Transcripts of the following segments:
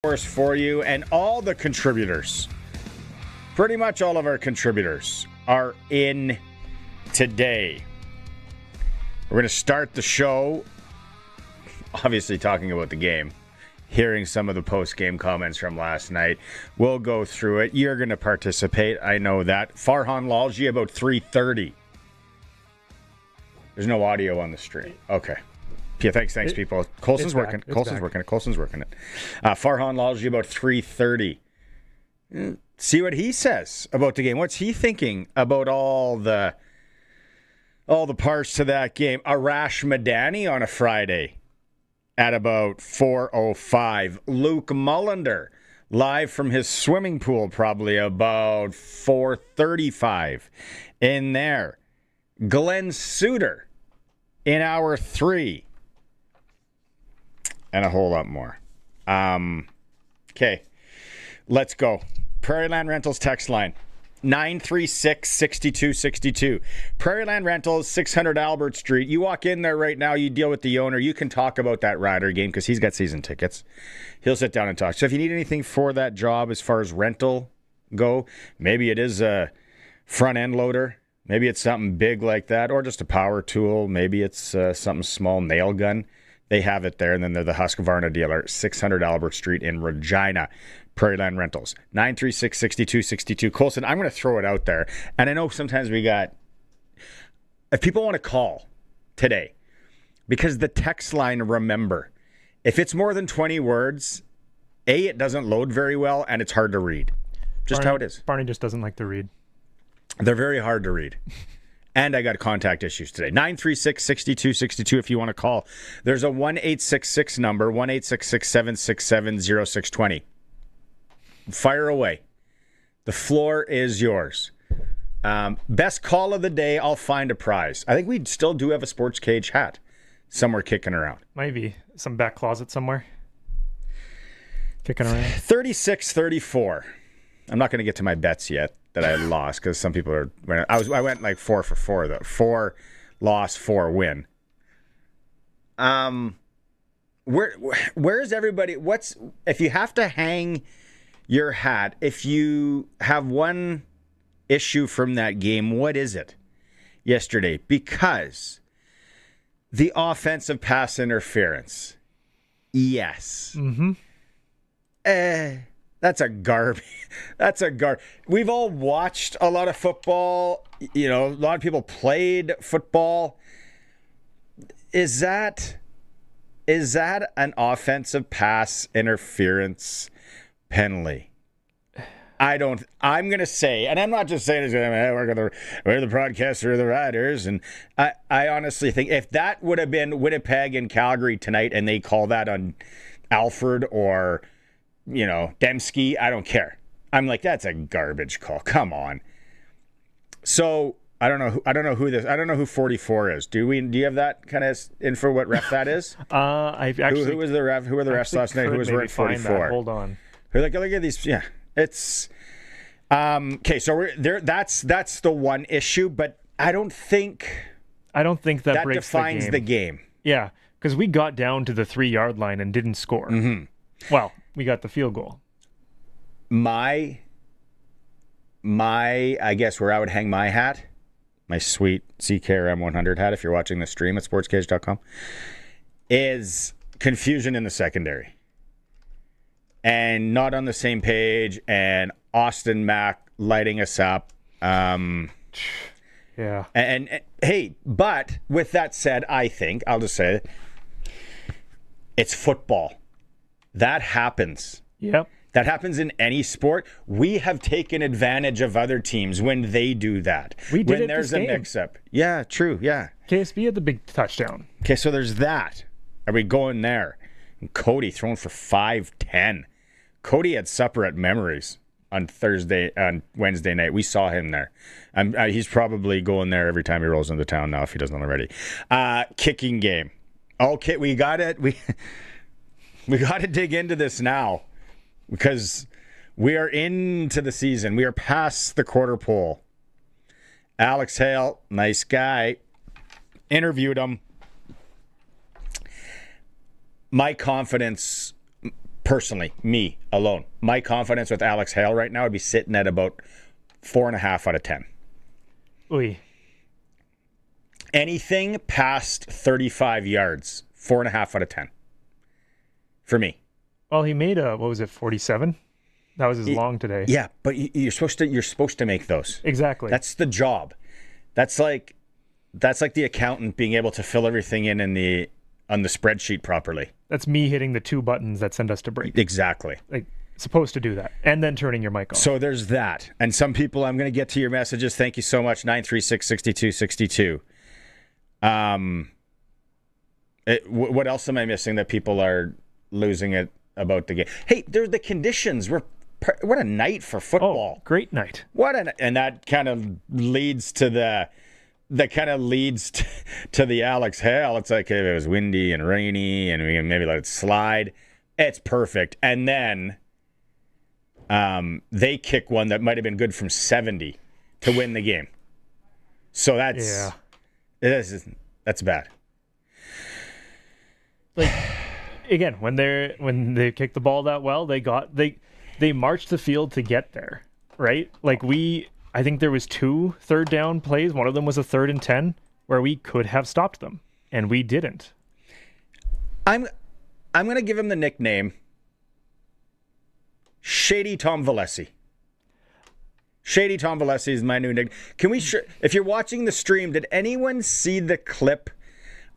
For you, and all the contributors, pretty much all of our contributors are in today. We're going to start the show obviously talking about the game, hearing some of the post-game comments from last night. We'll go through it. You're going to participate, I know that. Farhan Lalji about 3:30. There's no audio on the stream. Okay. Yeah, thanks, people. Colson's working. Colson's working it. Farhan Lalji about 3:30. See what he says about the game. What's he thinking about all the parts to that game? Arash Madani on a Friday at about 4:05. Luke Mullinder live from his swimming pool probably about 4:35 in there. Glen Suitor in hour 3. And a whole lot more. Okay, let's go. Prairie Land Rentals text line, 936-6262. Prairie Land Rentals, 600 Albert Street. You walk in there right now, you deal with the owner. You can talk about that Rider game because he's got season tickets. He'll sit down and talk. So if you need anything for that job as far as rental go, maybe it is a front end loader. Maybe it's something big like that, or just a power tool. Maybe it's something small, nail gun. They have it there, and then they're the Husqvarna dealer, 600 Albert Street in Regina. Prairie Land Rentals, 936-6262. Colson, I'm going to throw it out there, and I know sometimes if people want to call today, because the text line, remember, if it's more than 20 words, it doesn't load very well, and it's hard to read. How it is. Barney just doesn't like to read. They're very hard to read. And I got contact issues today. 936-6262 if you want to call. There's a 1-866 number, 1-866-767-0620. Fire away. The floor is yours. Best call of the day, I'll find a prize. I think we still do have a Sportscage hat somewhere kicking around. Maybe some back closet somewhere kicking around. 36-34. I'm not going to get to my bets yet that I lost because some people are. I went like 4 for 4 though. 4 loss, 4 win. Where's everybody? If you have to hang your hat? If you have one issue from that game, what is it? Yesterday, because the offensive pass interference. Yes. Mm-hmm. That's a garbage. We've all watched a lot of football. You know, a lot of people played football. Is that an offensive pass interference penalty? I'm going to say, and I'm not just saying this, we're the broadcaster of the Riders, and I honestly think if that would have been Winnipeg and Calgary tonight and they call that on Alfred or Dembski, I don't care. I'm like, that's a garbage call. Come on. So I don't know who 44 is. Do you have that kind of info? What ref that is? I've actually. Who was the ref? Who were the refs last night? Who was wearing 44? Hold on. Look at these. Yeah, it's okay. So we're there. That's the one issue, but I don't think that breaks defines the game. Yeah, because we got down to the 3-yard line and didn't score. Mm-hmm. Well, we got the field goal. My, I guess where I would hang my hat, my sweet CKRM 100 hat, if you're watching the stream at sportscage.com, is confusion in the secondary. And not on the same page, and Austin Mack lighting us up. Yeah. And hey, but with that said, I think, I'll just say it, it's football. That happens. Yep. That happens in any sport. We have taken advantage of other teams when they do that. We did when there's a mix-up. Yeah, true, yeah. KSB had the big touchdown. Okay, so there's that. Are we going there? And Cody throwing for 5'10". Cody had supper at Memories on Wednesday night. We saw him there. He's probably going there every time he rolls into town now if he doesn't already. Kicking game. Okay, we got it. We got to dig into this now because we are into the season. We are past the quarter pole. Alex Hale, nice guy. Interviewed him. My confidence personally, me alone, my confidence with Alex Hale right now would be sitting at about 4.5 out of 10. Oy. Anything past 35 yards, 4.5 out of 10 for me. Well, he made 47? That was his long today. Yeah, but you're supposed to make those. Exactly. That's the job. That's like the accountant being able to fill everything in on the spreadsheet properly. That's me hitting the 2 buttons that send us to break. Exactly. Like, supposed to do that. And then turning your mic off. So there's that. And some people, I'm going to get to your messages. Thank you so much. 936-6262. What else am I missing that people are losing it about the game? Hey, the conditions. What a night for football. Oh, great night. And that kind of leads to the Alex Hale. It's like, if it was windy and rainy and we can maybe let it slide, it's perfect. And then they kick one that might have been good from 70 to win the game. So that's bad. Like, again, when they kick the ball that well, they marched the field to get there, right? Like, I think there was 2 third down plays. One of them was a 3rd and 10 where we could have stopped them, and we didn't. I'm going to give him the nickname Shady Tom Valesi. Shady Tom Valesi is my new nickname. If you're watching the stream, did anyone see the clip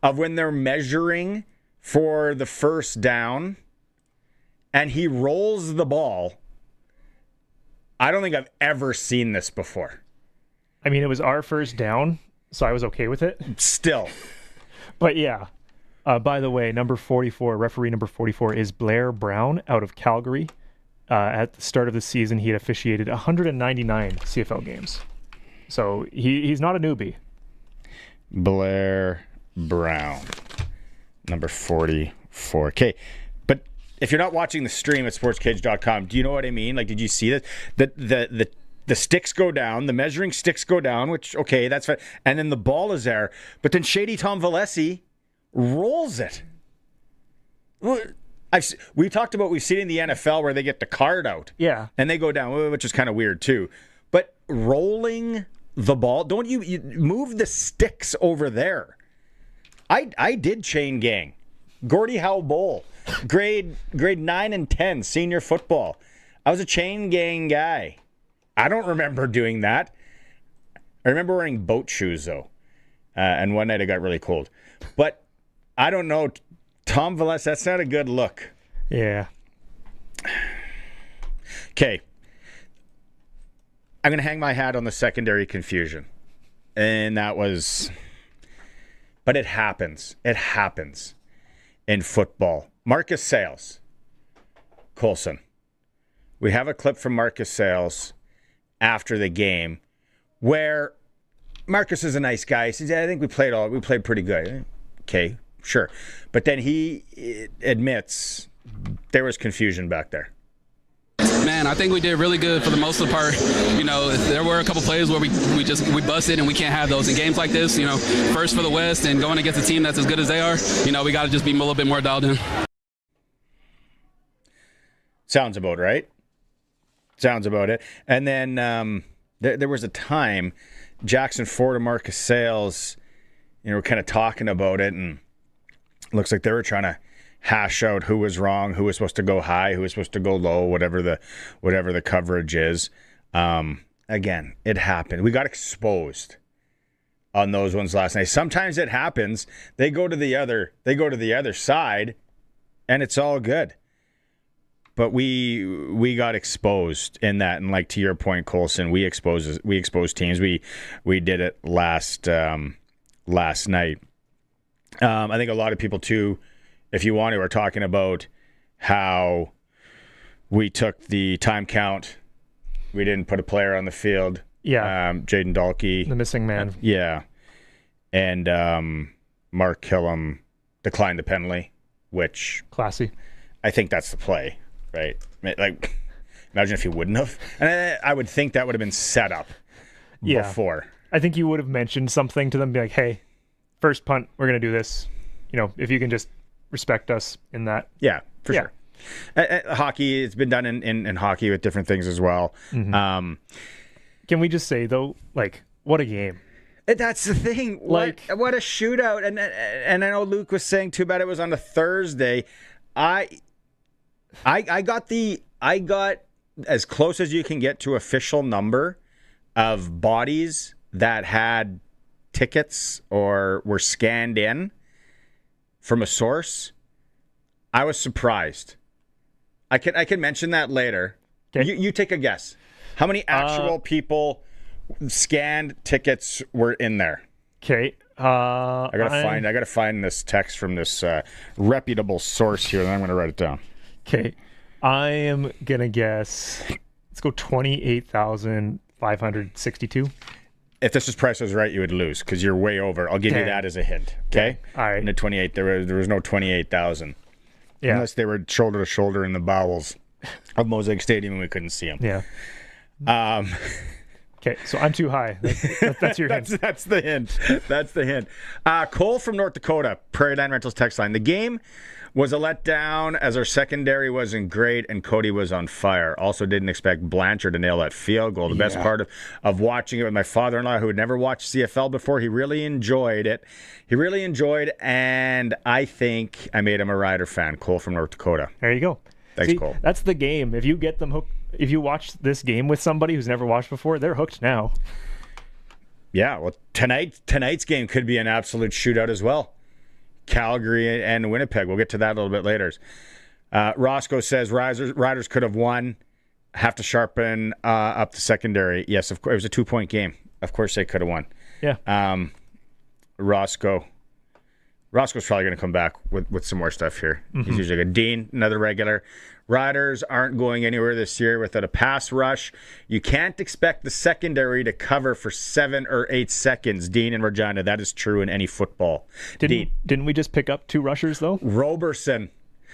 of when they're measuring for the first down and he rolls the ball? I don't think I've ever seen this before. I mean, it was our first down, so I was okay with it. Still. But yeah. By the way, referee number 44 is Blair Brown out of Calgary. At the start of the season, he had officiated 199 CFL games. So he's not a newbie. Blair Brown, number 44. Okay, but if you're not watching the stream at sportscage.com, do you know what I mean? Like, did you see that? The sticks go down, the measuring sticks go down, which, okay, that's fine. And then the ball is there. But then Shady Tom Valesi rolls it. We've seen it in the NFL where they get the card out. Yeah. And they go down, which is kind of weird too. But rolling the ball, don't you move the sticks over there? I did chain gang. Gordie Howe Bowl. Grade 9 and 10, senior football. I was a chain gang guy. I don't remember doing that. I remember wearing boat shoes though. And one night it got really cold. But I don't know. Tom Valesi, that's not a good look. Yeah. Okay. I'm going to hang my hat on the secondary confusion. And that was... But it happens. It happens in football. Marcus Sayles. Coulson. We have a clip from Marcus Sayles after the game where Marcus is a nice guy. He says, I think we played pretty good. Okay. Sure. But then he admits there was confusion back there. Man, I think we did really good for the most of the part. You know, there were a couple plays where we busted, and we can't have those in games like this. You know, first for the West and going against a team that's as good as they are, you know, we got to just be a little bit more dialed in. Sounds about right. Sounds about it. And then there was a time Jackson Ford and Marcus Sayles, you know, were kind of talking about it, and looks like they were trying to hash out who was wrong, who was supposed to go high, who was supposed to go low, whatever the coverage is. Again, it happened. We got exposed on those ones last night. Sometimes it happens. They go to the other side, and it's all good. But we got exposed in that, and like to your point, Coulson, we exposed teams. We did it last night. I think a lot of people too, if you want to, are talking about how we took the time count. We didn't put a player on the field. Yeah. Jaden Dahlke. The missing man. Yeah. And Mark Killam declined the penalty, which... Classy. I think that's the play, right? Like, imagine if he wouldn't have. And I would think that would have been set up before. I think you would have mentioned something to them, be like, hey, first punt, we're going to do this. You know, if you can just respect us in that. Yeah, for sure. Hockey, it's been done in hockey with different things as well. Can we just say, though, like, what a game. That's the thing. Like, what a shootout. And I know Luke was saying too bad it was on a Thursday. I got as close as you can get to official number of bodies that had tickets or were scanned in from a source. I was surprised. I can mention that later. Okay. You take a guess. How many actual people scanned tickets were in there? Okay. I gotta find this text from this reputable source here, and I'm gonna write it down. Okay. I am gonna guess. Let's go 28,562. If this is Price was Right, you would lose because you're way over. I'll give you that as a hint. Okay. All right. In the 28, there was no 28,000. Yeah. Unless they were shoulder to shoulder in the bowels of Mosaic Stadium and we couldn't see them. Yeah. Okay, so I'm too high. That's your hint. That's the hint. That's the hint. Cole from North Dakota, Prairie Land Rentals text line. The game was a letdown as our secondary wasn't great and Cody was on fire. Also didn't expect Blanchard to nail that field goal. The best part of watching it with my father-in-law who had never watched CFL before, he really enjoyed it. And I think I made him a Rider fan. Cole from North Dakota. There you go. Thanks, Cole. That's the game. If you get them hooked, if you watch this game with somebody who's never watched before, they're hooked now. Yeah, well, tonight's game could be an absolute shootout as well. Calgary and Winnipeg. We'll get to that a little bit later. Roscoe says Riders could have won. Have to sharpen up the secondary. Yes, of course. It was a 2-point game. Of course they could have won. Yeah. Roscoe's probably going to come back with some more stuff here. He's usually good. Dean, another regular. Riders aren't going anywhere this year without a pass rush. You can't expect the secondary to cover for 7 or 8 seconds. Dean and Regina, that is true in any football. Didn't we just pick up 2 rushers, though? Roberson.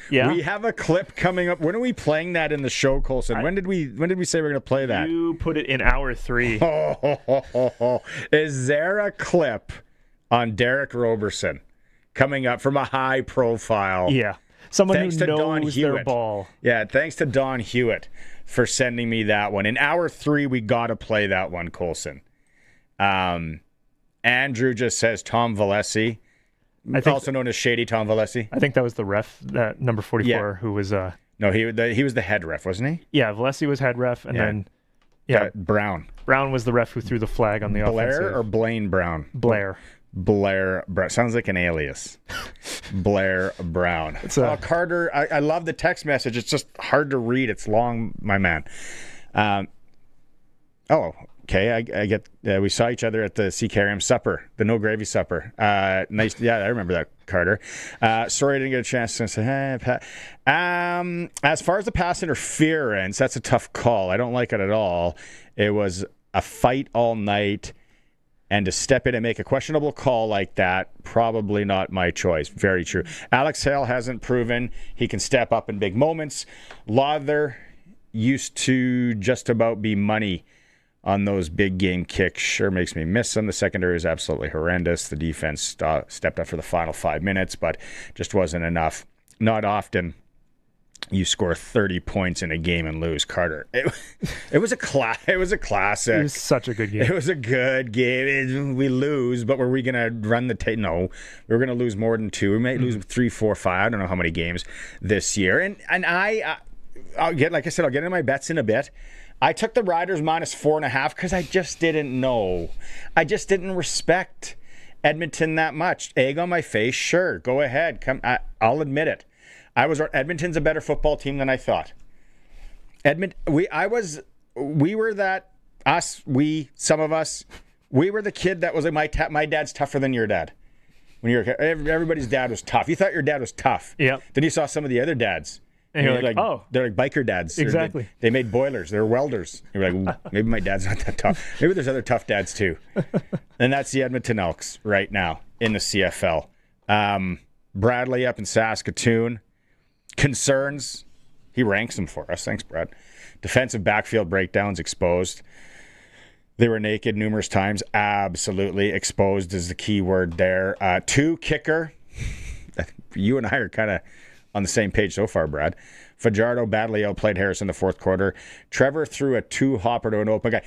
Yeah. We have a clip coming up. When are we playing that in the show, Colson? When did we say we're going to play that? You put it in hour 3. Is there a clip on Derek Roberson coming up from a high profile? Yeah. Someone who knows their ball. Yeah, thanks to Don Hewitt for sending me that one. In hour 3, we got to play that one, Colson. Andrew just says Tom Valesi, also known as Shady Tom Valesi. I think that was the ref, that number 44, who was... No, he was the head ref, wasn't he? Yeah, Valesi was head ref, and then... Brown. Brown was the ref who threw the flag on the offensive. Blair or Blaine Brown? Blair Brown. Sounds like an alias. Blair Brown. Carter, I love the text message. It's just hard to read. It's long, my man. Okay. I get. We saw each other at the CKRM supper, the no gravy supper. Nice. Yeah, I remember that, Carter. Sorry I didn't get a chance to say, hey, Pat. As far as the pass interference, that's a tough call. I don't like it at all. It was a fight all night. And to step in and make a questionable call like that, probably not my choice. Very true. Alex Hale hasn't proven he can step up in big moments. Lawther used to just about be money on those big game kicks. Sure makes me miss him. The secondary is absolutely horrendous. The defense stepped up for the final 5 minutes, but just wasn't enough. Not often you score 30 points in a game and lose, Carter. It was a classic. It was such a good game. It was a good game. We lose, but were we going to run the tape? No. We were going to lose more than 2. We might lose 3, 4, 5. I don't know how many games this year. And I'll get into my bets in a bit. I took the Riders minus 4.5 because I just didn't know. I just didn't respect Edmonton that much. Egg on my face, sure. Go ahead. I'll admit it. Edmonton's a better football team than I thought. Some of us, we were the kid that was like, my dad's tougher than your dad. When you were everybody's dad was tough. You thought your dad was tough. Yeah. Then you saw some of the other dads. And you're like, oh. They're like biker dads. Exactly. They made boilers. They're welders. You're like, maybe my dad's not that tough. Maybe there's other tough dads too. And that's the Edmonton Elks right now in the CFL. Bradley up in Saskatoon. Concerns. He ranks them for us. Thanks, Brad. Defensive backfield breakdowns exposed. They were naked numerous times. Absolutely exposed is the key word there. 2, kicker. You and I are kind of on the same page so far, Brad. Fajardo badly outplayed Harris in the fourth quarter. Trevor threw a two-hopper to an open guy.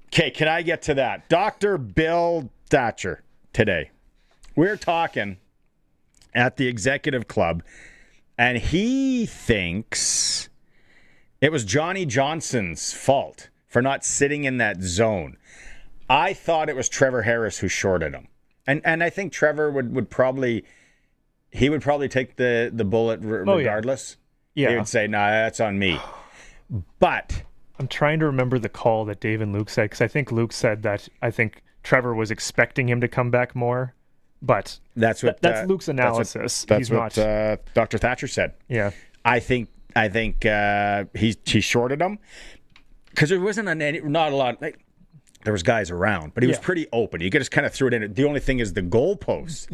Okay, can I get to that? Dr. Bill Thatcher today. We're talking at the executive club, and he thinks it was Johnny Johnson's fault for not sitting in that zone. I thought it was Trevor Harris who shorted him. And I think Trevor would probably take the bullet regardless. Yeah. He would say, nah, that's on me. But I'm trying to remember the call that Dave and Luke said, because I think Luke said that I think Trevor was expecting him to come back more, but that's Luke's analysis. That's what Dr. Thatcher said. Yeah. I think he shorted him because there wasn't not a lot. Like, there was guys around, but he was pretty open. You could just kind of throw it in. The only thing is the goalposts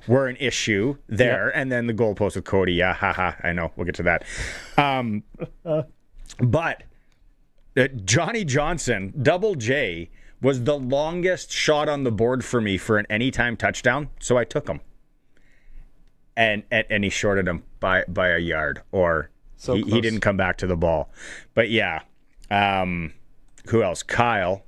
were an issue there, and then the goalpost with Cody. Yeah, haha. I know. We'll get to that. But Johnny Johnson, Double J, was the longest shot on the board for me for an anytime touchdown, so I took him. And he shorted him by a yard, or he didn't come back to the ball. But yeah, who else? Kyle.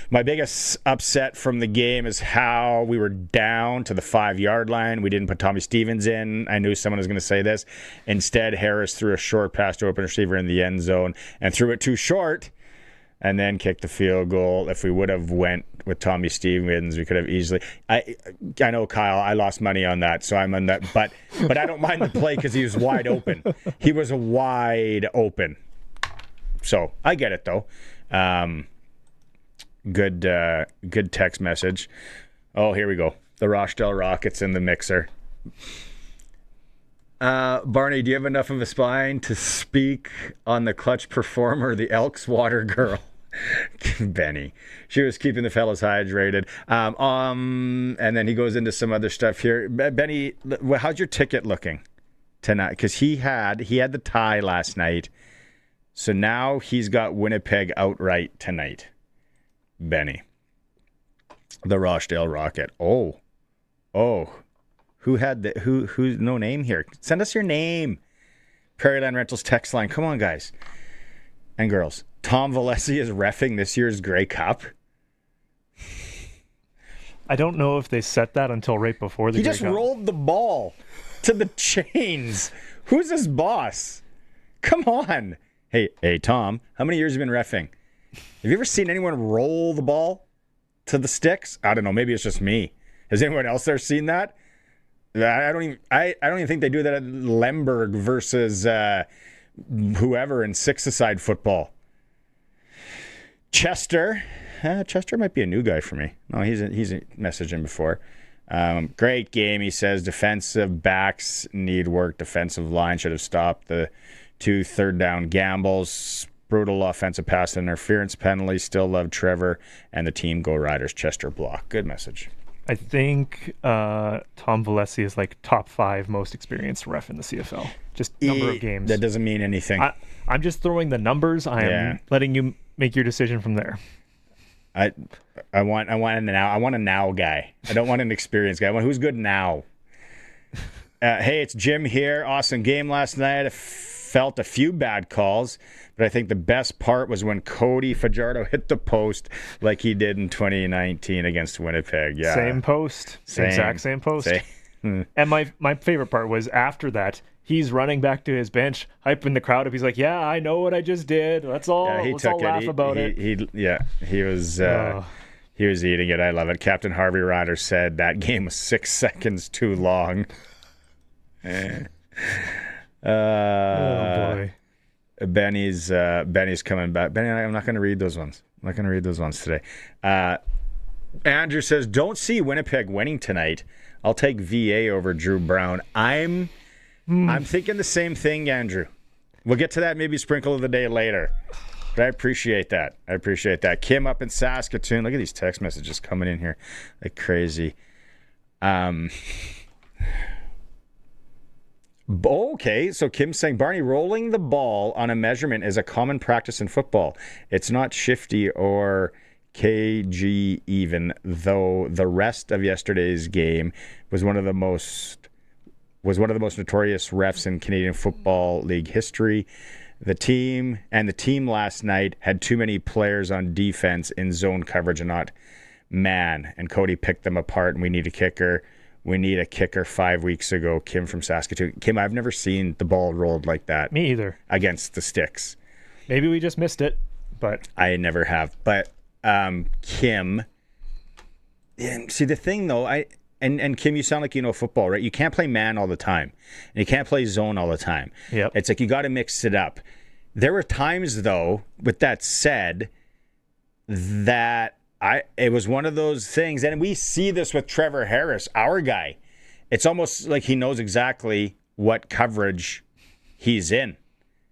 My biggest upset from the game is how we were down to the 5-yard line. We didn't put Tommy Stevens in. I knew someone was going to say this. Instead, Harris threw a short pass to open receiver in the end zone and threw it too short and then kicked the field goal. If we would have went with Tommy Stevens, we could have easily. I know, Kyle, I lost money on that, so I'm on that. But I don't mind the play because he was wide open. He was wide open. So I get it, though. Good text message. Oh, here we go. The Rochdale Rockets in the mixer. Barney, do you have enough of a spine to speak on the clutch performer, the Elks water girl? Benny. She was keeping the fellas hydrated. And then he goes into some other stuff here. Benny, how's your ticket looking tonight? Because he had the tie last night. So now he's got Winnipeg outright tonight. Benny. The Rochdale Rocket. Oh. Who had who's no name here? Send us your name. Prairieland Rentals text line. Come on, guys and girls. Tom Valesi is reffing this year's Grey Cup. I don't know if they set that until right before the Grey Cup. He just rolled the ball to the chains. Who's his boss? Come on. Hey, Tom, how many years have you been reffing? Have you ever seen anyone roll the ball to the sticks? I don't know. Maybe it's just me. Has anyone else there seen that? I don't even think they do that at Lemberg versus whoever in six-a-side football. Chester might be a new guy for me. No, he's messaged him before. Great game, he says. Defensive backs need work. Defensive line should have stopped the 2 third-down gambles. Brutal offensive pass interference penalty. Still love Trevor and the team. Go Riders. Chester Block. Good message. I think Tom Valesi is like top 5 most experienced ref in the CFL. Just number of games. That doesn't mean anything. I'm just throwing the numbers. I am letting you make your decision from there. I want a now guy. I don't want an experienced guy. I want who's good now. Hey, it's Jim here. Awesome game last night. I felt a few bad calls, but I think the best part was when Cody Fajardo hit the post like he did in 2019 against Winnipeg. Yeah, same post, exact same post. And my favorite part was after that, he's running back to his bench, hyping the crowd up. He's like, "Yeah, I know what I just did. Let's all laugh about it." He was eating it. I love it. Captain Harvey Ryder said that game was 6 seconds too long. Oh boy. Benny's coming back. Benny, I'm not going to read those ones. I'm not going to read those ones today. Andrew says, don't see Winnipeg winning tonight. I'll take VA over Drew Brown. I'm thinking the same thing, Andrew. We'll get to that maybe sprinkle of the day later. But I appreciate that. Kim up in Saskatoon. Look at these text messages coming in here like crazy. Okay, so Kim's saying, Barney, rolling the ball on a measurement is a common practice in football. It's not shifty or KG even, though the rest of yesterday's game was one of the most was one of the most notorious refs in Canadian Football League history. The team last night had too many players on defense in zone coverage and not man. And Cody picked them apart, and we need a kicker. We need a kicker 5 weeks ago. Kim from Saskatoon. Kim, I've never seen the ball rolled like that. Me either. Against the sticks. Maybe we just missed it, but I never have. But Kim, see the thing though, and Kim, you sound like you know football, right? You can't play man all the time, and you can't play zone all the time. Yep. It's like you got to mix it up. There were times though, with that said, that it was one of those things, and we see this with Trevor Harris, our guy. It's almost like he knows exactly what coverage he's in,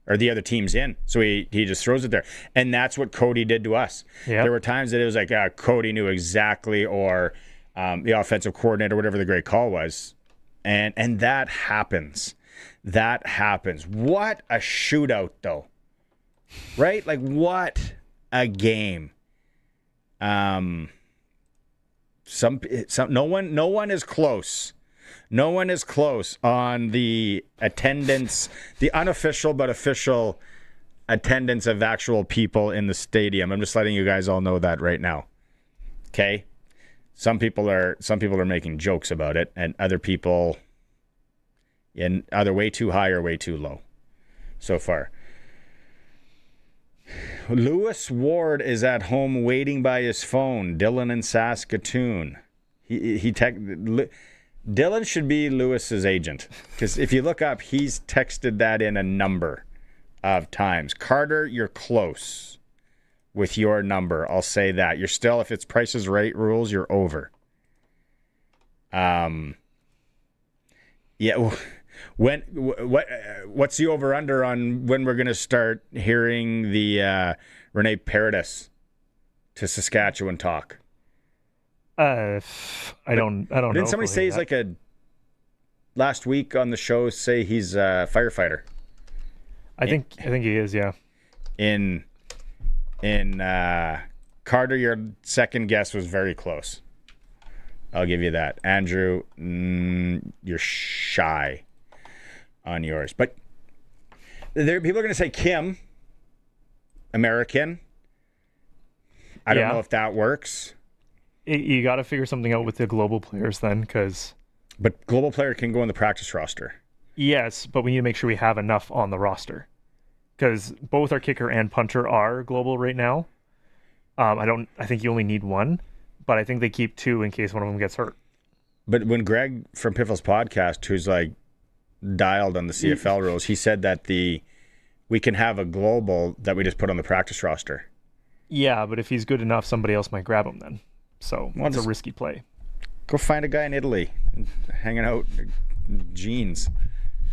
or the other team's in. So he just throws it there. And that's what Cody did to us. Yep. There were times that it was like Cody knew exactly, or the offensive coordinator, whatever the great call was. And that happens. That happens. What a shootout, though. Right? Like, what a game. No one is close. No one is close on the attendance, the unofficial but official attendance of actual people in the stadium. I'm just letting you guys all know that right now. Okay? Some people are making jokes about it, and other people either way too high or way too low so far. Lewis Ward is at home waiting by his phone. Dylan in Saskatoon. Dylan should be Lewis's agent, because if you look up, he's texted that in a number of times. Carter, you're close with your number. I'll say that. You're still, if it's Price is Right rules, you're over. Yeah. What's the over under on when we're going to start hearing the Renee Paradis to Saskatchewan talk? I don't know. Didn't somebody say he's like last week on the show say he's a firefighter? I think he is, yeah. In Carter, your second guess was very close. I'll give you that. Andrew, you're shy on yours. But people are going to say Kim, American. I don't know if that works. You got to figure something out with the global players then, because... But global player can go on the practice roster. Yes, but we need to make sure we have enough on the roster, because both our kicker and punter are global right now. I think you only need one, but I think they keep two in case one of them gets hurt. But when Greg from Piffle's podcast, who's like dialed on the CFL rules, he said that we can have a global that we just put on the practice roster. Yeah, but if he's good enough, somebody else might grab him then. So it's a risky play. Go find a guy in Italy hanging out in jeans.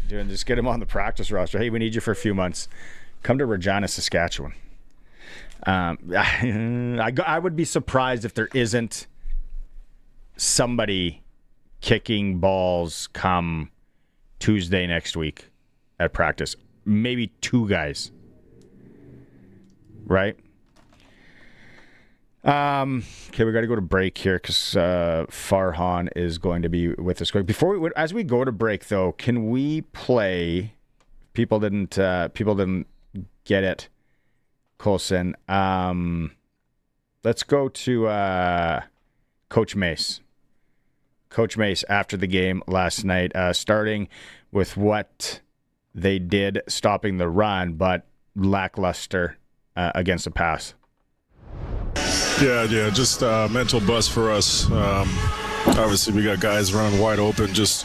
Just get him on the practice roster. Hey, we need you for a few months. Come to Regina, Saskatchewan. I would be surprised if there isn't somebody kicking balls come Tuesday next week at practice. Maybe two guys. Right? Okay, we got to go to break here because Farhan is going to be with us. As we go to break, though, can we play? People didn't get it. Colson. Let's go to Coach Mace. Coach Mace after the game last night, starting with what they did, stopping the run, but lackluster against the pass. Yeah, just mental bust for us. Obviously, we got guys running wide open. Just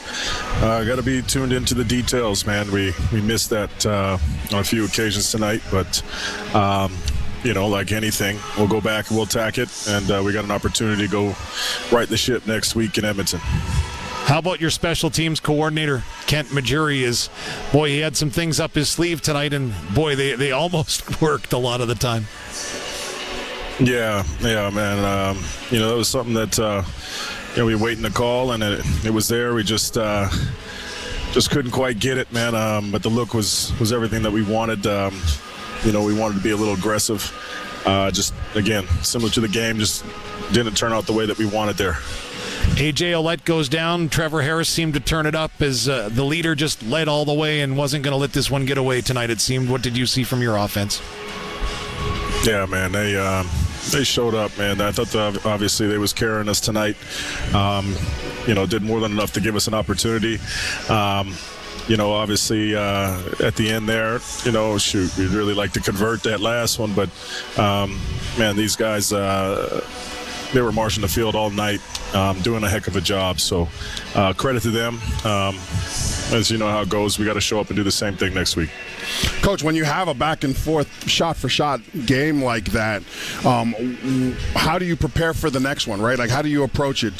got to be tuned into the details, man. We missed that on a few occasions tonight, but like anything, we'll go back and we'll attack it, and we got an opportunity to go right the ship next week in Edmonton. How about your special teams coordinator, Kent Majuri? He had some things up his sleeve tonight, and boy, they almost worked a lot of the time. Yeah, man. That was something that we were waiting to call, and it was there. We just couldn't quite get it, man. But the look was everything that we wanted. We wanted to be a little aggressive. Just again, similar to the game, just didn't turn out the way that we wanted there. AJ Ouellette goes down. Trevor Harris seemed to turn it up as the leader just led all the way and wasn't going to let this one get away tonight, it seemed. What did you see from your offense? Yeah, man, they showed up, man. I thought obviously they was carrying us tonight. Did more than enough to give us an opportunity. Obviously at the end there, we'd really like to convert that last one, but man, these guys, they were marching the field all night, doing a heck of a job. So credit to them. As you know how it goes, we got to show up and do the same thing next week. Coach, when you have a back and forth shot for shot game like that, how do you prepare for the next one, right? Like, how do you approach it?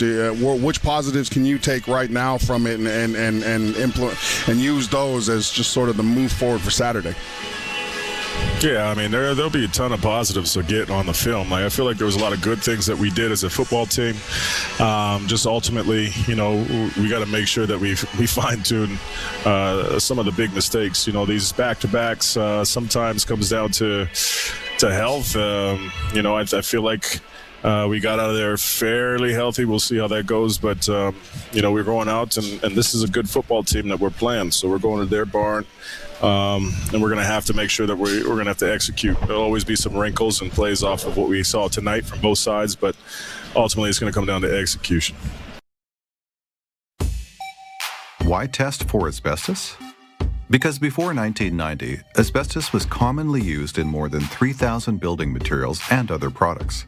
Which positives can you take right now from it and implement and use those as just sort of the move forward for Saturday? Yeah, I mean, there'll be a ton of positives to get on the film. I feel like there was a lot of good things that we did as a football team. Just ultimately, we got to make sure that we fine-tune some of the big mistakes. These back-to-backs sometimes comes down to health. I feel like we got out of there fairly healthy. We'll see how that goes. But, we're going out, and this is a good football team that we're playing. So we're going to their barn. And we're going to have to make sure that we're going to have to execute. There'll always be some wrinkles and plays off of what we saw tonight from both sides, but ultimately it's going to come down to execution. Why test for asbestos? Because before 1990, asbestos was commonly used in more than 3,000 building materials and other products.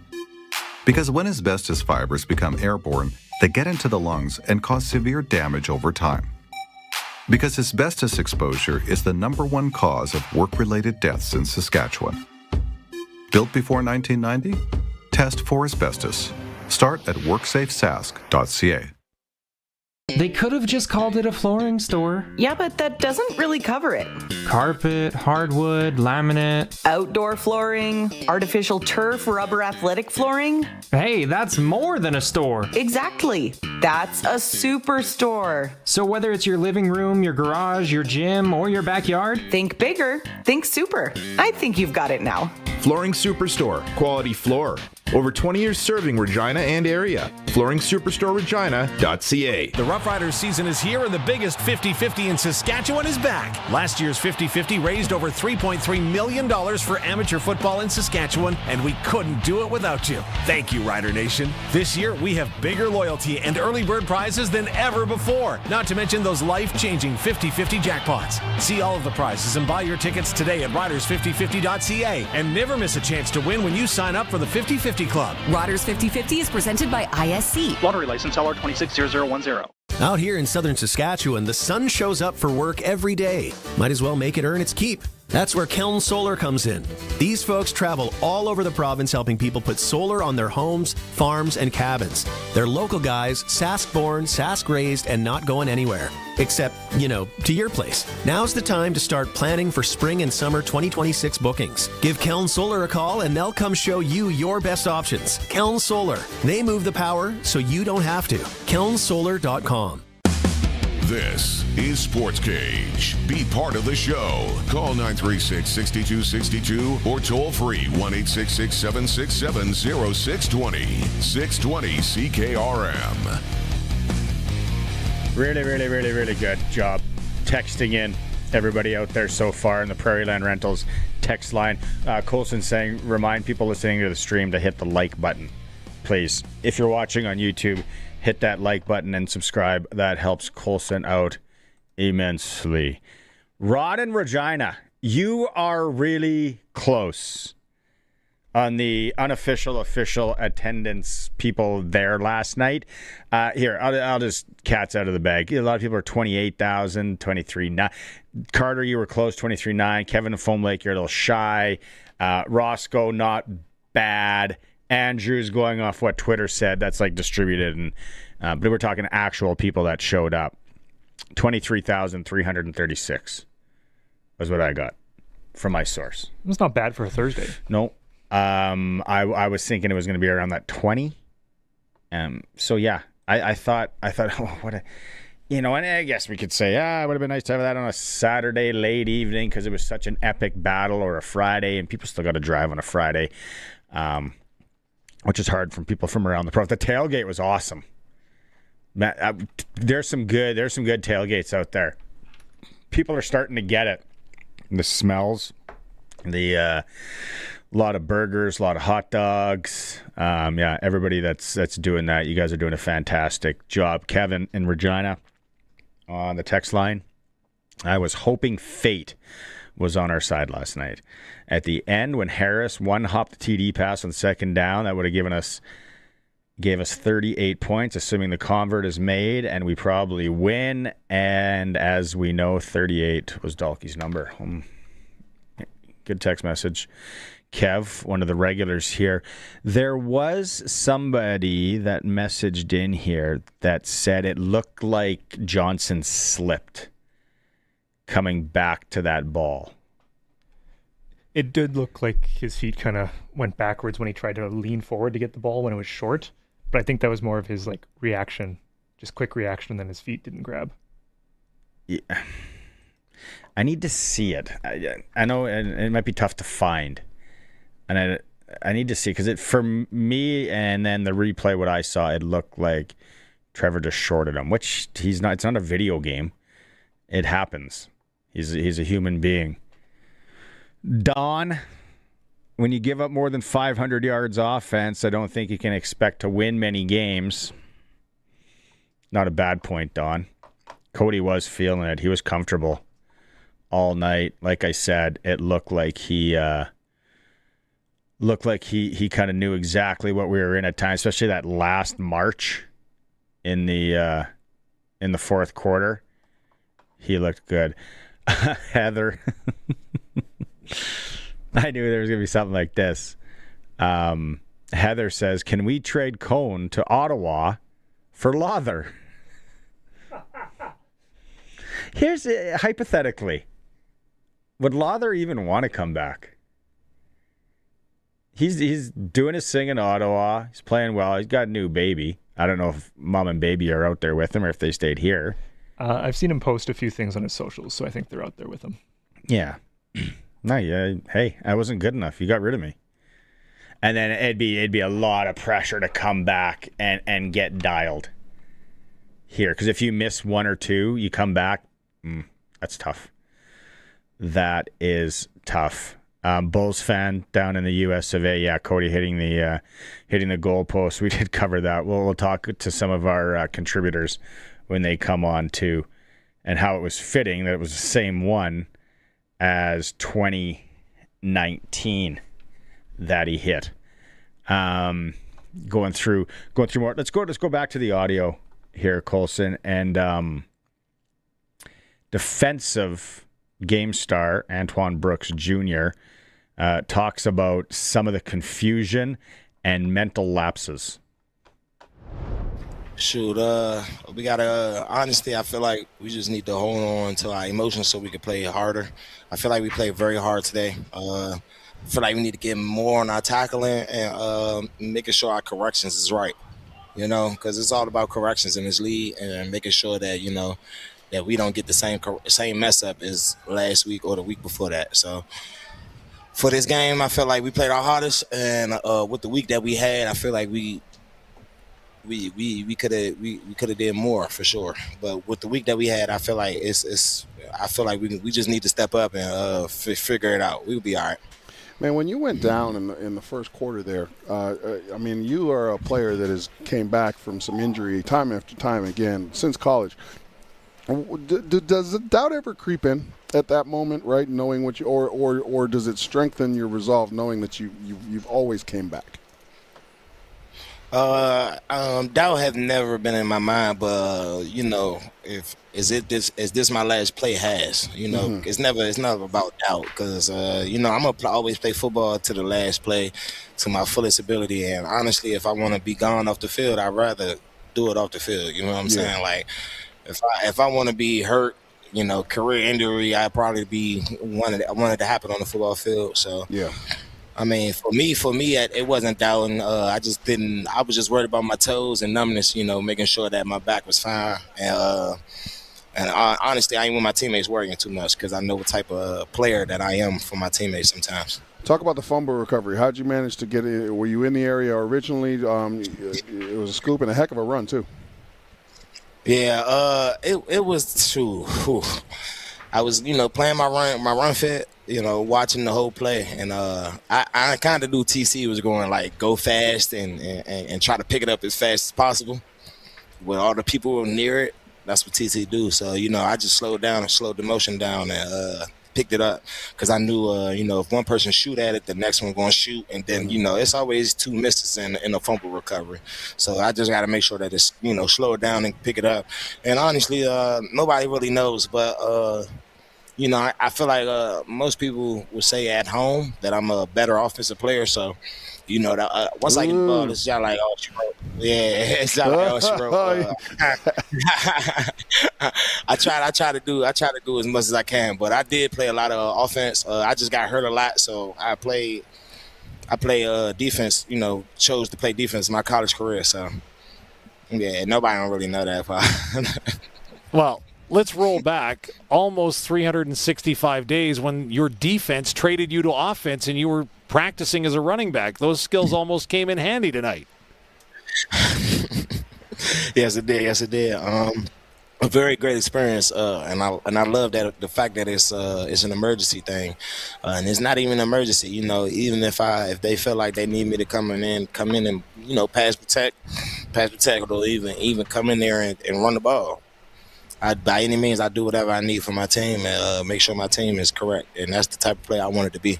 Because when asbestos fibers become airborne, they get into the lungs and cause severe damage over time. Because asbestos exposure is the #1 cause of work-related deaths in Saskatchewan. Built before 1990? Test for asbestos. Start at worksafesask.ca. They could have just called it a flooring store. Yeah, but that doesn't really cover it. Carpet, hardwood, laminate. Outdoor flooring, artificial turf, rubber athletic flooring. Hey, that's more than a store. Exactly. That's a superstore. So whether it's your living room, your garage, your gym, or your backyard, think bigger, think super. I think you've got it now. Flooring Superstore. Quality floor. Over 20 years serving Regina and area. FlooringSuperstoreRegina.ca. The Roughriders season is here and the biggest 50-50 in Saskatchewan is back. Last year's 50-50 raised over $3.3 million for amateur football in Saskatchewan, and we couldn't do it without you. Thank you, Rider Nation. This year, we have bigger loyalty and early bird prizes than ever before, not to mention those life-changing 50-50 jackpots. See all of the prizes and buy your tickets today at riders5050.ca, and never miss a chance to win when you sign up for the 50-50 Club. Riders 50-50 is presented by ISC. Lottery license LR260010. Out here in southern Saskatchewan, the sun shows up for work every day. Might as well make it earn its keep. That's where Keln Solar comes in. These folks travel all over the province helping people put solar on their homes, farms, and cabins. They're local guys, Sask-born, Sask-raised, and not going anywhere. Except, to your place. Now's the time to start planning for spring and summer 2026 bookings. Give Keln Solar a call and they'll come show you your best options. Keln Solar. They move the power so you don't have to. KelnSolar.com. This is Sportscage. Be part of the show. Call 936-6262 or toll free 1-866-767-0620. 620 CKRM. Really, really, really, really good job texting in everybody out there so far in the Prairie Land Rentals text line. Colson saying, remind people listening to the stream to hit the like button, please. If you're watching on YouTube, hit that like button and subscribe. That helps Colson out immensely. Rod and Regina, you are really close on the unofficial, official attendance people there last night. Here, I'll just cats out of the bag. A lot of people are 28,000, 23,900. Carter, you were close, 23,900. Kevin and Foam Lake, you're a little shy. Roscoe, not bad. Andrew's going off what Twitter said. That's like distributed, and but we're talking actual people that showed up. 23,336 was what I got from my source. It's not bad for a Thursday. No. I was thinking it was going to be around that 20. So yeah, I thought, oh, what a, and I guess we could say, it would have been nice to have that on a Saturday late evening because it was such an epic battle, or a Friday, and people still got to drive on a Friday, which is hard from people from around the province. The tailgate was awesome. There's some good tailgates out there. People are starting to get it. The smells, the lot of burgers, a lot of hot dogs. Everybody that's doing that, you guys are doing a fantastic job. Kevin in Regina on the text line. I was hoping fate was on our side last night. At the end, when Harris one-hopped the TD pass on second down, that would have gave us 38 points, assuming the convert is made, and we probably win. And as we know, 38 was Dalkey's number. Good text message. Kev, one of the regulars here. There was somebody that messaged in here that said it looked like Johnson slipped coming back to that ball. It did look like his feet kind of went backwards when he tried to lean forward to get the ball when it was short. But I think that was more of his reaction, just quick reaction, than his feet didn't grab. Yeah. I need to see it. I know it might be tough to find. And I need to see, because for me, and then the replay, what I saw, it looked like Trevor just shorted him, which he's not. It's not a video game. It happens. He's a human being. Don, when you give up more than 500 yards offense, I don't think you can expect to win many games. Not a bad point, Don. Cody was feeling it. He was comfortable all night. Like I said, it looked like he kind of knew exactly what we were in at times, especially that last march in the fourth quarter. He looked good. Heather, I knew there was going to be something like this. Heather says, can we trade Cone to Ottawa for Lawther? Here's hypothetically, would Lawther even want to come back? He's doing his thing in Ottawa. He's playing well. He's got a new baby. I don't know if mom and baby are out there with him or if they stayed here. I've seen him post a few things on his socials, so I think they're out there with him. Yeah. No, yeah. Hey, I wasn't good enough. You got rid of me. And then it'd be a lot of pressure to come back and get dialed here. Because if you miss one or two, you come back. That's tough. That is tough. Bulls fan down in the US of A. Yeah, Cody hitting the goalpost. We did cover that. We'll talk to some of our contributors when they come on too, and how it was fitting that it was the same one as 2019 that he hit. Going through more. Let's go back to the audio here, Colson, and defensive game star Antoine Brooks Jr. Talks about some of the confusion and mental lapses. Shoot, we gotta, honestly, I feel like we just need to hold on to our emotions so we can play harder. I feel like we played very hard today. I feel like we need to get more on our tackling and making sure our corrections is right, because it's all about corrections in this league and making sure that, that we don't get the same mess up as last week or the week before that. So for this game, I feel like we played our hardest, and with the week that we had, I feel like we could have did more for sure. But with the week that we had, I feel like we just need to step up and figure it out. We'll be all right. Man, when you went down in the first quarter there, I mean, you are a player that came back from some injury time after time again since college. Does the doubt ever creep in at that moment, right? Knowing what you, or does it strengthen your resolve knowing that you've always came back? Doubt has never been in my mind, but is this my last play? It's never about doubt, because I'm gonna always play football to the last play, to my fullest ability. And honestly, if I want to be gone off the field, I'd rather do it off the field. You know what I'm saying? Like, if I want to be hurt, career injury, I'd probably wanted it to happen on the football field. So yeah. I mean, for me, it wasn't doubting. I was just worried about my toes and numbness, making sure that my back was fine. And honestly, I ain't want my teammates worrying too much, because I know what type of player that I am for my teammates sometimes. Talk about the fumble recovery. How'd you manage to get it? Were you in the area originally? It was a scoop and a heck of a run, too. Yeah, it was true. Whew. I was, playing my run fit, watching the whole play, and I kind of knew TC was going like go fast and try to pick it up as fast as possible. When all the people were near it, that's what TC do. So I just slowed down and slowed the motion down and picked it up because I knew if one person shoot at it, the next one going to shoot, and then it's always two misses in a fumble recovery. So I just got to make sure that it's slow it down and pick it up. And honestly, nobody really knows, but I feel like most people would say at home that I'm a better offensive player. So that once I get the ball, it's just like oh she wrote. Yeah, it's just like oh she wrote. I try to do as much as I can, but I did play a lot of offense. I just got hurt a lot, so I play defense. Chose to play defense in my college career. So yeah, nobody don't really know that part. Well, let's roll back almost 365 days when your defense traded you to offense and you were practicing as a running back. Those skills almost came in handy tonight. Yes, it did. A very great experience, and I love that the fact that it's an emergency thing, and it's not even an emergency. Even if they feel like they need me to come in and pass protect, or even come in there and run the ball. By any means, I do whatever I need for my team and make sure my team is correct, and that's the type of player I want it to be.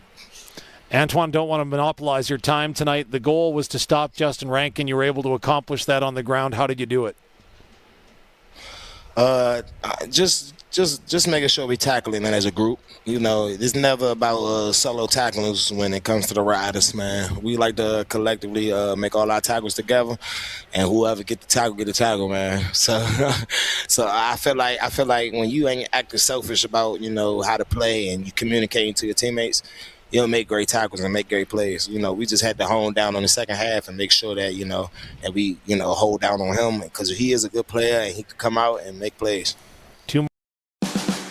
Antoine, don't want to monopolize your time tonight. The goal was to stop Justin Rankin. You were able to accomplish that on the ground. How did you do it? Just making sure we tackling it as a group. It's never about solo tackles when it comes to the Riders, man. We like to collectively make all our tackles together, and whoever get the tackle, man. So I feel like when you ain't acting selfish about how to play and you communicating to your teammates, you'll make great tackles and make great plays. We just had to hone down on the second half and make sure that that we hold down on him because he is a good player and he can come out and make plays.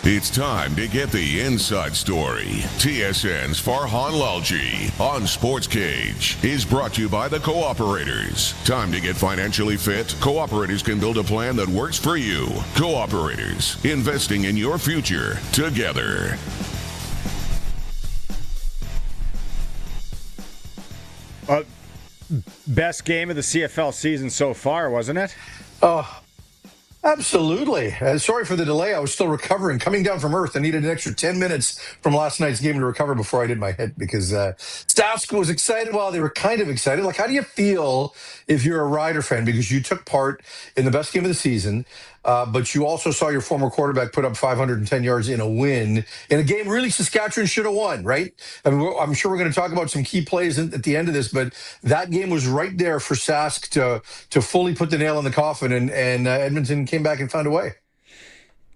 It's time to get the inside story. TSN's Farhan Lalji on Sportscage is brought to you by the Cooperators. Time to get financially fit? Cooperators can build a plan that works for you. Cooperators, investing in your future together. Best game of the CFL season so far, wasn't it? Oh, absolutely. Sorry for the delay. I was still recovering, coming down from Earth. I needed an extra 10 minutes from last night's game to recover before I did my hit because staff was excited. Well, they were kind of excited. Like, how do you feel if you're a Rider fan? Because you took part in the best game of the season, but you also saw your former quarterback put up 510 yards in a win in a game really Saskatchewan should have won, right? I mean, I'm sure we're going to talk about some key plays at the end of this, but that game was right there for Sask to fully put the nail in the coffin, and Edmonton came back and found a way.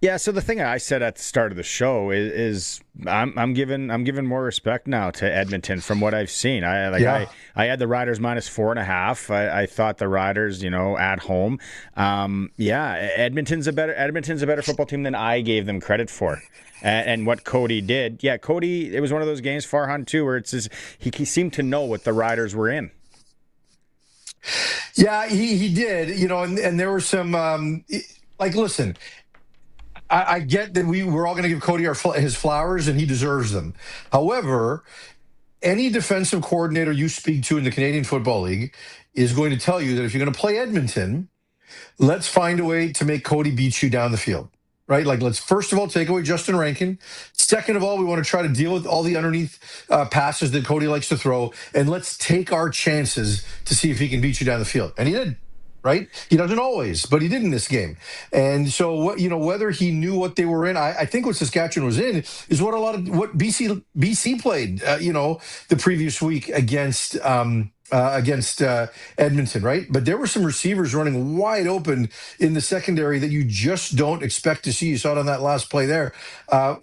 Yeah, so the thing I said at the start of the show is I'm giving more respect now to Edmonton from what I've seen. I had the Riders minus 4.5. I thought the Riders, at home. Edmonton's a better football team than I gave them credit for. And what Cody did, Cody, it was one of those games, Farhan too, where he seemed to know what the Riders were in. Yeah, he did, and there were some listen. I get that we're all going to give Cody his flowers, and he deserves them. However, any defensive coordinator you speak to in the Canadian Football League is going to tell you that if you're going to play Edmonton, let's find a way to make Cody beat you down the field, right? Like, let's first of all take away Justin Rankin. Second of all, we want to try to deal with all the underneath passes that Cody likes to throw, and let's take our chances to see if he can beat you down the field. And he did. Right? He doesn't always, but he did in this game. And so, whether he knew what they were in, I think what Saskatchewan was in is what BC played, the previous week against Edmonton, right? But there were some receivers running wide open in the secondary that you just don't expect to see. You saw it on that last play there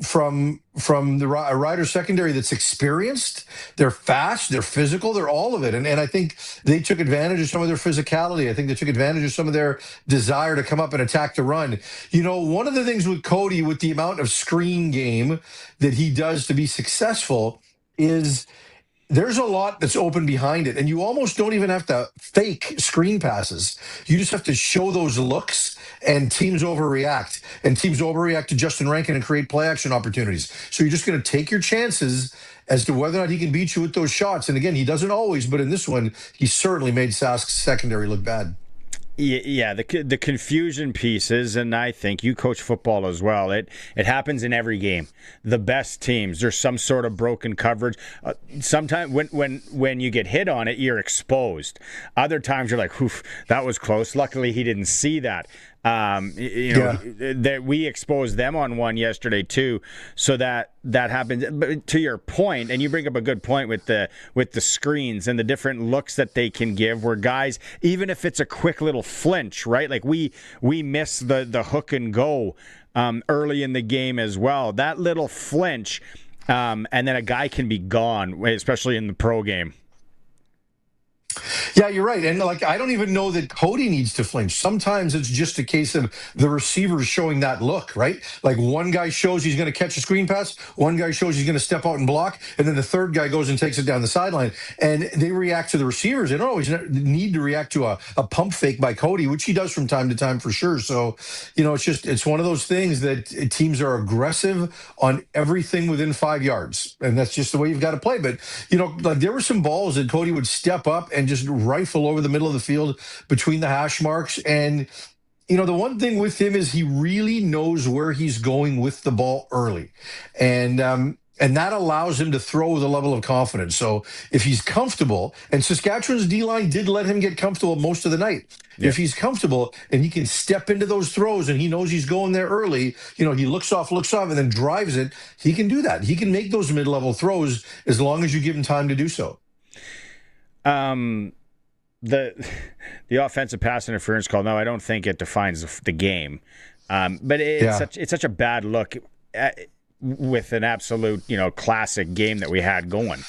from the Riders secondary that's experienced. They're fast, they're physical, they're all of it. And I think they took advantage of some of their physicality. I think they took advantage of some of their desire to come up and attack the run. One of the things with Cody, with the amount of screen game that he does to be successful, is there's a lot that's open behind it, and you almost don't even have to fake screen passes. You just have to show those looks and teams overreact. And teams overreact to Justin Rankin and create play action opportunities. So you're just going to take your chances as to whether or not he can beat you with those shots. And again, he doesn't always, but in this one, he certainly made Sask's secondary look bad. Yeah, the confusion pieces, and I think you coach football as well. It happens in every game. The best teams, there's some sort of broken coverage. Sometimes when you get hit on it, you're exposed. Other times you're like, "Oof, that was close." Luckily, he didn't see that. That we exposed them on one yesterday too, so that happens. But to your point, and you bring up a good point with the screens and the different looks that they can give, where guys, even if it's a quick little flinch, right? Like we miss the hook and go early in the game as well. That little flinch, and then a guy can be gone, especially in the pro game. Yeah, you're right. And I don't even know that Cody needs to flinch. Sometimes it's just a case of the receivers showing that look, right? Like one guy shows he's going to catch a screen pass, one guy shows he's going to step out and block, and then the third guy goes and takes it down the sideline. And they react to the receivers. They don't always need to react to a pump fake by Cody, which he does from time to time for sure. So, it's one of those things that teams are aggressive on everything within 5 yards. And that's just the way you've got to play. But, there were some balls that Cody would step up and just rifle over the middle of the field between the hash marks. And, the one thing with him is he really knows where he's going with the ball early. And that allows him to throw with a level of confidence. So if he's comfortable, and Saskatchewan's D-line did let him get comfortable most of the night. Yeah. If he's comfortable and he can step into those throws and he knows he's going there early, he looks off, and then drives it, he can do that. He can make those mid-level throws as long as you give him time to do so. The offensive pass interference call, no, I don't think it defines the game. But it's such a bad look with an absolute, classic game that we had going.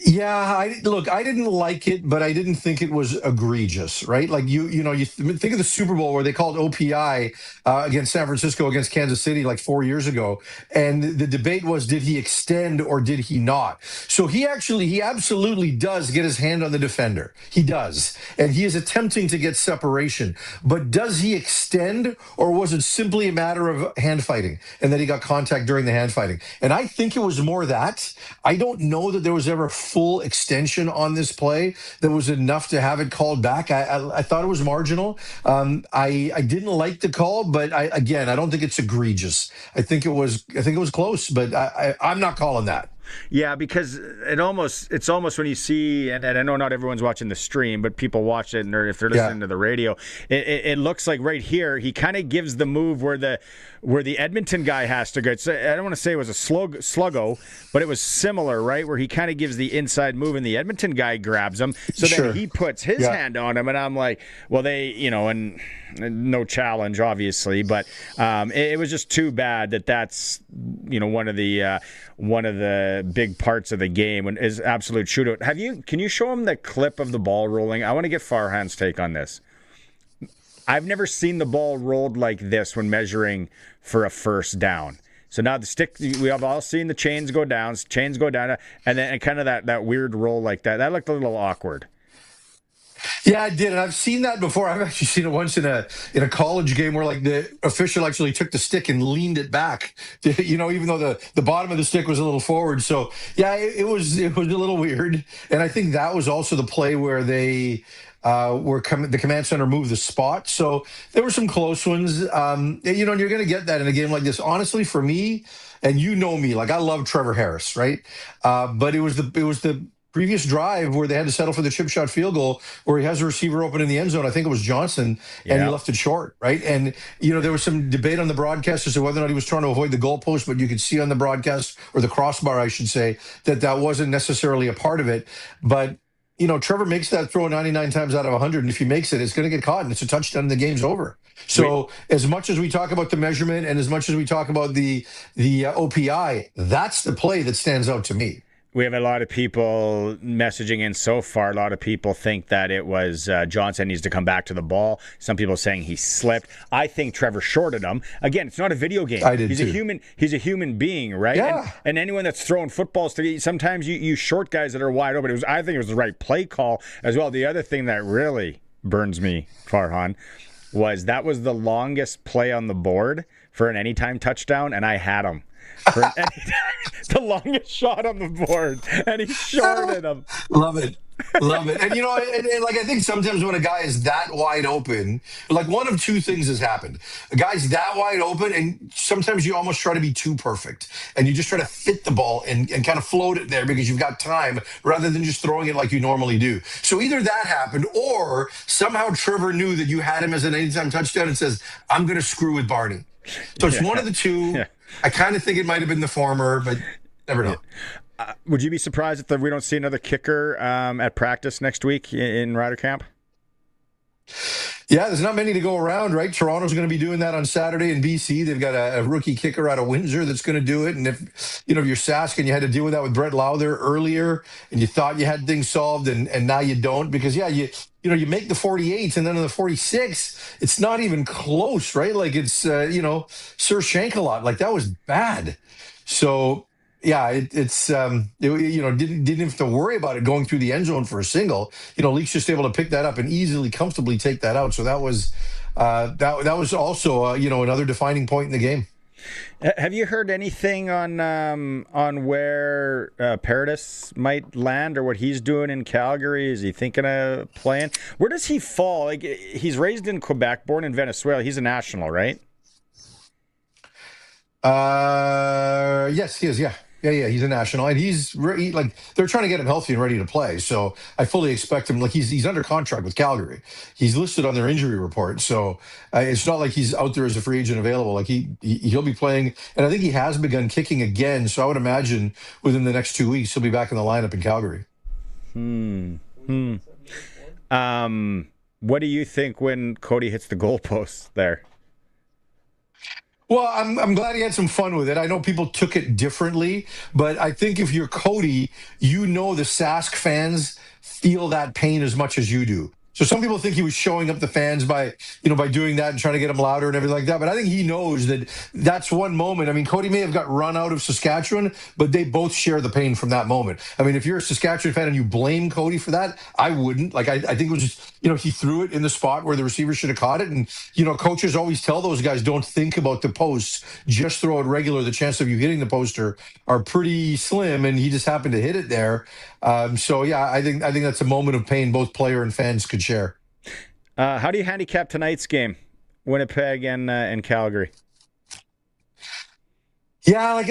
Yeah, I didn't like it, but I didn't think it was egregious, right? Like you think of the Super Bowl where they called OPI against San Francisco against Kansas City like 4 years ago, and the debate was, did he extend or did he not? So he absolutely does get his hand on the defender. He does, and he is attempting to get separation. But does he extend, or was it simply a matter of hand fighting and that he got contact during the hand fighting? And I think it was more that. I don't know that there was ever full extension on this play that was enough to have it called back. I thought it was marginal. I didn't like the call, but I don't think it's egregious. I think it was close, but I'm not calling that. Yeah, because it's almost when you see, and I know not everyone's watching the stream, but people watch it, and if they're listening to the radio, it looks like right here he kind of gives the move where the Edmonton guy has to go. So I don't want to say it was a sluggo, but it was similar, right? Where he kind of gives the inside move, and the Edmonton guy grabs him, so then he puts his hand on him, and I'm like, well, and no challenge, obviously, but it was just too bad that's one of the big parts of the game is absolute shootout. Can you show him the clip of the ball rolling? I want to get Farhan's take on this. I've never seen the ball rolled like this when measuring for a first down. So now the stick, we have all seen the chains go down, and then kind of that weird roll like that. That looked a little awkward. Yeah, I did, and I've seen that before. I've actually seen it once in a college game where the official actually took the stick and leaned it back, even though the bottom of the stick was a little forward. So yeah, it was a little weird, and I think that was also the play where they the command center moved the spot. So there were some close ones, and you're going to get that in a game like this. Honestly, for me, and me, I love Trevor Harris, right? But it was the previous drive where they had to settle for the chip shot field goal where he has a receiver open in the end zone. I think it was Johnson, and he left it short, right? And, there was some debate on the broadcast as to whether or not he was trying to avoid the goalpost, but you could see on the broadcast, or the crossbar, I should say, that wasn't necessarily a part of it. But, Trevor makes that throw 99 times out of 100, and if he makes it, it's going to get caught, and it's a touchdown, and the game's over. So as much as we talk about the measurement and as much as we talk about the OPI, that's the play that stands out to me. We have a lot of people messaging in so far. A lot of people think that it was Johnson needs to come back to the ball. Some people saying he slipped. I think Trevor shorted him. Again, it's not a video game. I did He's too. He's a human being, right? Yeah. And anyone that's throwing footballs sometimes you short guys that are wide open. I think it was the right play call as well. The other thing that really burns me, Farhan, was the longest play on the board for an anytime touchdown, and I had him for an anytime, the longest shot on the board, and he shorted him. Love it. Love it. And, and like, I think sometimes when a guy is that wide open, like one of two things has happened. A guy's that wide open, and sometimes you almost try to be too perfect. And you just try to fit the ball and kind of float it there because you've got time rather than just throwing it like you normally do. So either that happened, or somehow Trevor knew that you had him as an anytime touchdown and says, I'm going to screw with Barney. So it's one of the two. Yeah. I kind of think it might have been the former, but never know. Would you be surprised if we don't see another kicker at practice next week in Rider Camp? Yeah, there's not many to go around, right? Toronto's going to be doing that on Saturday in BC. They've got a rookie kicker out of Windsor that's going to do it. And if you're Sask and you had to deal with that with Brett Lowther earlier, and you thought you had things solved, and now you don't, because you make the 48s, and then on the 46, it's not even close, right? Like it's Sir Shankalot, like that was bad. So. Yeah, didn't have to worry about it going through the end zone for a single. Leak's just able to pick that up and easily, comfortably take that out. So that was also another defining point in the game. Have you heard anything on where Paradis might land or what he's doing in Calgary? Is he thinking of playing? Where does he fall? Like, he's raised in Quebec, born in Venezuela. He's a national, right? Yes, he is. Yeah. Yeah, he's a national, and they're trying to get him healthy and ready to play. So I fully expect him. Like he's under contract with Calgary. He's listed on their injury report, so it's not like he's out there as a free agent available. Like he'll be playing, and I think he has begun kicking again. So I would imagine within the next 2 weeks he'll be back in the lineup in Calgary. What do you think when Cody hits the goalposts there? Well, I'm glad he had some fun with it. I know people took it differently, but I think if you're Cody, the Sask fans feel that pain as much as you do. So some people think he was showing up the fans by doing that and trying to get them louder and everything like that. But I think he knows that that's one moment. I mean, Cody may have got run out of Saskatchewan, but they both share the pain from that moment. I mean, if you're a Saskatchewan fan and you blame Cody for that, I wouldn't. Like, I think it was just, he threw it in the spot where the receiver should have caught it. And, coaches always tell those guys, don't think about the posts, just throw it regular. The chance of you hitting the poster are pretty slim, and he just happened to hit it there. So yeah, I think that's a moment of pain both player and fans could share. How do you handicap tonight's game, Winnipeg and Calgary? Yeah,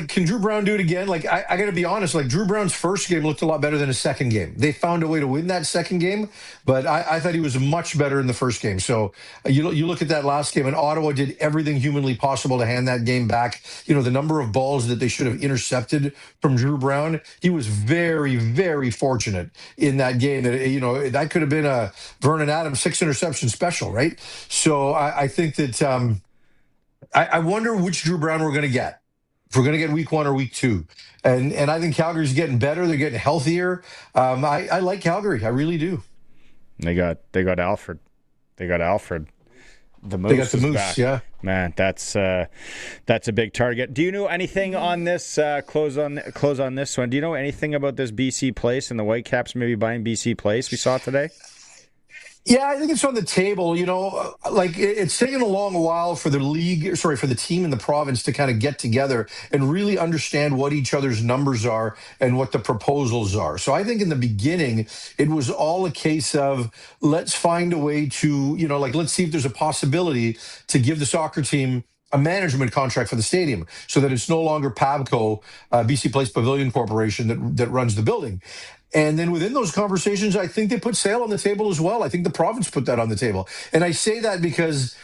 can Drew Brown do it again? Like, I got to be honest, like Drew Brown's first game looked a lot better than his second game. They found a way to win that second game, but I thought he was much better in the first game. So you look at that last game, and Ottawa did everything humanly possible to hand that game back. The number of balls that they should have intercepted from Drew Brown, he was very, very fortunate in that game. That that could have been a Vernon Adams 6 interception special, right? So I think that. I wonder which Drew Brown we're going to get. If we're going to get week 1 or week 2. And I think Calgary's getting better. They're getting healthier. I like Calgary. I really do. They got Alfred. They got Alfred. The Moose. They got the Moose, back. yeah. Man, that's a big target. Do you know anything on this, close on this one? Do you know anything about this BC Place and the Whitecaps maybe buying BC Place we saw today? Yeah, I think it's on the table. It's taken a long while for the team in the province to kind of get together and really understand what each other's numbers are and what the proposals are. So I think in the beginning, it was all a case of let's find a way to, let's see if there's a possibility to give the soccer team a management contract for the stadium so that it's no longer PABCO, BC Place Pavilion Corporation that runs the building. And then within those conversations, I think they put sale on the table as well. I think the province put that on the table. And I say that because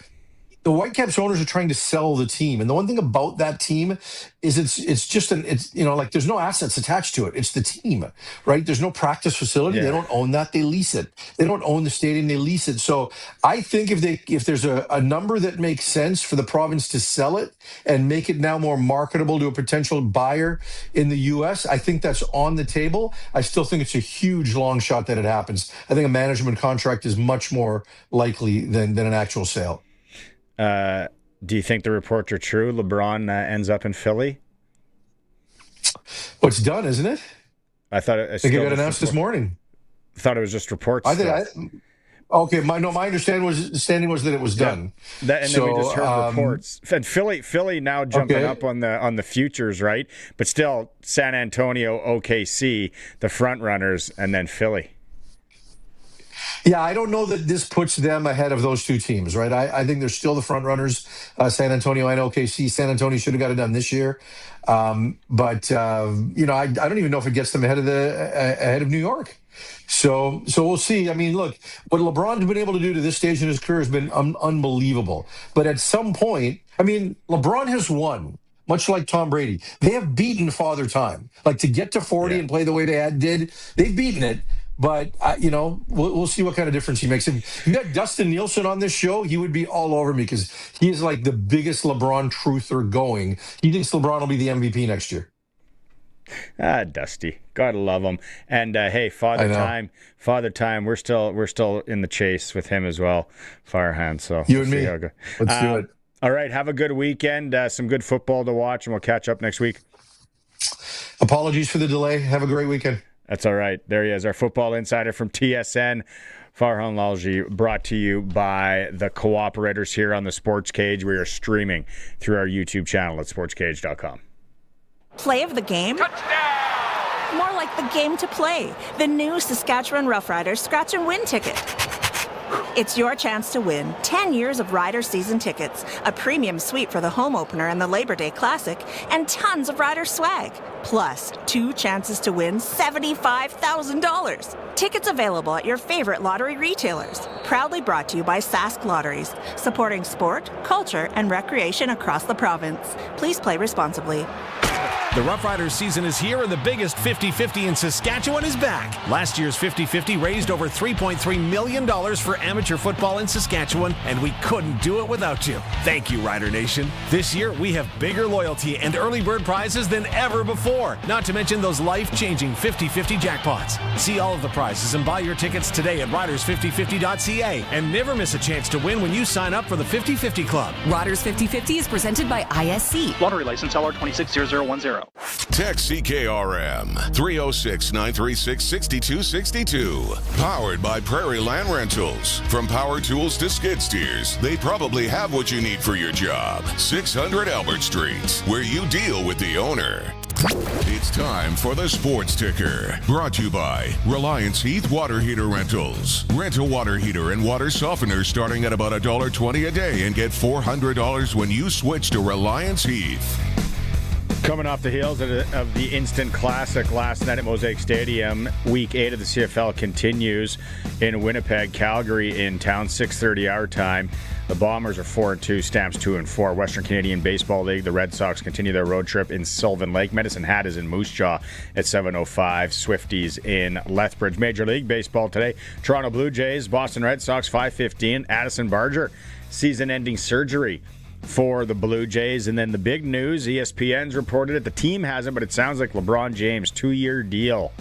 the Whitecaps owners are trying to sell the team. And the one thing about that team is there's no assets attached to it. It's the team, right? There's no practice facility. Yeah. They don't own that. They lease it. They don't own the stadium. They lease it. So I think if there's a number that makes sense for the province to sell it and make it now more marketable to a potential buyer in the U.S., I think that's on the table. I still think it's a huge long shot that it happens. I think a management contract is much more likely than an actual sale. Do you think the reports are true? LeBron ends up in Philly? Well, it's done, isn't it? I thought it got announced this morning. I thought it was just reports. Okay, my understanding was that it was done. Then we just heard reports. And Philly now jumping up on the futures, right? But still, San Antonio, OKC, the front runners, and then Philly. Yeah, I don't know that this puts them ahead of those two teams, right? I think they're still the front runners, San Antonio and OKC. San Antonio should have got it done this year, but I don't even know if it gets them ahead of New York. So we'll see. I mean, look, what LeBron's been able to do to this stage in his career has been unbelievable. But at some point, I mean, LeBron has won. Much like Tom Brady, they have beaten Father Time. Like, to get to 40 and play the way they did, they've beaten it. But, we'll see what kind of difference he makes. If you got Dustin Nielsen on this show, he would be all over me because he is like the biggest LeBron truther going. He thinks LeBron will be the MVP next year. Dusty, gotta love him. And hey, Father Time, we're still in the chase with him as well, Farhan. So you and me, let's do it. All right, have a good weekend. Some good football to watch, and we'll catch up next week. Apologies for the delay. Have a great weekend. That's all right. There he is, our football insider from TSN, Farhan Lalji, brought to you by the Cooperators here on the Sports Cage. We are streaming through our YouTube channel at sportscage.com. Play of the game? Touchdown! More like the game to play. The new Saskatchewan Roughriders Scratch and Win ticket. It's your chance to win 10 years of Rider season tickets, a premium suite for the home opener and the Labor Day Classic, and tons of Rider swag. Plus, 2 chances to win $75,000. Tickets available at your favorite lottery retailers. Proudly brought to you by Sask Lotteries, supporting sport, culture, and recreation across the province. Please play responsibly. The Roughriders season is here, and the biggest 50-50 in Saskatchewan is back. Last year's 50-50 raised over $3.3 million for amateur football in Saskatchewan, and we couldn't do it without you. Thank you, Rider Nation. This year, we have bigger loyalty and early bird prizes than ever before, not to mention those life-changing 50-50 jackpots. See all of the prizes and buy your tickets today at riders5050.ca, and never miss a chance to win when you sign up for the 50-50 Club. Riders 50-50 is presented by ISC. Lottery license LR260010. Text CKRM 306-936-6262. Powered by Prairie Land Rentals. From power tools to skid steers, they probably have what you need for your job. 600 Albert Street, where you deal with the owner. It's time for the Sports Ticker. Brought to you by Reliance Heath Water Heater Rentals. Rent a water heater and water softener starting at about $1.20 a day and get $400 when you switch to Reliance Heath. Coming off the heels of the instant classic last night at Mosaic Stadium, Week 8 of the CFL continues in Winnipeg. Calgary in town, 6:30 our time. The Bombers are 4-2, Stamps 2-4. Western Canadian Baseball League, the Red Sox continue their road trip in Sylvan Lake. Medicine Hat is in Moose Jaw at 7:05. Swifties in Lethbridge. Major League Baseball today, Toronto Blue Jays, Boston Red Sox, 5:15. Addison Barger, season-ending surgery for the Blue Jays. And then the big news, ESPN's reported it. The team hasn't, but it sounds like LeBron James, 2-year deal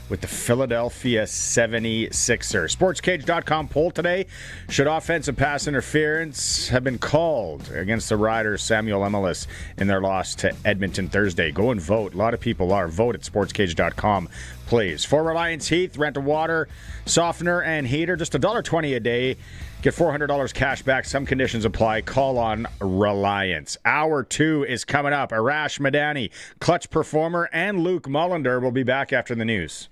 with the Philadelphia 76ers. Sportscage.com poll today. Should offensive pass interference have been called against the Riders' Samuel Emelis in their loss to Edmonton Thursday? Go and vote. A lot of people are. Vote at sportscage.com, please. For Reliance Heath, rent a water softener and heater, just $1.20 a day. Get $400 cash back. Some conditions apply. Call on Reliance. Hour 2 is coming up. Arash, Madani, clutch performer, and Luke Mullinder will be back after the news.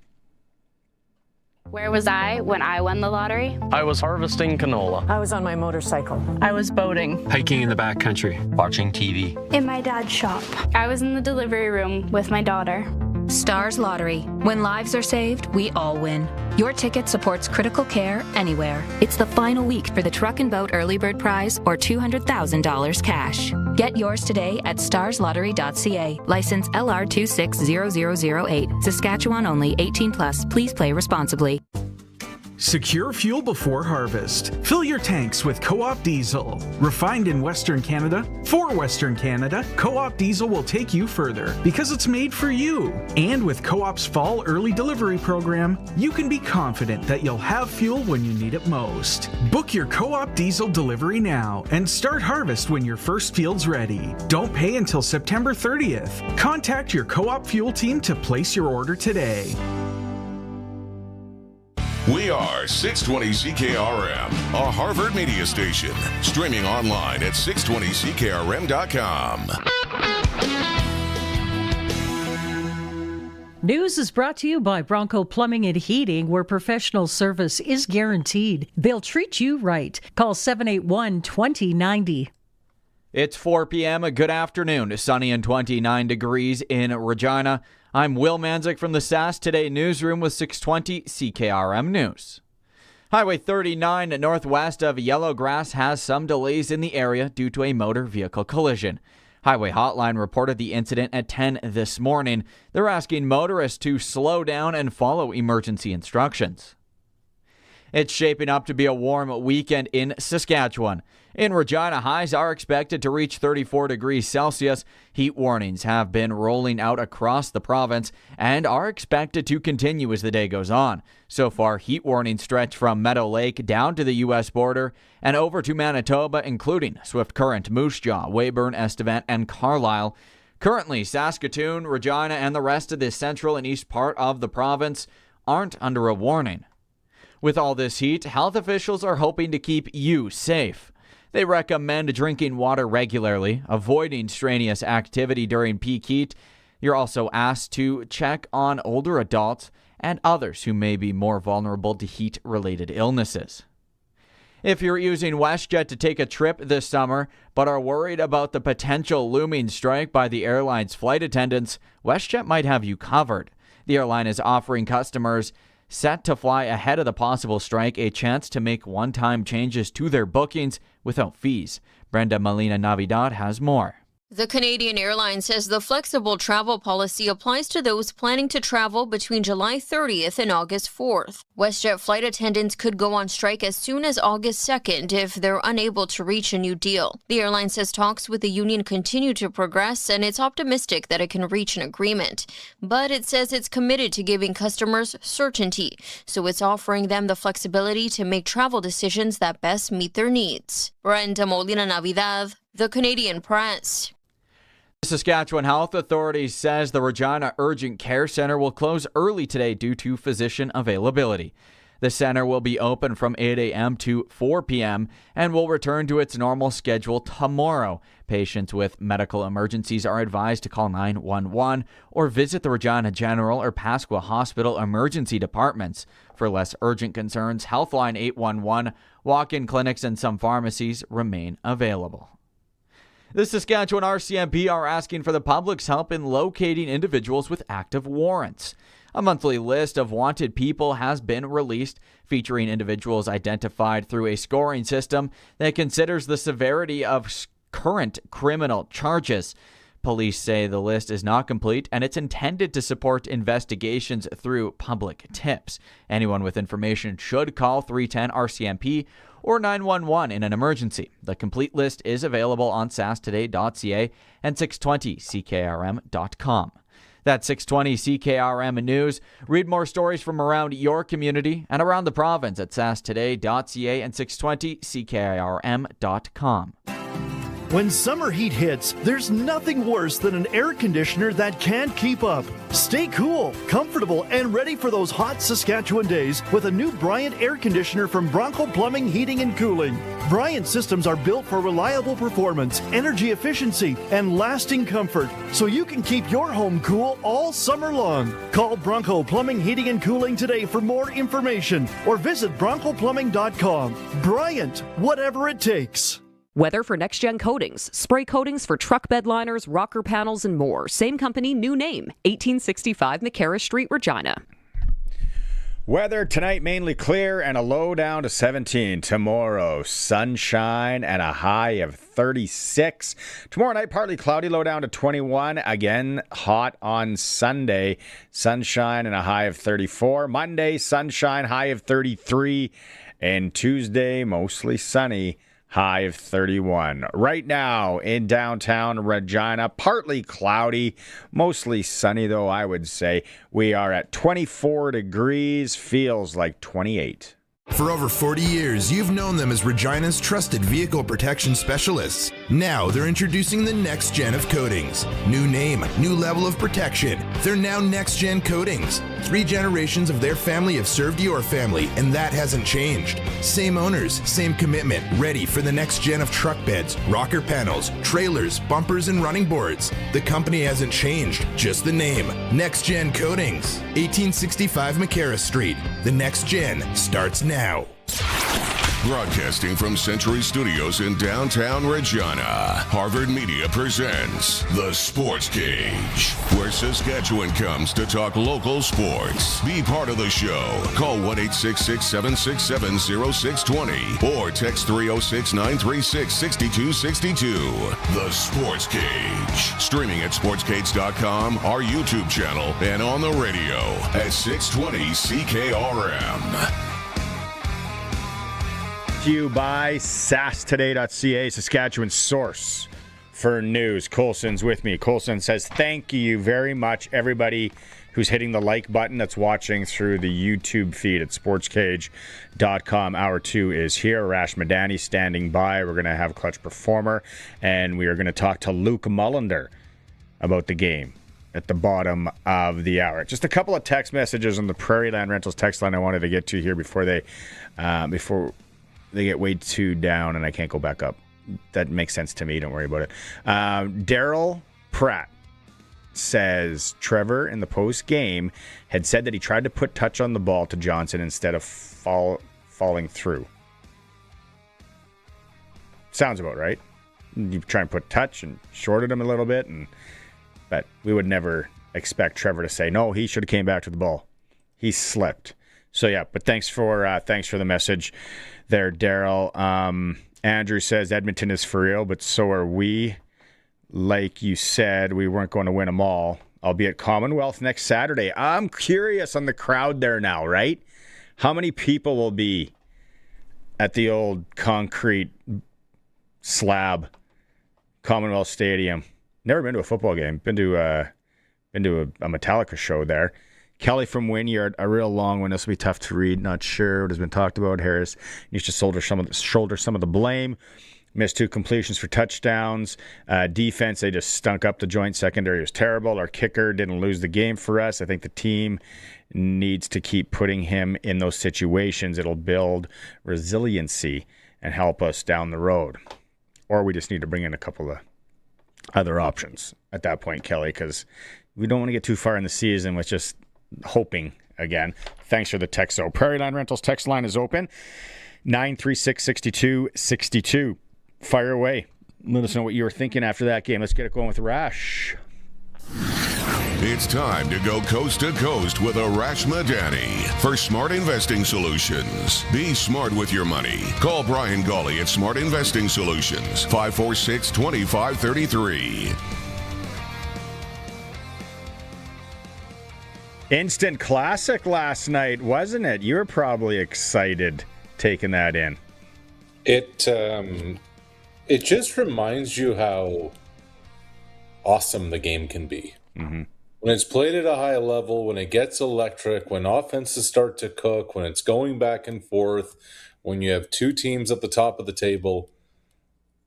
Where was I when I won the lottery? I was harvesting canola. I was on my motorcycle. I was boating. Hiking in the backcountry. Watching TV. In my dad's shop. I was in the delivery room with my daughter. Stars Lottery. When lives are saved, we all win. Your ticket supports critical care anywhere. It's the final week for the Truck and Boat Early Bird Prize or $200,000 cash. Get yours today at starslottery.ca. License LR260008. Saskatchewan only. 18+. Please play responsibly. Secure fuel before harvest. Fill your tanks with Co-op Diesel. Refined in Western Canada, for Western Canada, Co-op Diesel will take you further because it's made for you. And with Co-op's fall early delivery program, you can be confident that you'll have fuel when you need it most. Book your Co-op Diesel delivery now and start harvest when your first field's ready. Don't pay until September 30th. Contact your Co-op fuel team to place your order today. We are 620 CKRM, a Harvard media station. Streaming online at 620CKRM.com. News is brought to you by Bronco Plumbing and Heating, where professional service is guaranteed. They'll treat you right. Call 781-2090. It's 4 p.m. Good afternoon. Sunny and 29 degrees in Regina. I'm Will Manzik from the SAS Today newsroom with 620 CKRM News. Highway 39 northwest of Yellowgrass has some delays in the area due to a motor vehicle collision. Highway Hotline reported the incident at 10 this morning. They're asking motorists to slow down and follow emergency instructions. It's shaping up to be a warm weekend in Saskatchewan. In Regina, highs are expected to reach 34 degrees Celsius. Heat warnings have been rolling out across the province and are expected to continue as the day goes on. So far, heat warnings stretch from Meadow Lake down to the U.S. border and over to Manitoba, including Swift Current, Moose Jaw, Weyburn, Estevan, and Carlisle. Currently, Saskatoon, Regina, and the rest of the central and east part of the province aren't under a warning. With all this heat, health officials are hoping to keep you safe. They recommend drinking water regularly, avoiding strenuous activity during peak heat. You're also asked to check on older adults and others who may be more vulnerable to heat-related illnesses. If you're using WestJet to take a trip this summer but are worried about the potential looming strike by the airline's flight attendants, WestJet might have you covered. The airline is offering customers set to fly ahead of the possible strike a chance to make one-time changes to their bookings without fees. Brenda Molina Navidad has more. The Canadian airline says the flexible travel policy applies to those planning to travel between July 30th and August 4th. WestJet flight attendants could go on strike as soon as August 2nd if they're unable to reach a new deal. The airline says talks with the union continue to progress and it's optimistic that it can reach an agreement. But it says it's committed to giving customers certainty, so it's offering them the flexibility to make travel decisions that best meet their needs. Brenda Molina Navidad, The Canadian Press. The Saskatchewan Health Authority says the Regina Urgent Care Centre will close early today due to physician availability. The center will be open from 8 a.m. to 4 p.m. and will return to its normal schedule tomorrow. Patients with medical emergencies are advised to call 911 or visit the Regina General or Pasqua Hospital emergency departments. For less urgent concerns, Healthline 811, walk-in clinics, and some pharmacies remain available. The Saskatchewan RCMP are asking for the public's help in locating individuals with active warrants. A monthly list of wanted people has been released, featuring individuals identified through a scoring system that considers the severity of current criminal charges. Police say the list is not complete and it's intended to support investigations through public tips. Anyone with information should call 310 RCMP or 911 in an emergency. The complete list is available on sastoday.ca and 620ckrm.com. That's 620 CKRM News. Read more stories from around your community and around the province at sastoday.ca and 620ckrm.com. When summer heat hits, there's nothing worse than an air conditioner that can't keep up. Stay cool, comfortable, and ready for those hot Saskatchewan days with a new Bryant air conditioner from Bronco Plumbing, Heating, and Cooling. Bryant systems are built for reliable performance, energy efficiency, and lasting comfort, so you can keep your home cool all summer long. Call Bronco Plumbing, Heating, and Cooling today for more information or visit broncoplumbing.com. Bryant, whatever it takes. Weather for next-gen coatings, spray coatings for truck bed liners, rocker panels, and more. Same company, new name, 1865 McCarra Street, Regina. Weather tonight mainly clear and a low down to 17. Tomorrow, sunshine and a high of 36. Tomorrow night, partly cloudy, low down to 21. Again, hot on Sunday. Sunshine and a high of 34. Monday, sunshine, high of 33. And Tuesday, mostly sunny. High of 31. Right now in downtown Regina, partly cloudy, mostly sunny though, I would say. We are at 24 degrees, feels like 28. For over 40 years, you've known them as Regina's trusted vehicle protection specialists. Now they're introducing the next gen of coatings. New name, new level of protection. They're now next gen coatings. 3 generations of their family have served your family, and that hasn't changed. Same owners, same commitment, ready for the next gen of truck beds, rocker panels, trailers, bumpers, and running boards. The company hasn't changed, just the name. Next Gen Coatings, 1865 McCarra Street. The next gen starts now. Broadcasting from Century Studios in downtown Regina, Harvard Media presents The Sports Cage, where Saskatchewan comes to talk local sports. Be part of the show. Call 1-866-767-0620 or text 306-936-6262. The Sports Cage. Streaming at sportscage.com, our YouTube channel, and on the radio at 620 CKRM. You by sastoday.ca, Saskatchewan's source for news. Colson's with me. Colson says, thank you very much, everybody who's hitting the like button that's watching through the YouTube feed at sportscage.com. Hour 2 is here. Arash Madani standing by. We're going to have Clutch Performer, and we are going to talk to Luke Mullinder about the game at the bottom of the hour. Just a couple of text messages on the Prairie Land Rentals text line I wanted to get to here before they get way too down and I can't go back up. That makes sense to me. Don't worry about it. Daryl Pratt says Trevor in the post game had said that he tried to put touch on the ball to Johnson instead of falling through. Sounds about right. You try and put touch and shorted him a little bit, but we would never expect Trevor to say, no, he should have came back to the ball. He slipped. So yeah, but thanks for the message there, Daryl. Andrew says Edmonton is for real, but so are we. Like you said, we weren't going to win them all. I'll be at Commonwealth next Saturday. I'm curious on the crowd there now, right? How many people will be at the old concrete slab Commonwealth Stadium? Never been to a football game. Been to a Metallica show there. Kelly from Wynyard, a real long one. This will be tough to read. Not sure what has been talked about. Harris needs to shoulder some of the blame. Missed 2 completions for touchdowns. Defense, they just stunk up the joint. Secondary was terrible. Our kicker didn't lose the game for us. I think the team needs to keep putting him in those situations. It'll build resiliency and help us down the road. Or we just need to bring in a couple of other options at that point, Kelly, because we don't want to get too far in the season with just hoping again. Thanks for the text, though. Prairie Land Rentals text line is open. 936-6262. Fire away. Let us know what you were thinking after that game. Let's get it going with Arash. It's time to go coast to coast with Arash Madani for Smart Investing Solutions. Be smart with your money. Call Brian Gawley at Smart Investing Solutions, 546-2533. Instant classic last night, wasn't it? You were probably excited taking that in. It just reminds you how awesome the game can be. Mm-hmm. When it's played at a high level, when it gets electric, when offenses start to cook, when it's going back and forth, when you have 2 teams at the top of the table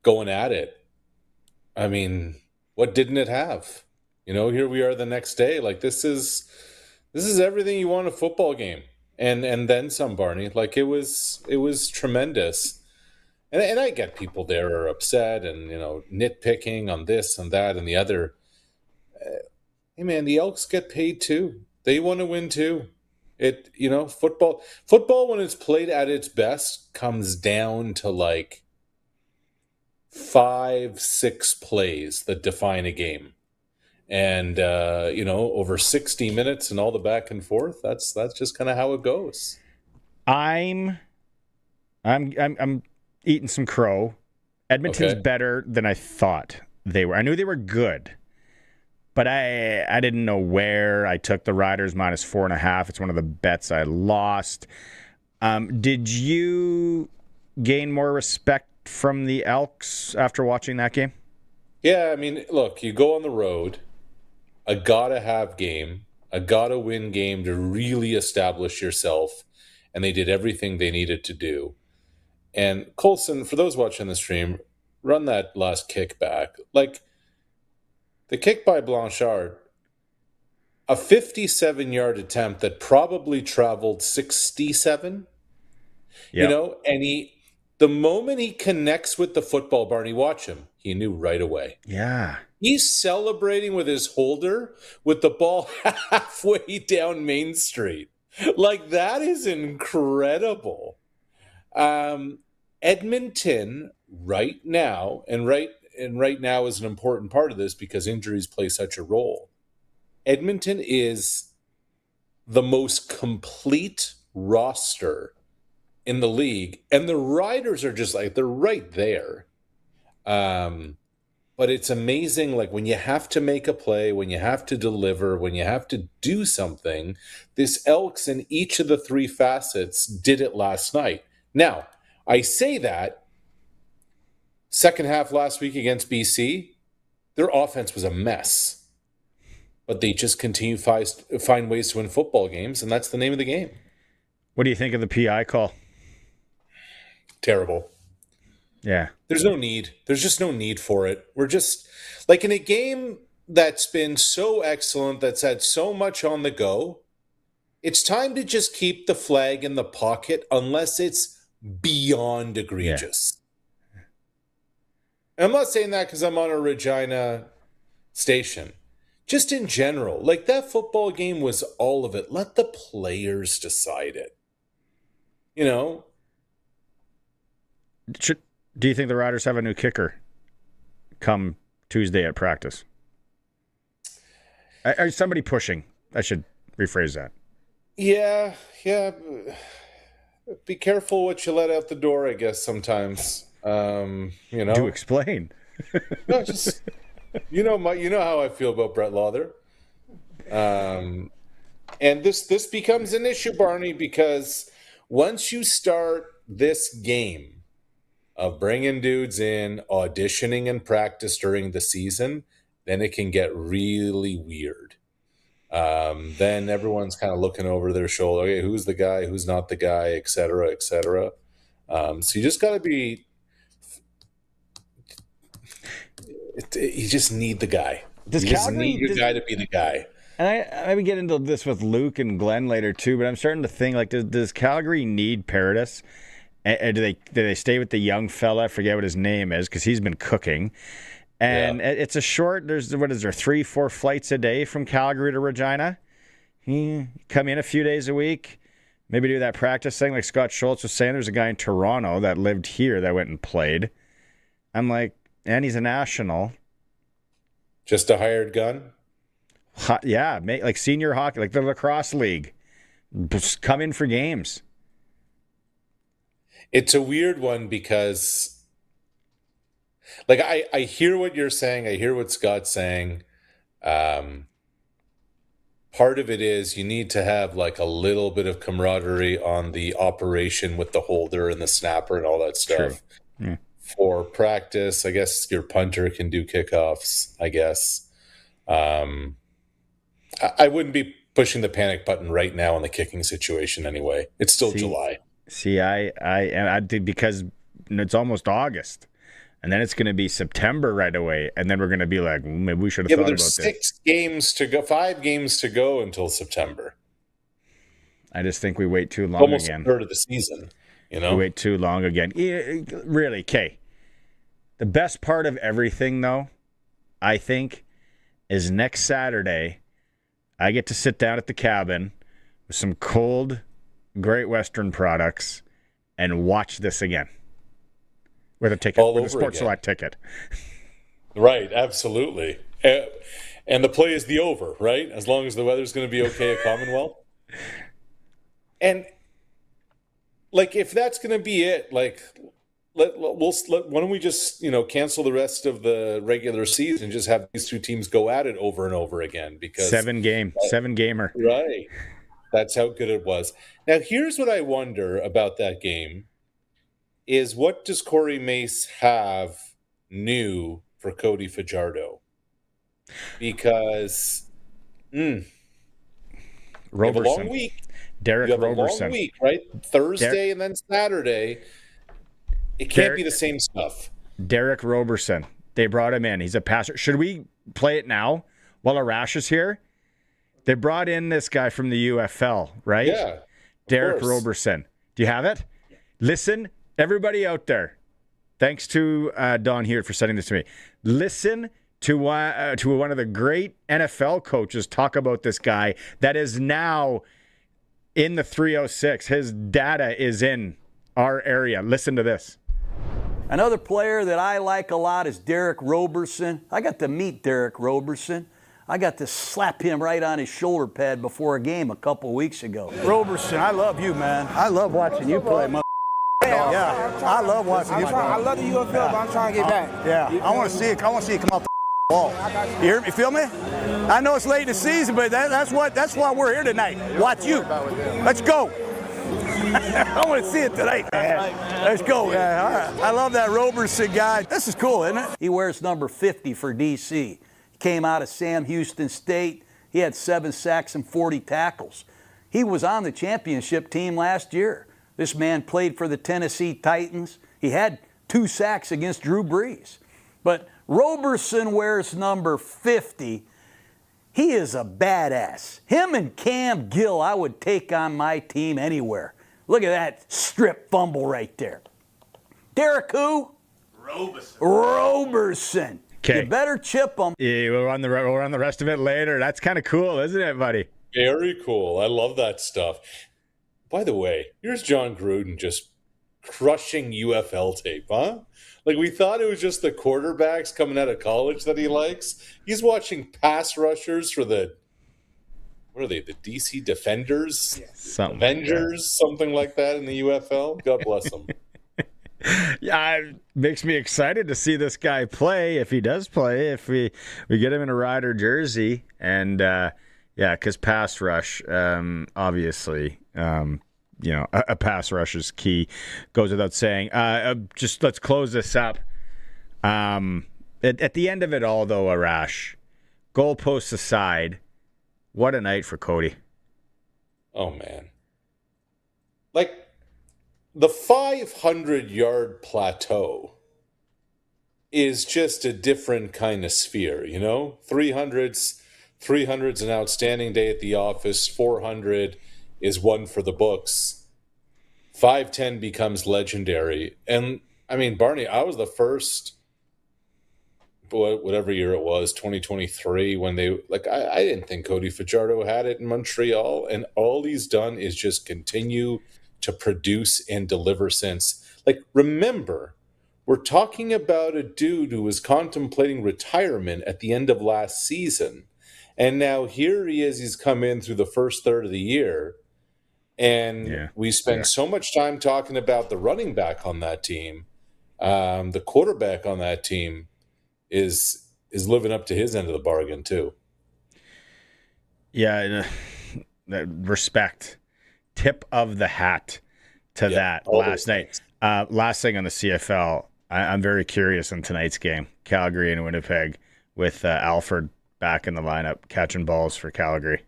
going at it. I mean, what didn't it have? Here we are the next day. Like, this is everything you want in a football game, and then some, Barney. Like, it was tremendous, and I get people there are upset and nitpicking on this and that and the other. Hey man, the Elks get paid too. They want to win too. Football when it's played at its best comes down to like 5-6 plays that define a game. And over 60 minutes and all the back and forth, that's just kind of how it goes. I'm eating some crow. Edmonton's better than I thought they were. I knew they were good, but I didn't know where. I took the Riders -4.5. It's one of the bets I lost. Did you gain more respect from the Elks after watching that game? Yeah, I mean, look, you go on the road. A gotta-have game, a gotta-win game to really establish yourself and they did everything they needed to do. And Colson, for those watching the stream, run that last kick back. Like, the kick by Blanchard, a 57-yard attempt that probably traveled 67, you know, and the moment he connects with the football, Barney, watch him, he knew right away. Yeah. He's celebrating with his holder with the ball halfway down Main Street. Like, that is incredible. Edmonton right now, and right now is an important part of this because injuries play such a role. Edmonton is the most complete roster in the league, and the Riders are just like, they're right there. But it's amazing, like, when you have to make a play, when you have to deliver, when you have to do something, this Elks in each of the three facets did it last night. Now, I say that, second half last week against BC, their offense was a mess. But they just continue to find ways to win football games, and that's the name of the game. What do you think of the PI call? Terrible. Yeah. There's no need. There's just no need for it. We're just, like, in a game that's been so excellent, that's had so much on the go, it's time to just keep the flag in the pocket unless it's beyond egregious. Yeah. And I'm not saying that because I'm on a Regina station. Just in general, like, that football game was all of it. Let the players decide it. You know? Do you think the Riders have a new kicker come Tuesday at practice? Is somebody pushing? I should rephrase that. Yeah. Be careful what you let out the door, I guess, sometimes. You know? Do explain. No, just... You know how I feel about Brett Lawther. And this becomes an issue, Barney, because once you start this game of bringing dudes in, auditioning and practice during the season, then it can get really weird. Then everyone's kind of looking over their shoulder. Okay, who's the guy, who's not the guy, et cetera, et cetera. So you just got to be... You just need the guy. You just need your guy to be the guy. And I get into this with Luke and Glen later too, but I'm starting to think, like, does Calgary need Paradis? And do they stay with the young fella? I forget what his name is because he's been cooking. And it's a short. There's 3-4 flights a day from Calgary to Regina. Come in a few days a week, maybe do that practice thing like Scott Schultz was saying. There's a guy in Toronto that lived here that went and played. I'm like, and he's a national. Just a hired gun? Yeah, like senior hockey, like the lacrosse league. Just come in for games. It's a weird one because, like, I hear what you're saying. I hear what Scott's saying. Part of it is you need to have, like, a little bit of camaraderie on the operation with the holder and the snapper and all that stuff. Yeah. For practice, I guess your punter can do kickoffs, I guess. I wouldn't be pushing the panic button right now on the kicking situation anyway. It's still July. See, I did, because it's almost August, and then it's going to be September right away, and then we're going to be like, maybe we should have thought about this. There's 5 games to go until September. I just think we wait too long almost again. Almost a third of the season, you know? We wait too long again. Really, Kay. The best part of everything, though, I think, is next Saturday, I get to sit down at the cabin with some cold Great Western products and watch this again with a ticket, with a Sports Select ticket. Right, absolutely. And the play is the over, right? As long as the weather's going to be okay at Commonwealth. And, like, if that's going to be it, like, why don't we just, cancel the rest of the regular season and just have these two teams go at it over and over again? Because 7 gamer. Right. That's how good it was. Now, here's what I wonder about that game is, what does Corey Mace have new for Cody Fajardo? Because we have a long week. Derek You have Roberson. a long week, right? Thursday and then Saturday. It can't be the same stuff. Derek Roberson. They brought him in. He's a passer. Should we play it now while Arash is here? They brought in this guy from the UFL, right? Yeah. Derek Roberson. Do you have it? Listen, everybody out there. Thanks to Don Hewitt for sending this to me. Listen to one of the great NFL coaches talk about this guy that is now in the 306. His data is in our area. Listen to this. Another player that I like a lot is Derek Roberson. I got to meet Derek Roberson. I got to slap him right on his shoulder pad before a game a couple weeks ago. Roberson, I love you, man. I love watching you play, Yeah, I love watching you play. I love the UFL, but I'm trying to get back. Yeah, I want to see you come out the ball. You hear me? Feel me? I know it's late in the season, but that's why we're here tonight. Watch you. Let's go. I want to see it tonight, man. Let's go. Yeah, all right. I love that Roberson guy. This is cool, isn't it? He wears number 50 for D.C. He came out of Sam Houston State. He had 7 sacks and 40 tackles. He was on the championship team last year. This man played for the Tennessee Titans. He had 2 sacks against Drew Brees. But Roberson wears number 50. He is a badass. Him and Cam Gill, I would take on my team anywhere. Look at that strip fumble right there. Derek who? Roberson. Okay. You better chip him. Yeah, we'll run the rest of it later. That's kind of cool, isn't it, buddy? Very cool. I love that stuff. By the way, here's John Gruden just crushing UFL tape, huh? Like, we thought it was just the quarterbacks coming out of college that he likes. He's watching pass rushers for the, what are they, the DC Defenders? Avengers, something like that in the UFL. God bless them. Yeah, it makes me excited to see this guy play, if he does play, if we get him in a Rider jersey. And, because pass rush, obviously, a pass rush is key. Goes without saying. Just let's close this up. At the end of it all, though, Arash, goalposts aside, what a night for Cody. Oh, man. Like, the 500-yard plateau is just a different kind of sphere, 300's an outstanding day at the office. 400 is one for the books. 510 becomes legendary. And, I mean, Barney, I was the first, whatever year it was, 2023, when they, I didn't think Cody Fajardo had it in Montreal. And all he's done is just continue to produce and deliver since. Remember, we're talking about a dude who was contemplating retirement at the end of last season. And now here he is. He's come in through the first third of the year. And we spend so much time talking about the running back on that team. The quarterback on that team is living up to his end of the bargain, too. Yeah, respect. Tip of the hat to that last night. Last thing on the CFL, I'm very curious in tonight's game, Calgary and Winnipeg, with Alford back in the lineup, catching balls for Calgary.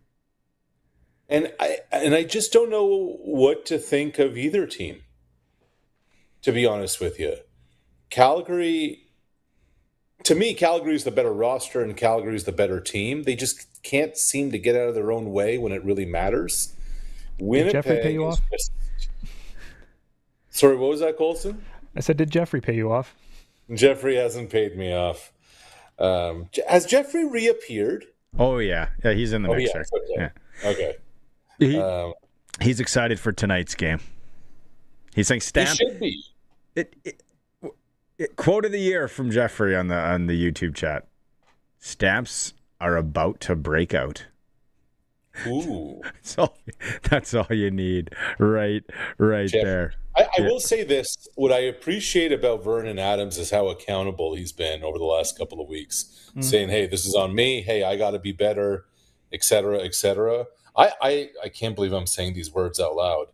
And I just don't know what to think of either team, to be honest with you. Calgary, to me, Calgary's the better roster and Calgary's the better team. They just can't seem to get out of their own way when it really matters. Winnipeg, did Jeffrey pay you off? Sorry, what was that, Colson? I said, did Jeffrey pay you off? Jeffrey hasn't paid me off. Has Jeffrey reappeared? Oh, yeah. Yeah, he's in the mix. Okay. He's excited for tonight's game. He's saying Stamp. He should be. Quote of the year from Jeffrey on the YouTube chat. Stamps are about to break out. Ooh. That's all you need right Jeff, there. I will say this. What I appreciate about Vernon Adams is how accountable he's been over the last couple of weeks, saying, hey, this is on me. Hey, I got to be better, et cetera, et cetera. I can't believe I'm saying these words out loud.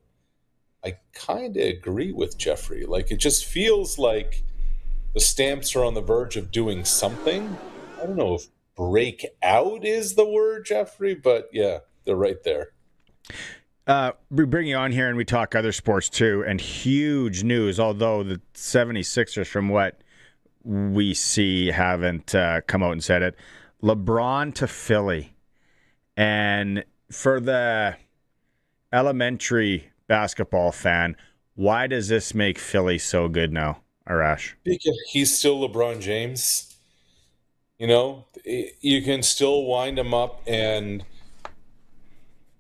I kind of agree with Jeffrey. It just feels like the Stamps are on the verge of doing something. I don't know if break out is the word, Jeffrey, but yeah. They're right there. We bring you on here and we talk other sports too, and huge news, although the 76ers, from what we see, haven't come out and said it. LeBron to Philly. And for the elementary basketball fan, why does this make Philly so good now, Arash? Because he's still LeBron James. You know, you can still wind him up, and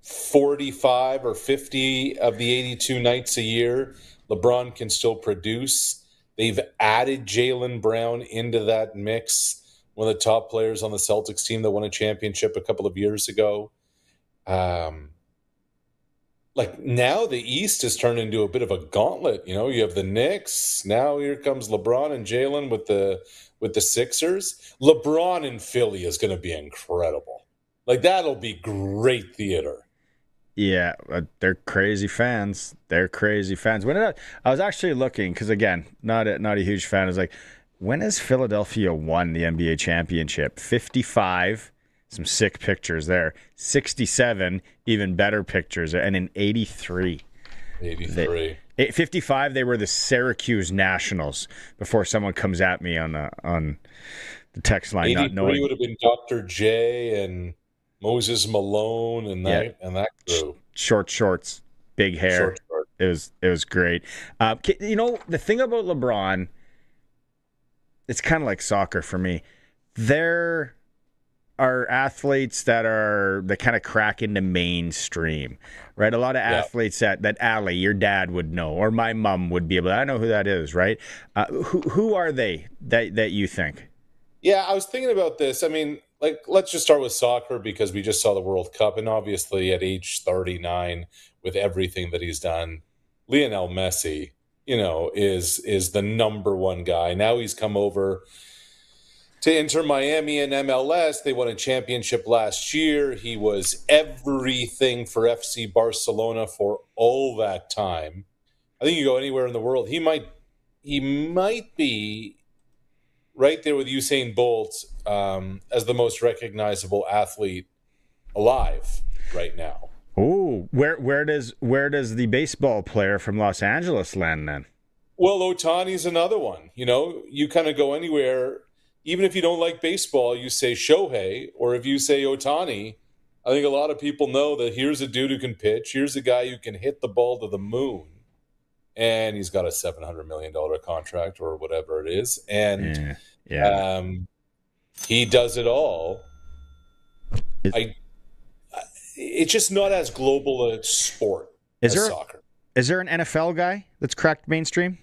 45 or 50 of the 82 nights a year, LeBron can still produce. They've added Jaylen Brown into that mix, one of the top players on the Celtics team that won a championship a couple of years ago. Like now the East has turned into a bit of a gauntlet. You know, you have the Knicks. Now here comes LeBron and Jaylen with the Sixers. LeBron in Philly is going to be incredible. Like that'll be great theater. Yeah, they're crazy fans. They're crazy fans. I was actually looking, because again, not a huge fan. I was like, when has Philadelphia won the NBA championship? 55, some sick pictures there. 67, even better pictures. And in 83. 55, they were the Syracuse Nationals, before someone comes at me on the text line. 83 not knowing. Would have been Dr. J and Moses Malone and that crew. Short shorts, big hair. It was great. You know, the thing about LeBron, it's kind of like soccer for me. There are athletes that kind of crack into mainstream, right? A lot of athletes that Ali, your dad, would know, or my mom would be able to. I know who that is, right? Who are they that you think? Yeah, I was thinking about this. I mean, like, let's just start with soccer, because we just saw the World Cup, and obviously at age 39, with everything that he's done, Lionel Messi, you know, is the number one guy. Now he's come over to Inter Miami and MLS. They won a championship last year. He was everything for FC Barcelona for all that time. I think you go anywhere in the world, he might be right there with Usain Bolt as the most recognizable athlete alive right now. Oh, where does the baseball player from Los Angeles land then? Well, Ohtani's another one. You know, you kind of go anywhere, even if you don't like baseball, you say Shohei, or if you say Ohtani, I think a lot of people know that here's a dude who can pitch, here's a guy who can hit the ball to the moon, and he's got a $700 million contract or whatever it is, and he does it all. It's just not as global a sport as soccer. Is there an NFL guy that's cracked mainstream?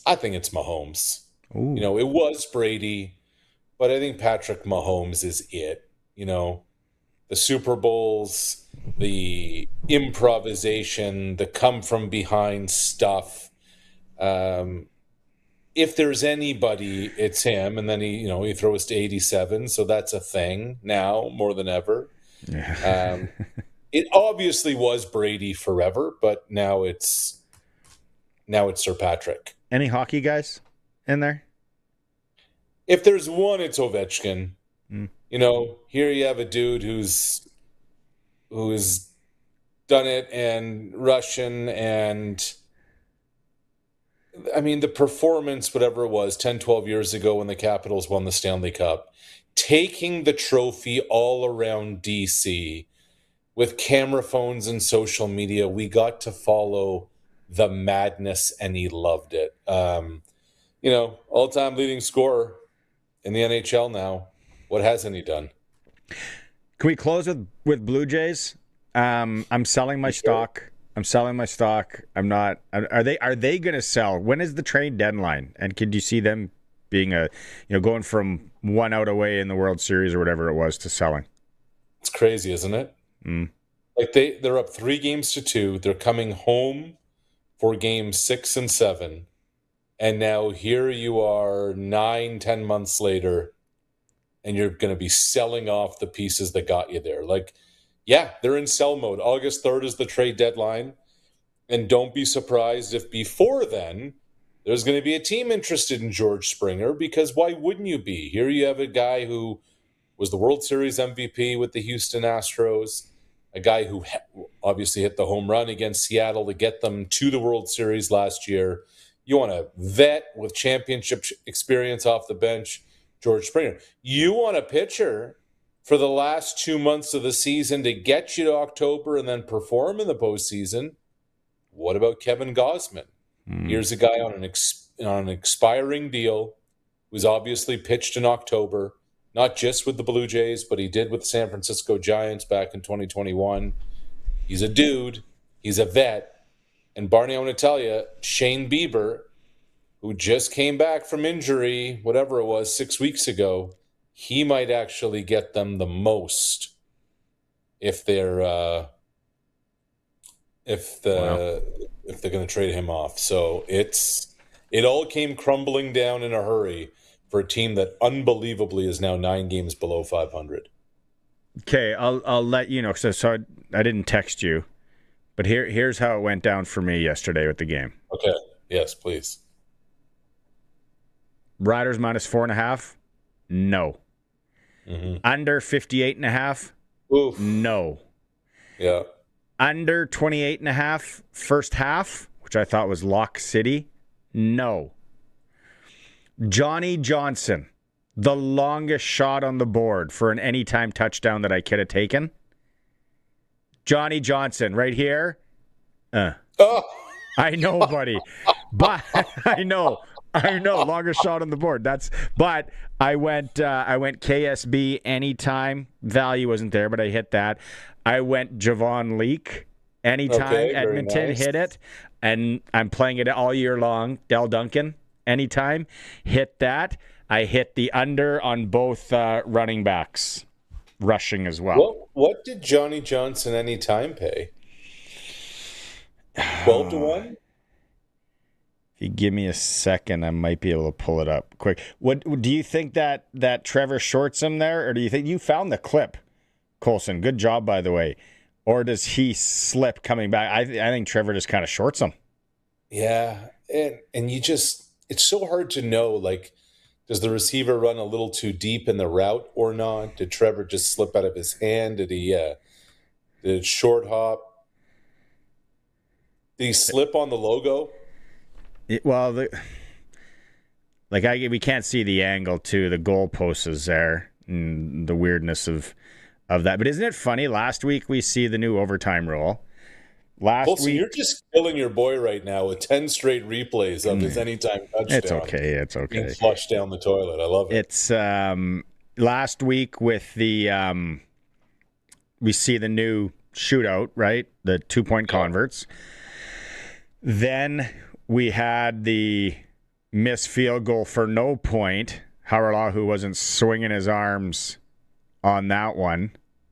I think it's Mahomes. Ooh. You know, it was Brady, but I think Patrick Mahomes is it. You know, the Super Bowls, the improvisation, the come from behind stuff. If there's anybody, it's him. And then he throws to 87, so that's a thing now more than ever. Yeah. It obviously was Brady forever, but now it's Sir Patrick. Any hockey guys in there? If there's one, it's Ovechkin. You know, here you have a dude who's done it, and Russian, and I mean the performance, whatever it was, 10, 12 years ago when the Capitals won the Stanley Cup, taking the trophy all around DC with camera phones and social media, we got to follow the madness, and he loved it. You know, all-time leading scorer in the NHL now. What hasn't he done? Can we close with Blue Jays? I'm selling my stock. I'm not. Are they going to sell? When is the trade deadline? And could you see them being going from one out away in the World Series or whatever it was to selling? It's crazy, isn't it? Like they're up 3-2. They're coming home for games 6 and 7. And now here you are 9-10 months later, and you're going to be selling off the pieces that got you there. Like, yeah, they're in sell mode. August 3rd is the trade deadline. And don't be surprised if before then there's going to be a team interested in George Springer, because why wouldn't you be? Here you have a guy who was the World Series MVP with the Houston Astros, a guy who obviously hit the home run against Seattle to get them to the World Series last year. You want a vet with championship experience off the bench, George Springer. You want a pitcher for the last 2 months of the season to get you to October and then perform in the postseason. What about Kevin Gausman? Here's a guy on an expiring deal who's obviously pitched in October, not just with the Blue Jays, but he did with the San Francisco Giants back in 2021. He's a dude. He's a vet. And Barney, I want to tell you, Shane Bieber, who just came back from injury, whatever it was, 6 weeks ago, he might actually get them the most if they're going to trade him off. So it all came crumbling down in a hurry for a team that unbelievably is now 9 games below 500. Okay, I'll let you know. So I didn't text you, but here's how it went down for me yesterday with the game. Okay, yes, please. Riders minus 4.5. No. Under 58.5. Oof. No. Yeah. Under 28.5 first half, which I thought was Lock City. No. Johnny Johnson, the longest shot on the board for an anytime touchdown that I could have taken. Johnny Johnson, right here. Oh. I know, buddy. But I know, longest shot on the board. But I went KSB anytime. Value wasn't there, but I hit that. I went Javon Leake anytime. Okay, Edmonton nice. hit it, and I'm playing it all year long. Del Duncan anytime, hit that. I hit the under on both running backs, rushing as well. What did Johnny Johnson anytime pay? 12-1? If you give me a second, I might be able to pull it up quick. What do you think that Trevor shorts him there, or do you think you found the clip, Colson? Good job, by the way. Or does he slip coming back? I think Trevor just kind of shorts him. Yeah, and you just, it's so hard to know, like, does the receiver run a little too deep in the route or not? Did Trevor just slip out of his hand? Did it short hop? Did he slip on the logo? We can't see the angle too. The goalpost is there, and the weirdness of that. But isn't it funny? Last week we see the new overtime rule. Last week, you're just killing your boy right now with 10 straight replays of his anytime touchdown. It's okay. Being flushed down the toilet. I love it. It's last week with the we see the new shootout, right? The 2-point converts. Then we had the missed field goal for no point. Haralahu wasn't swinging his arms on that one.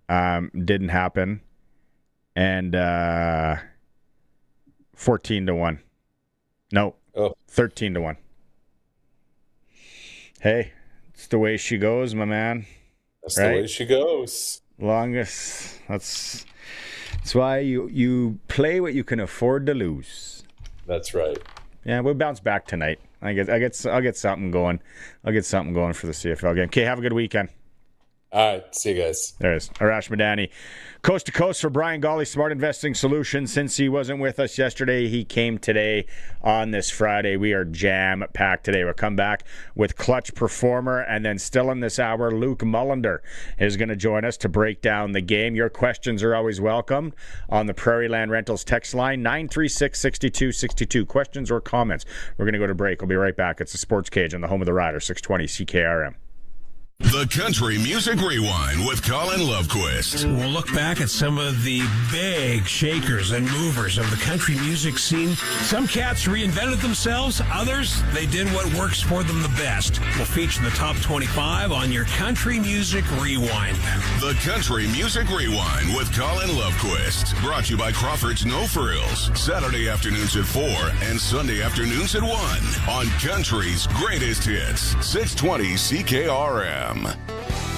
Didn't happen. And 14-1. No, 13-1. Hey, it's the way she goes, my man. That's right? The way she goes. Longest. That's why you play what you can afford to lose. That's right. Yeah, we'll bounce back tonight. I'll get something going. I'll get something going for the CFL game. Okay, have a good weekend. All right, see you guys. There it is. Arash Madani. Coast to coast for Brian Golly, Smart Investing Solutions. Since he wasn't with us yesterday, he came today on this Friday. We are jam-packed today. We'll come back with Clutch Performer, and then still in this hour, Luke Mullinder is going to join us to break down the game. Your questions are always welcome on the Prairie Land Rentals text line, 936-6262. Questions or comments. We're going to go to break. We'll be right back. It's the Sportscage on the home of the Riders, 620 CKRM. The Country Music Rewind with Colin Lovequist. We'll look back at some of the big shakers and movers of the country music scene. Some cats reinvented themselves. Others, they did what works for them the best. We'll feature the top 25 on your Country Music Rewind. The Country Music Rewind with Colin Lovequist. Brought to you by Crawford's No Frills. Saturday afternoons at 4 and Sunday afternoons at 1 on Country's Greatest Hits. 620 CKRM.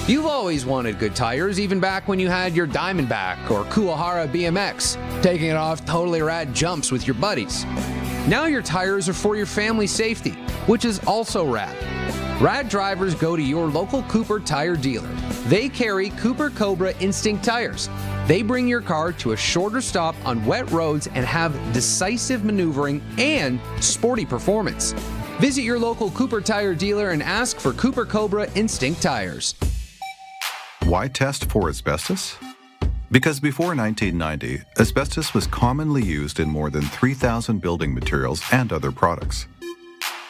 You've always wanted good tires, even back when you had your Diamondback or Kuwahara BMX, taking it off totally rad jumps with your buddies. Now your tires are for your family's safety, which is also rad. Rad drivers go to your local Cooper tire dealer. They carry Cooper Cobra Instinct tires. They bring your car to a shorter stop on wet roads and have decisive maneuvering and sporty performance. Visit your local Cooper Tire dealer and ask for Cooper Cobra Instinct tires. Why test for asbestos? Because before 1990, asbestos was commonly used in more than 3,000 building materials and other products.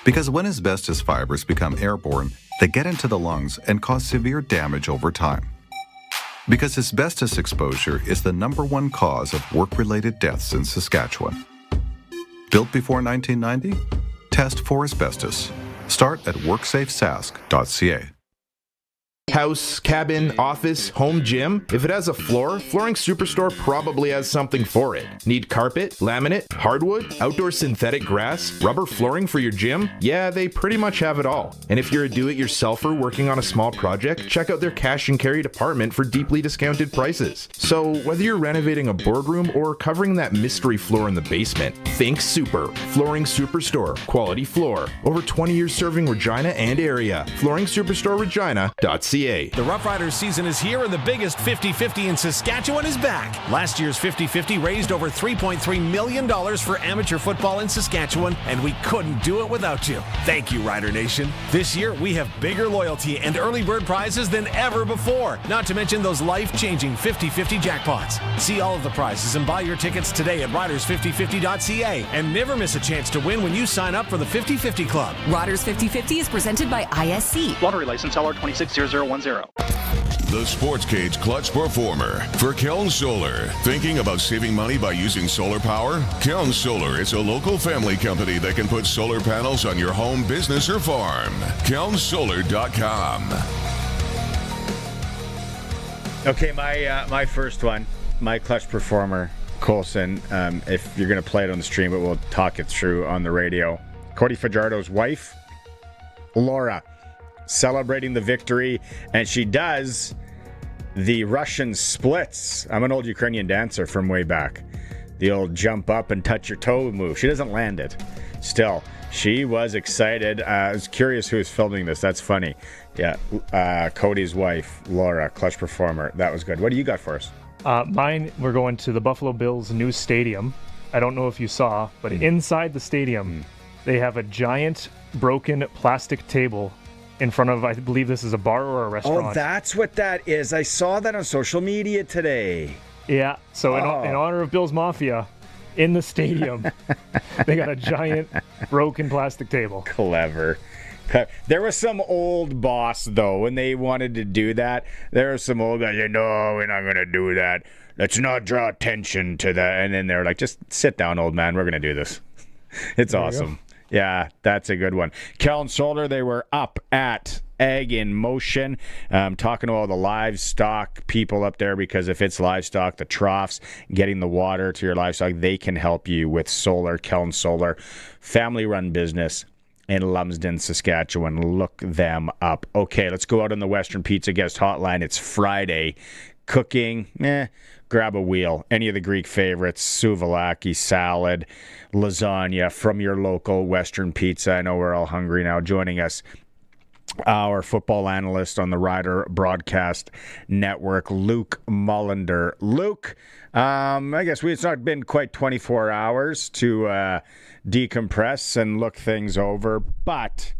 Because when asbestos fibers become airborne, they get into the lungs and cause severe damage over time. Because asbestos exposure is the #1 cause of work-related deaths in Saskatchewan. Built before 1990? Test for asbestos. Start at worksafesask.ca. House, cabin, office, home gym. If it has a floor, Flooring Superstore probably has something for it. Need carpet, laminate, hardwood, outdoor synthetic grass, rubber flooring for your gym? Yeah, they pretty much have it all. And if you're a do-it-yourselfer working on a small project, check out their cash and carry department for deeply discounted prices. So whether you're renovating a boardroom or covering that mystery floor in the basement, think Super. Flooring Superstore. Quality floor. Over 20 years serving Regina and area. FlooringSuperstoreRegina.ca. The Roughriders season is here and the biggest 50-50 in Saskatchewan is back. Last year's 50-50 raised over $3.3 million for amateur football in Saskatchewan, and we couldn't do it without you. Thank you, Rider Nation. This year, we have bigger loyalty and early bird prizes than ever before, not to mention those life-changing 50-50 jackpots. See all of the prizes and buy your tickets today at riders5050.ca, and never miss a chance to win when you sign up for the 50-50 Club. Riders 50-50 is presented by ISC. Lottery license LR260010. The Sportscage Clutch Performer for Keln Solar. Thinking about saving money by using solar power? Keln Solar is a local family company that can put solar panels on your home, business, or farm. KelnSolar.com. Okay, my first one, my Clutch Performer, Coulson. If you're going to play it on the stream, but we'll talk it through on the radio. Cody Fajardo's wife, Laura, celebrating the victory, and she does the Russian splits. I'm an old Ukrainian dancer from way back. The old jump up and touch your toe move. She doesn't land it. Still, she was excited. I was curious who was filming this. That's funny. Yeah, Cody's wife, Laura, Clutch Performer. That was good. What do you got for us? Mine, we're going to the Buffalo Bills' new stadium. I don't know if you saw, but inside the stadium, they have a giant broken plastic table in front of, I believe this is a bar or a restaurant. Oh, that's what that is. I saw that on social media today. Yeah, so in honor of Bills Mafia, in the stadium, they got a giant broken plastic table. Clever. There was some old boss, though, when they wanted to do that. There was some old guys, no, we're not going to do that. Let's not draw attention to that. And then they're like, just sit down, old man. We're going to do this. It's awesome. Yeah, that's a good one. Keln Solar, they were up at Ag in Motion, talking to all the livestock people up there, because if it's livestock, the troughs, getting the water to your livestock, they can help you with solar. Keln Solar, family-run business in Lumsden, Saskatchewan. Look them up. Okay, let's go out on the Western Pizza Guest Hotline. It's Friday. Cooking, grab a wheel. Any of the Greek favorites, souvlaki, salad, lasagna from your local Western Pizza. I know we're all hungry now. Joining us, our football analyst on the Rider Broadcast Network, Luke Mullinder. Luke, I guess it's not been quite 24 hours to decompress and look things over, but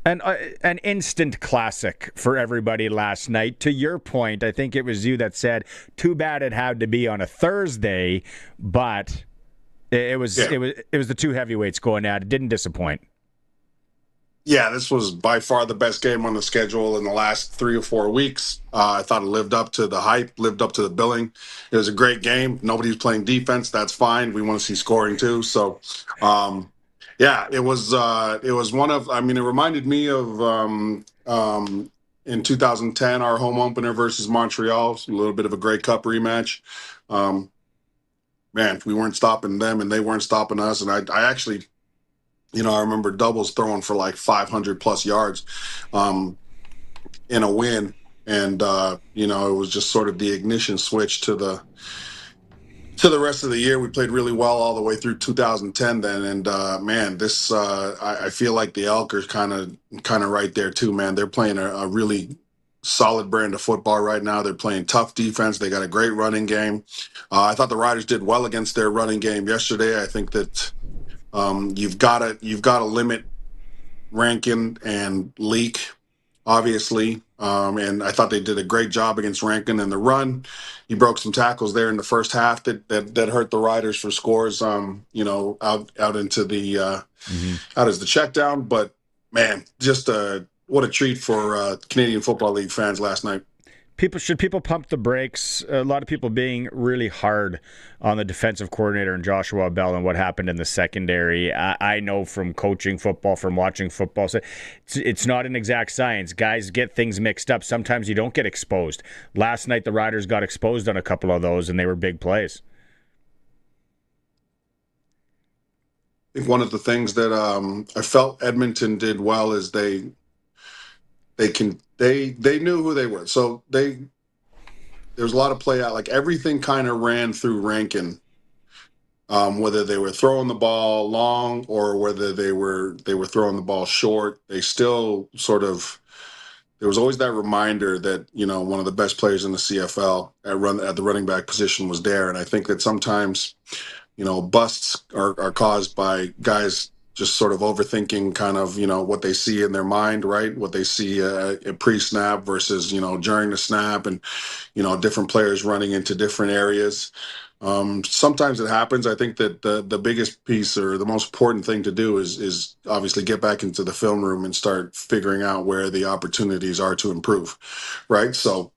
an instant classic for everybody last night. To your point, I think it was you that said, too bad it had to be on a Thursday, but it was the two heavyweights going at it. Didn't disappoint. Yeah, this was by far the best game on the schedule in the last 3 or 4 weeks. I thought it lived up to the hype, lived up to the billing. It was a great game. Nobody's playing defense. That's fine. We want to see scoring too. So, yeah, it was one of, it reminded me of in 2010, our home opener versus Montreal, a little bit of a Grey Cup rematch. Man, we weren't stopping them and they weren't stopping us. And I actually, I remember doubles throwing for like 500 plus yards in a win. And, it was just sort of the ignition switch to the rest of the year. We played really well all the way through 2010 then. And, man, this, I feel like the Elks are kind of right there too, man. They're playing a really solid brand of football right now. They're playing tough defense. They got a great running game. I thought the Riders did well against their running game yesterday. I think that you've got to limit Rankin and Leak, obviously. And I thought they did a great job against Rankin in the run. He broke some tackles there in the first half that hurt the Riders for scores. Out into the out as the check down. But man, just what a treat for Canadian Football League fans last night. Should people pump the brakes? A lot of people being really hard on the defensive coordinator and Joshua Bell and what happened in the secondary. I know from coaching football, from watching football, so it's not an exact science. Guys get things mixed up. Sometimes you don't get exposed. Last night the Riders got exposed on a couple of those, and they were big plays. I think one of the things that I felt Edmonton did well is they knew who they were. So there was a lot of play out. Like everything kind of ran through Rankin, whether they were throwing the ball long or whether they were throwing the ball short. They still sort of, there was always that reminder that, one of the best players in the CFL at the running back position was there. And I think that sometimes, busts are caused by guys just sort of overthinking kind of, what they see in their mind, right? What they see pre-snap versus, during the snap and, different players running into different areas. Sometimes it happens. I think that the biggest piece or the most important thing to do is obviously get back into the film room and start figuring out where the opportunities are to improve, right? So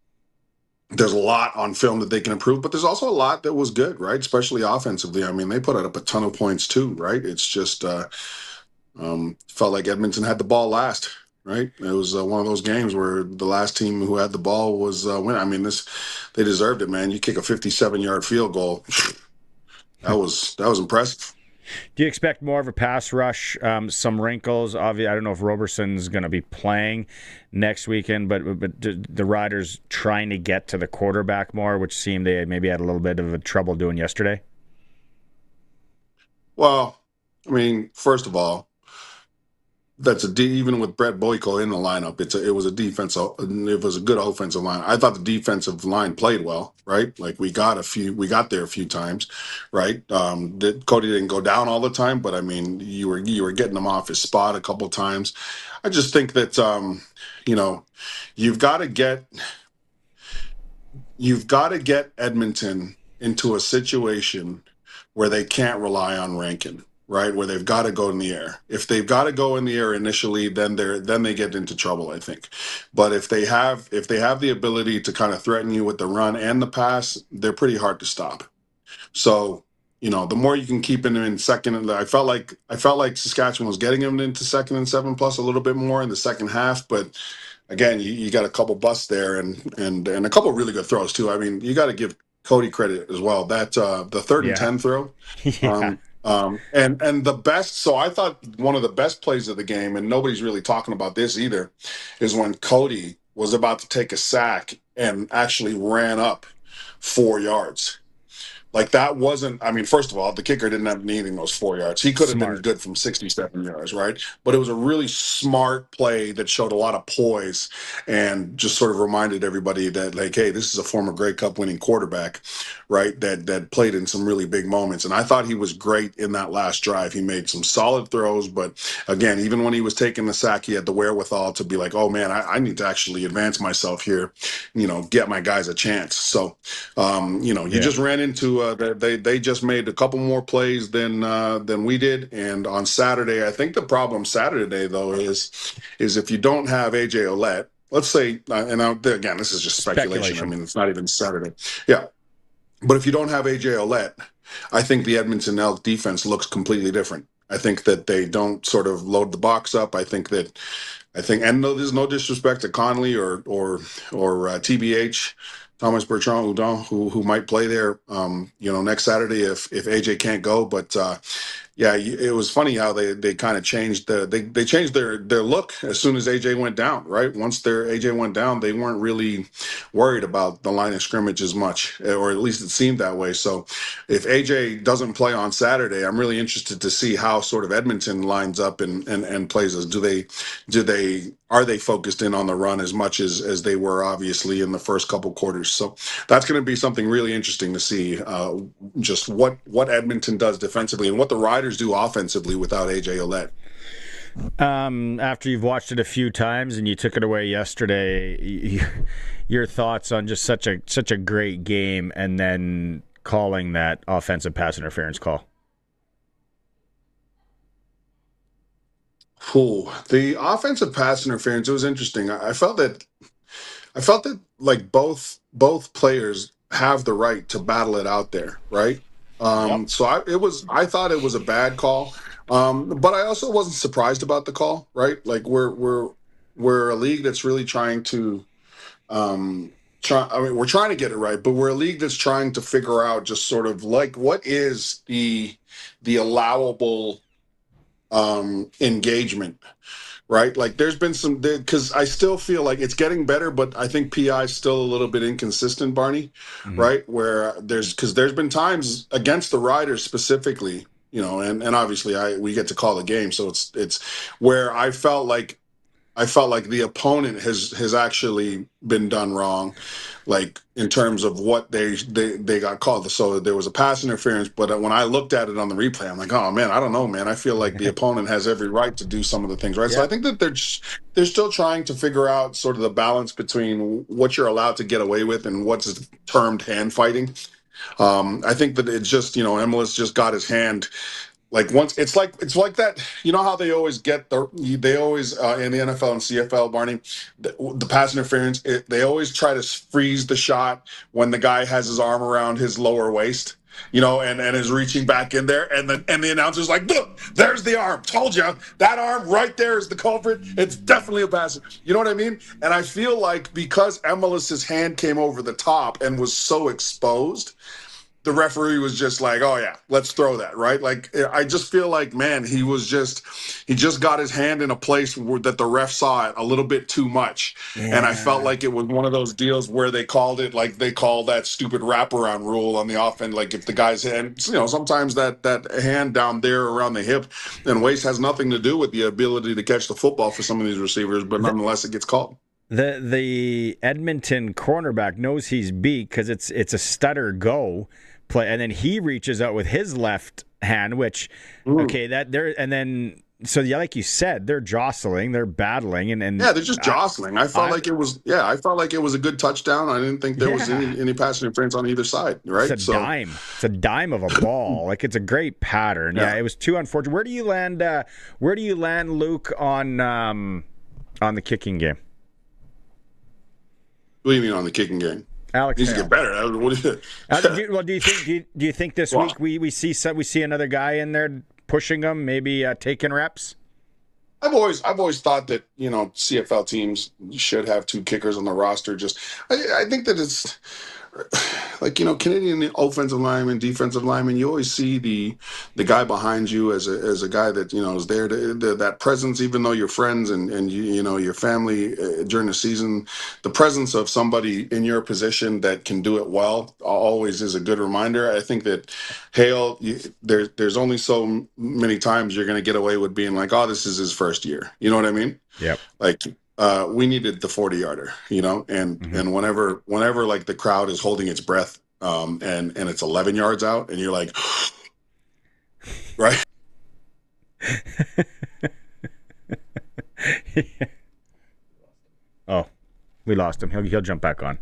there's a lot on film that they can improve, but there's also a lot that was good, right? Especially offensively. I mean, they put up a ton of points too, right? It's just felt like Edmonton had the ball last, right? It was one of those games where the last team who had the ball was winning. I mean, they deserved it, man. You kick a 57-yard field goal. That was impressive. Do you expect more of a pass rush, some wrinkles? Obviously, I don't know if Roberson's going to be playing next weekend, but the Riders trying to get to the quarterback more, which seemed they maybe had a little bit of a trouble doing yesterday? Well, I mean, first of all, even with Brett Boyko in the lineup, it was a good offensive line. I thought the defensive line played well, right? Like we got there a few times, right? Cody didn't go down all the time, but I mean, you were getting him off his spot a couple times. I just think that you've got to get Edmonton into a situation where they can't rely on Rankin. Right, where they've got to go in the air. If they've got to go in the air initially, then they get into trouble, I think. But if they have the ability to kind of threaten you with the run and the pass, they're pretty hard to stop. So, the more you can keep them in second, and I felt like Saskatchewan was getting them into 2nd and 7+ a little bit more in the second half. But again, you got a couple busts there and a couple of really good throws too. I mean, you got to give Cody credit as well. That the 3rd and 10 throw. Yeah. And the best, so I thought one of the best plays of the game, and nobody's really talking about this either, is when Cody was about to take a sack and actually ran up 4 yards. Like that wasn't, I mean, first of all, the kicker didn't have needing those 4 yards. He could have been good from 67 yards, right? But it was a really smart play that showed a lot of poise and just sort of reminded everybody that, like, hey, this is a former Grey Cup winning quarterback, right? That played in some really big moments. And I thought he was great in that last drive. He made some solid throws, but again, even when he was taking the sack, he had the wherewithal to be like, oh man, I need to actually advance myself here, get my guys a chance. So, you just ran into they just made a couple more plays than we did. And on Saturday, I think the problem Saturday though is if you don't have AJ Ouellette, let's say, again, this is just speculation. I mean, it's not even Saturday. Yeah. But if you don't have AJ Ouellette, I think the Edmonton Elks defense looks completely different. I think that they don't sort of load the box up. And there's no disrespect to Conley or TBH, Thomas Bertrand Houdon, who might play there, next Saturday if AJ can't go. But yeah, it was funny how they kind of changed they changed their look as soon as AJ went down, right? Once their AJ went down, they weren't really worried about the line of scrimmage as much, or at least it seemed that way. So if AJ doesn't play on Saturday, I'm really interested to see how sort of Edmonton lines up and plays us. Are they focused in on the run as much as they were obviously in the first couple quarters? So that's going to be something really interesting to see, just what Edmonton does defensively and what the Riders do offensively without AJ Ouellette. After you've watched it a few times and you took it away yesterday, your thoughts on just such a great game and then calling that offensive pass interference call? The offensive pass interference, it was interesting. I felt that like both players have the right to battle it out there, right? So I thought it was a bad call, but I also wasn't surprised about the call, right? Like we're a league that's really trying to we're trying to get it right, but we're a league that's trying to figure out just sort of like what is the allowable engagement, right? Like there's been some, because I still feel like it's getting better, but I think PI is still a little bit inconsistent, Barney, right? Where there's been times against the Riders specifically, and obviously we get to call the game, so it's where I felt like the opponent has actually been done wrong, like in terms of what they got called. So there was a pass interference, but when I looked at it on the replay, I'm like, oh man, I don't know, man. I feel like the opponent has every right to do some of the things, right? Yeah. So I think that they're still trying to figure out sort of the balance between what you're allowed to get away with and what's termed hand fighting. I think that it's just, Emilus just got his hand. Like once it's like that, how they always in the NFL and CFL, Barney, the pass interference, they always try to freeze the shot when the guy has his arm around his lower waist, and is reaching back in there, and the announcer's like, look, there's the arm. Told you, that arm right there is the culprit. It's definitely a pass. You know what I mean? And I feel like because Emilus's hand came over the top and was so exposed, the referee was just like, oh yeah, let's throw that, right? Like, I just feel like, man, he just got his hand in a place that the ref saw it a little bit too much. Yeah. And I felt like it was one of those deals where they called it, like they call that stupid wraparound rule on the offense. Like if the guy's hand, sometimes that hand down there around the hip and waist has nothing to do with the ability to catch the football for some of these receivers, but nonetheless it gets called. The Edmonton cornerback knows he's beat because it's a stutter go play, and then he reaches out with his left hand, which like you said, they're jostling, they're battling, and yeah, they're just jostling. I felt like it was a good touchdown. I didn't think there was any pass interference on either side, right? It's a dime of a ball. Like it's a great pattern. Yeah, it was too unfortunate. Where do you land, Luke, on the kicking game? What do you mean on the kicking game? Alex needs to get better. Do you think this week we see another guy in there pushing them, maybe taking reps? I've always thought that CFL teams should have two kickers on the roster. I think that it's like Canadian offensive lineman, defensive lineman. You always see the guy behind you as a guy that is there to that presence. Even though you're friends and your family during the season, the presence of somebody in your position that can do it well always is a good reminder. I think that Hale, there's only so many times you're going to get away with being like, oh, this is his first year. You know what I mean? Yeah. Like. We needed the 40-yarder, and whenever like the crowd is holding its breath, and it's 11 yards out, and you're like, right? Oh, we lost him. He'll jump back on.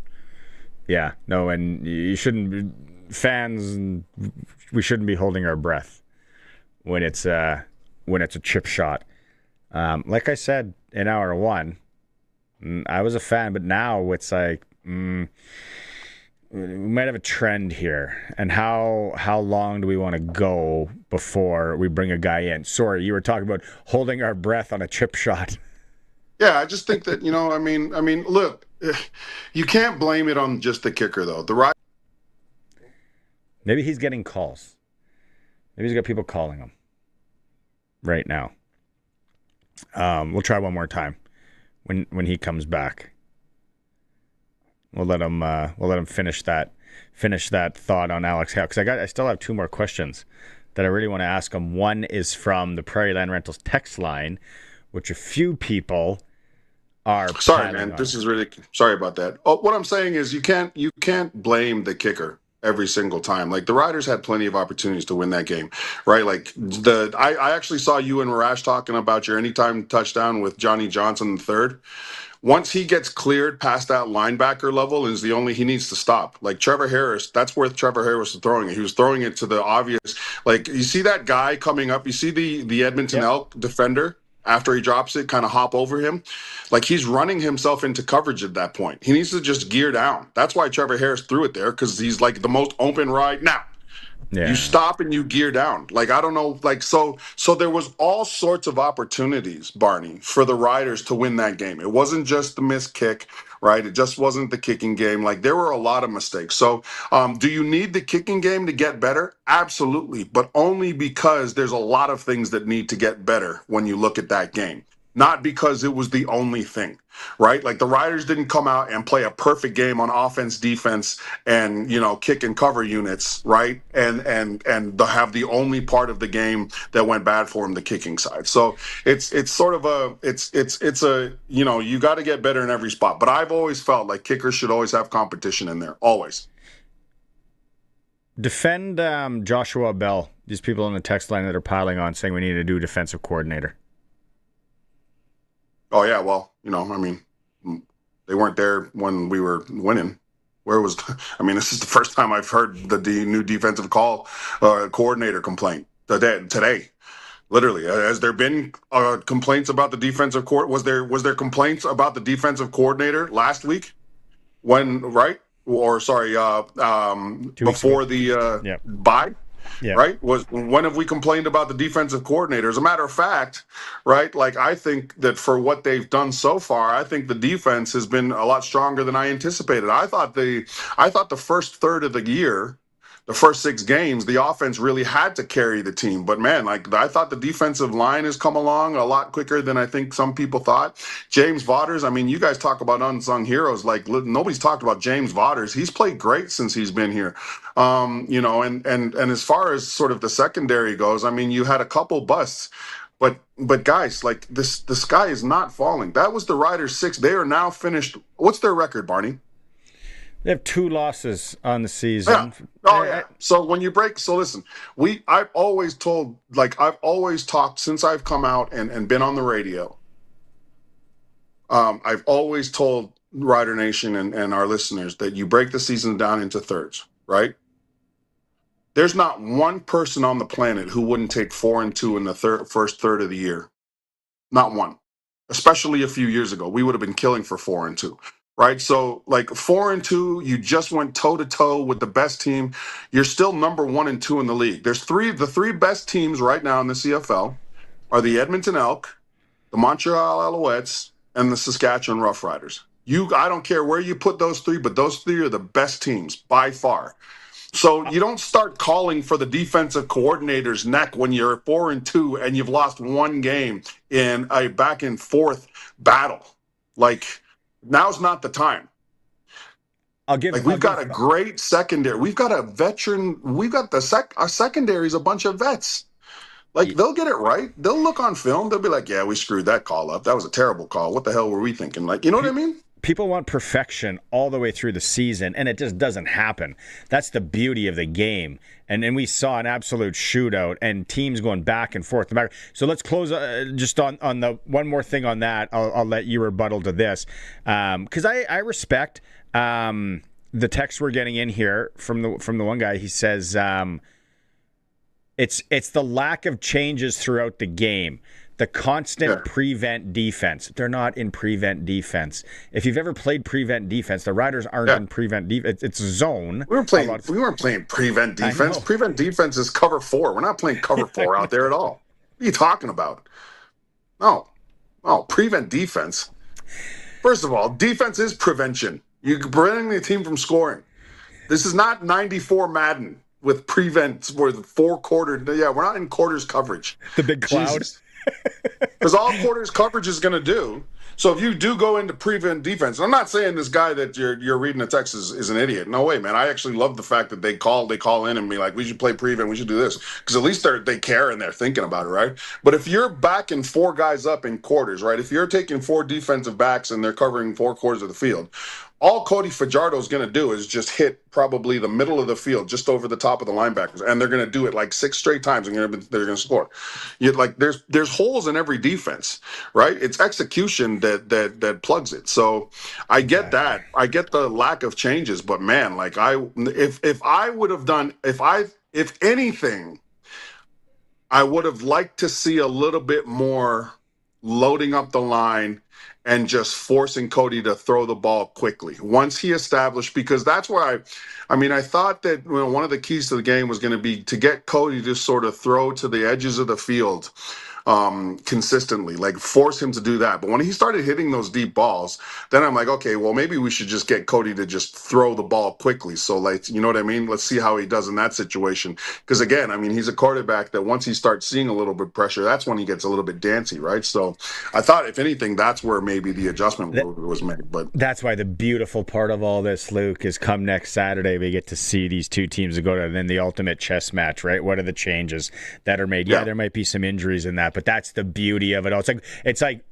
Yeah, no, and you shouldn't, fans. We shouldn't be holding our breath when it's a chip shot. Like I said in hour one, I was a fan, but now it's like we might have a trend here. And how long do we want to go before we bring a guy in? Sorry, you were talking about holding our breath on a chip shot. Yeah, I just think that I mean, look, you can't blame it on just the kicker though. Maybe he's getting calls. Maybe he's got people calling him. right now. We'll try one more time when he comes back. We'll let him finish that thought on Alex Howe, because I still have two more questions that I really want to ask him. One is from the Prairie Land Rentals text line, which a few people are. Sorry, man. This is really sorry about that. Oh, what I'm saying is you can't blame the kicker every single time. Like, the Riders had plenty of opportunities to win that game, right? Like, I actually saw you and Arash talking about your anytime touchdown with Johnny Johnson the third. Once he gets cleared past that linebacker level, is the only he needs to stop. Like Trevor Harris, that's where Trevor Harris was throwing it. He was throwing it to the obvious. Like, you see that guy coming up. You see the Edmonton Elk defender after he drops it, kind of hop over him. Like, he's running himself into coverage at that point. He needs to just gear down. That's why Trevor Harris threw it there, because he's like the most open right now. Yeah. You stop and you gear down. Like, I don't know, like, so there was all sorts of opportunities, Barney, for the Riders to win that game. It wasn't just the missed kick, right? It just wasn't the kicking game. Like, there were a lot of mistakes. So do you need the kicking game to get better? Absolutely, but only because there's a lot of things that need to get better when you look at that game. Not because it was the only thing, right? Like, the Riders didn't come out and play a perfect game on offense, defense, and, kick and cover units, right? And have the only part of the game that went bad for them, the kicking side. So it's sort of you got to get better in every spot. But I've always felt like kickers should always have competition in there, always. Defend Joshua Bell. These people in the text line that are piling on saying we need to do defensive coordinator. Oh, yeah, well, they weren't there when we were winning. This is the first time I've heard the new defensive coordinator complaint today. Literally, has there been complaints about the defensive was there complaints about the defensive coordinator last week? Before the bye? Yeah. Right? When have we complained about the defensive coordinator? As a matter of fact, right? Like, I think that for what they've done so far, I think the defense has been a lot stronger than I anticipated. I thought the first third of the year, the first 6 games, the offense really had to carry the team. But man, like, I thought the defensive line has come along a lot quicker than I think some people thought. James Vaughters, you guys talk about unsung heroes. Like, nobody's talked about James Vaughters. He's played great since he's been here. And as far as sort of the secondary goes, you had a couple busts. But guys, like, the sky is not falling. That was the Riders' 6. They are now finished. What's their record, Barney? They have 2 losses on the season. Yeah. Oh, yeah. So when you listen, I've always talked since I've come out and been on the radio. I've always told Rider Nation and our listeners that you break the season down into thirds, right? There's not one person on the planet who wouldn't take 4-2 in the first third of the year. Not one. Especially a few years ago. We would have been killing for 4-2. Right, so like 4-2, you just went toe-to-toe with the best team. You're still number 1 and 2 in the league. The 3 best teams right now in the CFL are the Edmonton Elk, the Montreal Alouettes, and the Saskatchewan Roughriders. I don't care where you put those 3, but those 3 are the best teams by far. So you don't start calling for the defensive coordinator's neck when you're 4-2 and you've lost 1 game in a back and forth battle. Like, now's not the time. We've got a great secondary. We've got a veteran. We've got our secondary is a bunch of vets. Like, they'll get it right. They'll look on film. They'll be like, yeah, we screwed that call up. That was a terrible call. What the hell were we thinking? Like, you know what I mean? People want perfection all the way through the season, and it just doesn't happen. That's the beauty of the game. And then we saw an absolute shootout and teams going back and forth. So let's close just on the one more thing on that. I'll let you rebuttal to this. Because I respect the text we're getting in here from the one guy. He says it's the lack of changes throughout the game. The constant prevent defense. They're not in prevent defense. If you've ever played prevent defense, the Riders aren't in prevent defense. It's zone. We weren't playing prevent defense. Prevent defense is cover 4. We're not playing cover 4 out there at all. What are you talking about? No, prevent defense. First of all, defense is prevention. You're preventing the team from scoring. This is not 94 Madden. with prevent for the 4 quarter. Yeah, we're not in quarters coverage. The big cloud. Because all quarters coverage is going to do. So if you do go into prevent defense, I'm not saying this guy that you're reading the text is an idiot. No way, man. I actually love the fact that they call in and be like, we should play prevent, we should do this. Because at least they care and they're thinking about it, right? But if you're backing 4 guys up in quarters, right? If you're taking 4 defensive backs and they're covering 4 quarters of the field, all Cody Fajardo is going to do is just hit probably the middle of the field, just over the top of the linebackers, and they're going to do it like 6 straight times, and they're going to score. There's holes in every defense, right? It's execution that plugs it. So I get that. I get the lack of changes, but man, like if anything, I would have liked to see a little bit more loading up the line and just forcing Cody to throw the ball quickly once he established, because that's where I thought that one of the keys to the game was going to be to get Cody to sort of throw to the edges of the field consistently, like force him to do that. But when he started hitting those deep balls, then I'm like, okay, well, maybe we should just get Cody to just throw the ball quickly. So, like, you know what I mean? Let's see how he does in that situation. Because again, I mean, he's a quarterback that once he starts seeing a little bit of pressure, that's when he gets a little bit dancy, right? So I thought, if anything, that's where maybe the adjustment was made. But that's why the beautiful part of all this, Luke, is come next Saturday, we get to see these 2 teams go to then the ultimate chess match, right? What are the changes that are made? Yeah, there might be some injuries in that, but that's the beauty of it all. It's like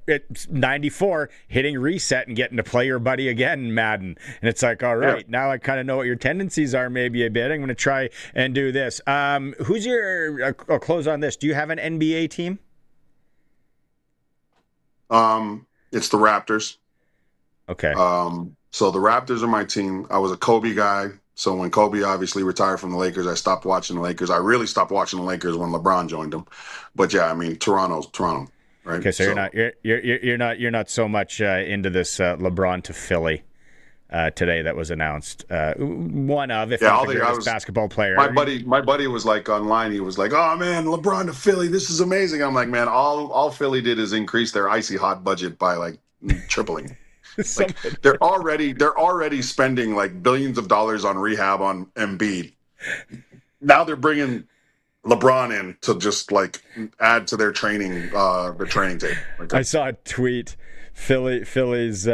94 hitting reset and getting to play your buddy again in Madden, and it's like, all right, now I kind of know what your tendencies are maybe a bit. I'm going to try and do this. Who's your? I'll close on this. Do you have an NBA team? It's the Raptors. Okay. So the Raptors are my team. I was a Kobe guy. So when Kobe obviously retired from the Lakers, I stopped watching the Lakers. I really stopped watching the Lakers when LeBron joined them. But yeah, I mean, Toronto, right? Okay, so you're not so much into this LeBron to Philly today that was announced. One of, if not the greatest basketball player. My buddy was like online. He was like, "Oh man, LeBron to Philly, this is amazing." I'm like, man, all Philly did is increase their icy hot budget by like tripling. Like, they're already spending like billions of dollars on rehab on Embiid. Now they're bringing LeBron in to just like add to their training, the training tape. Like, I saw a tweet. Philly's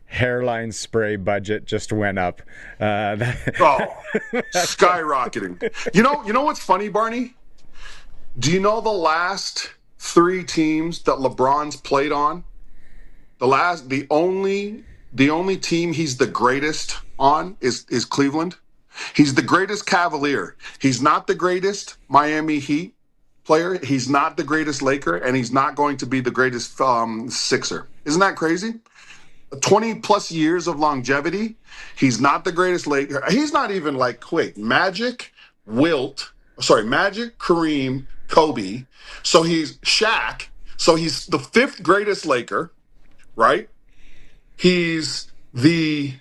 hairline spray budget just went up. Skyrocketing. You know what's funny, Barney? Do you know the last 3 teams that LeBron's played on? The only team he's the greatest on is Cleveland. He's the greatest Cavalier. He's not the greatest Miami Heat player. He's not the greatest Laker, and he's not going to be the greatest Sixer. Isn't that crazy? 20 plus years of longevity. He's not the greatest Laker. He's not even like Magic, Kareem, Kobe. So he's Shaq. So he's the 5th greatest Laker. Right? He's the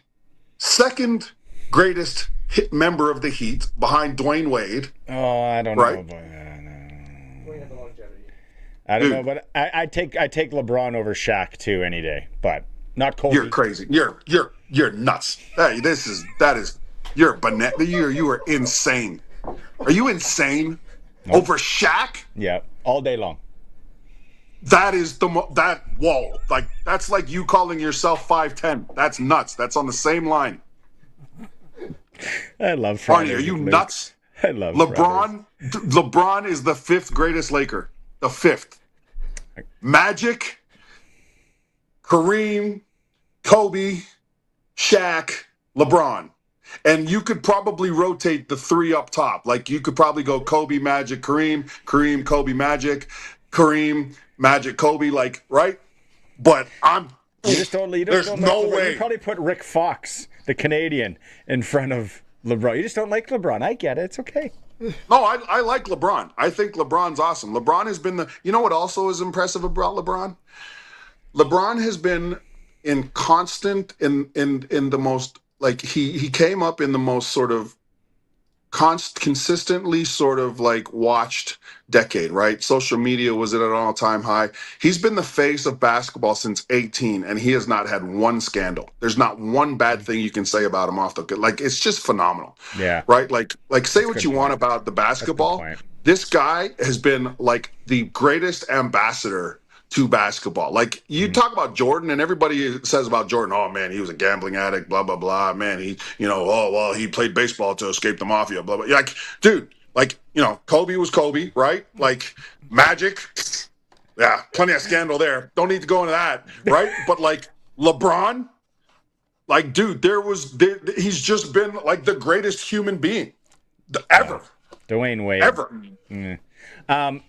2nd greatest member of the Heat behind Dwayne Wade. Oh, I don't know. About I don't know, but I take LeBron over Shaq too any day, but not Kobe. You're crazy. You're nuts. Hey, you're banana. You are insane. Are you insane? Nope. Over Shaq? Yeah, all day long. That is whoa. Like, that's like you calling yourself 5'10". That's nuts. That's on the same line. I love Friday. Arnie, are you nuts? I love LeBron. LeBron is the 5th greatest Laker. The 5th. Magic, Kareem, Kobe, Shaq, LeBron. And you could probably rotate the 3 up top. Like, you could probably go Kobe, Magic, Kareem, Kobe, Magic, Kareem, Magic, Kobe, like, right? But there's no way. You probably put Rick Fox, the Canadian, in front of LeBron. You just don't like LeBron. I get it. It's okay. No, I like LeBron. I think LeBron's awesome. LeBron has been you know what also is impressive about LeBron? LeBron has been in constant, in the most, like, he came up in the most sort of consistently sort of like watched decade, right? Social media was at an all-time high. He's been the face of basketball since 18, and he has not had one scandal. There's not one bad thing you can say about him off the field. Like, it's just phenomenal. Yeah. Right? Like say what you want about the basketball. This guy has been like the greatest ambassador to basketball. Like, you talk about Jordan, and everybody says about Jordan, oh man, he was a gambling addict, blah blah blah. Man, he, oh well, he played baseball to escape the mafia, blah blah. Like, dude, like, Kobe was Kobe, right? Like, Magic, yeah, plenty of scandal there. Don't need to go into that, right? But like LeBron, like, dude, he's just been like the greatest human being ever. Dwayne Wade. Ever.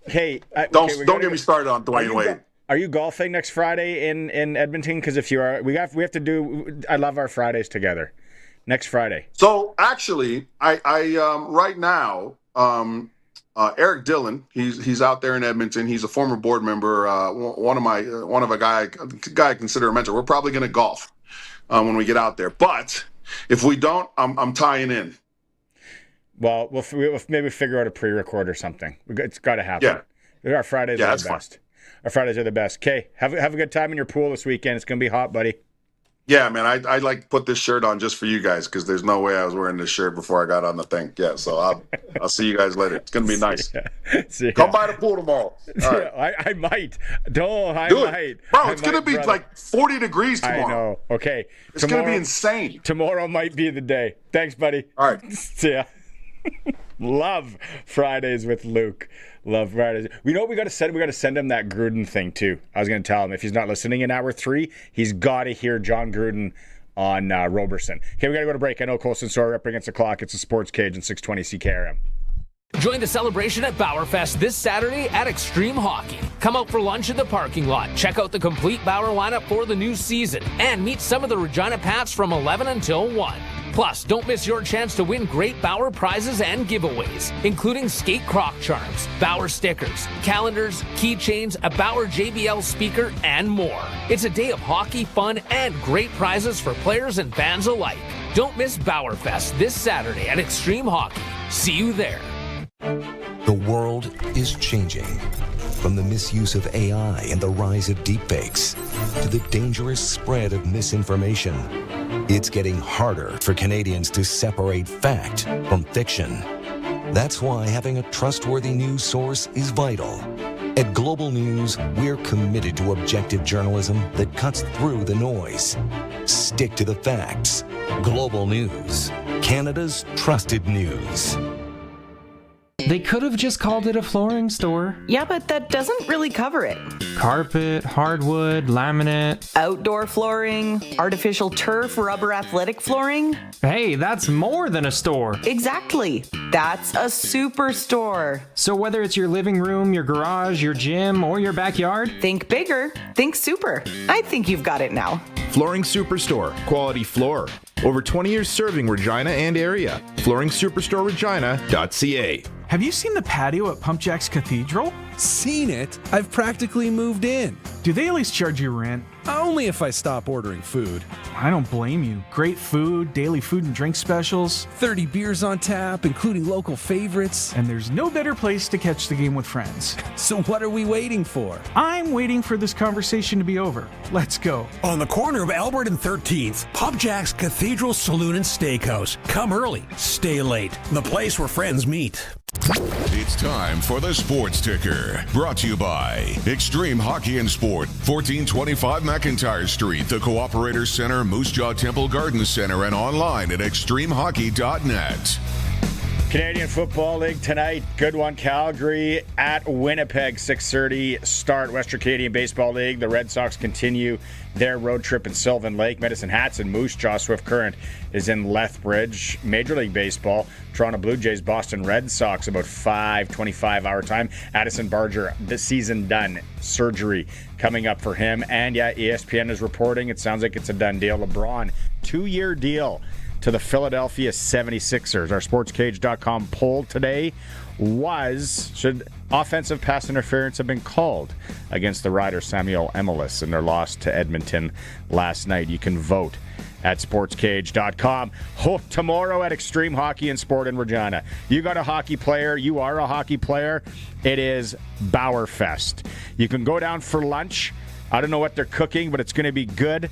Hey, don't get me started on Dwayne Wade. Are you golfing next Friday in Edmonton? Because if you are, we have to do. I love our Fridays together. Next Friday. So actually, I right now, Eric Dillon, he's out there in Edmonton. He's a former board member. One of a guy I consider a mentor. We're probably going to golf when we get out there. But if we don't, I'm tying in. Well, we'll maybe figure out a pre-record or something. It's got to happen. Yeah. Our Fridays are the best. Fun. Our Fridays are the best. Okay, have a good time in your pool this weekend. It's going to be hot, buddy. Yeah, man, I like to put this shirt on just for you guys because there's no way I was wearing this shirt before I got on the thing. Yeah, so I'll see you guys later. It's going to be nice. Come by the pool tomorrow. All right. I might. Do it. Bro, it's going to be like 40 degrees tomorrow. I know. Okay. It's going to be insane. Tomorrow might be the day. Thanks, buddy. All right. See ya. Love Fridays with Luke. Love Fridays. We know what we got to send. We got to send him that Gruden thing too. I was going to tell him if he's not listening in hour 3, he's got to hear John Gruden on Roberson. Okay, we got to go to break. I know Colson Sawyer up against the clock. It's a Sports Cage and 620 CKRM. Join the celebration at Bauerfest this Saturday at Extreme Hockey. Come out for lunch in the parking lot, check out the complete Bauer lineup for the new season, and meet some of the Regina Pats from 11 until 1. Plus, don't miss your chance to win great Bauer prizes and giveaways, including skate croc charms, Bauer stickers, calendars, keychains, a Bauer JBL speaker, and more. It's a day of hockey, fun, and great prizes for players and fans alike. Don't miss Bauerfest this Saturday at Extreme Hockey. See you there. The world is changing. From the misuse of AI and the rise of deepfakes to the dangerous spread of misinformation, it's getting harder for Canadians to separate fact from fiction. That's why having a trustworthy news source is vital. At Global News, we're committed to objective journalism that cuts through the noise. Stick to the facts. Global News, Canada's trusted news. They could have just called it a flooring store. Yeah, but that doesn't really cover it. Carpet, hardwood, laminate. Outdoor flooring, artificial turf, rubber athletic flooring. Hey, that's more than a store. Exactly. That's a superstore. So whether it's your living room, your garage, your gym, or your backyard, think bigger, think super. I think you've got it now. Flooring Superstore. Quality floor. Over 20 years serving Regina and area. FlooringSuperstoreRegina.ca. Have you seen the patio at Pump Jack's Cathedral? Seen it? I've practically moved in. Do they at least charge you rent? Only if I stop ordering food. I don't blame you. Great food, daily food and drink specials. 30 beers on tap, including local favorites. And there's no better place to catch the game with friends. So what are we waiting for? I'm waiting for this conversation to be over. Let's go. On the corner of Albert and 13th, Pump Jack's Cathedral Saloon and Steakhouse. Come early, stay late. The place where friends meet. It's time for the Sports Ticker, brought to you by Extreme Hockey and Sport, 1425 McIntyre Street, the Cooperator Center, Moose Jaw Temple Garden Center, and online at extremehockey.net. Canadian Football League tonight. Good one. Calgary at Winnipeg, 6:30 start. Western Canadian Baseball League. The Red Sox continue their road trip in Sylvan Lake. Medicine Hats and Moose Jaw. Swift Current is in Lethbridge. Major League Baseball. Toronto Blue Jays, Boston Red Sox, about 5:25 our time. Addison Barger, the season done. Surgery coming up for him. And yeah, ESPN is reporting. It sounds like it's a done deal. LeBron, 2-year deal to the Philadelphia 76ers. Our SportsCage.com poll today was, should offensive pass interference have been called against the Riders, Samuel Emelis, in their loss to Edmonton last night? You can vote at sportscage.com. Tomorrow at Extreme Hockey and Sport in Regina. You got a hockey player, you are a hockey player, it is Bauerfest. You can go down for lunch. I don't know what they're cooking, but it's going to be good.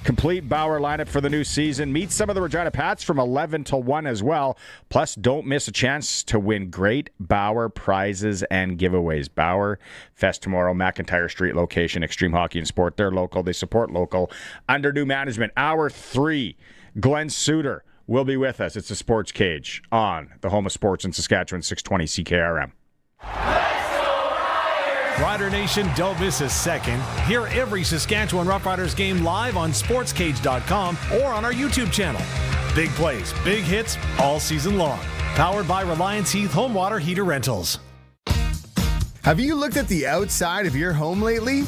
Complete Bauer lineup for the new season. Meet some of the Regina Pats from 11 till 1 as well. Plus, don't miss a chance to win great Bauer prizes and giveaways. Bauer Fest tomorrow, McIntyre Street location, Extreme Hockey and Sport. They're local. They support local. Under new management, Hour 3, Glen Suitor will be with us. It's the Sports Cage on the home of sports in Saskatchewan, 620 CKRM. Rider Nation, don't miss a second. Hear every Saskatchewan Roughriders game live on Sportscage.com or on our YouTube channel. Big plays, big hits, all season long. Powered by Reliance Heath Home Water Heater Rentals. Have you looked at the outside of your home lately?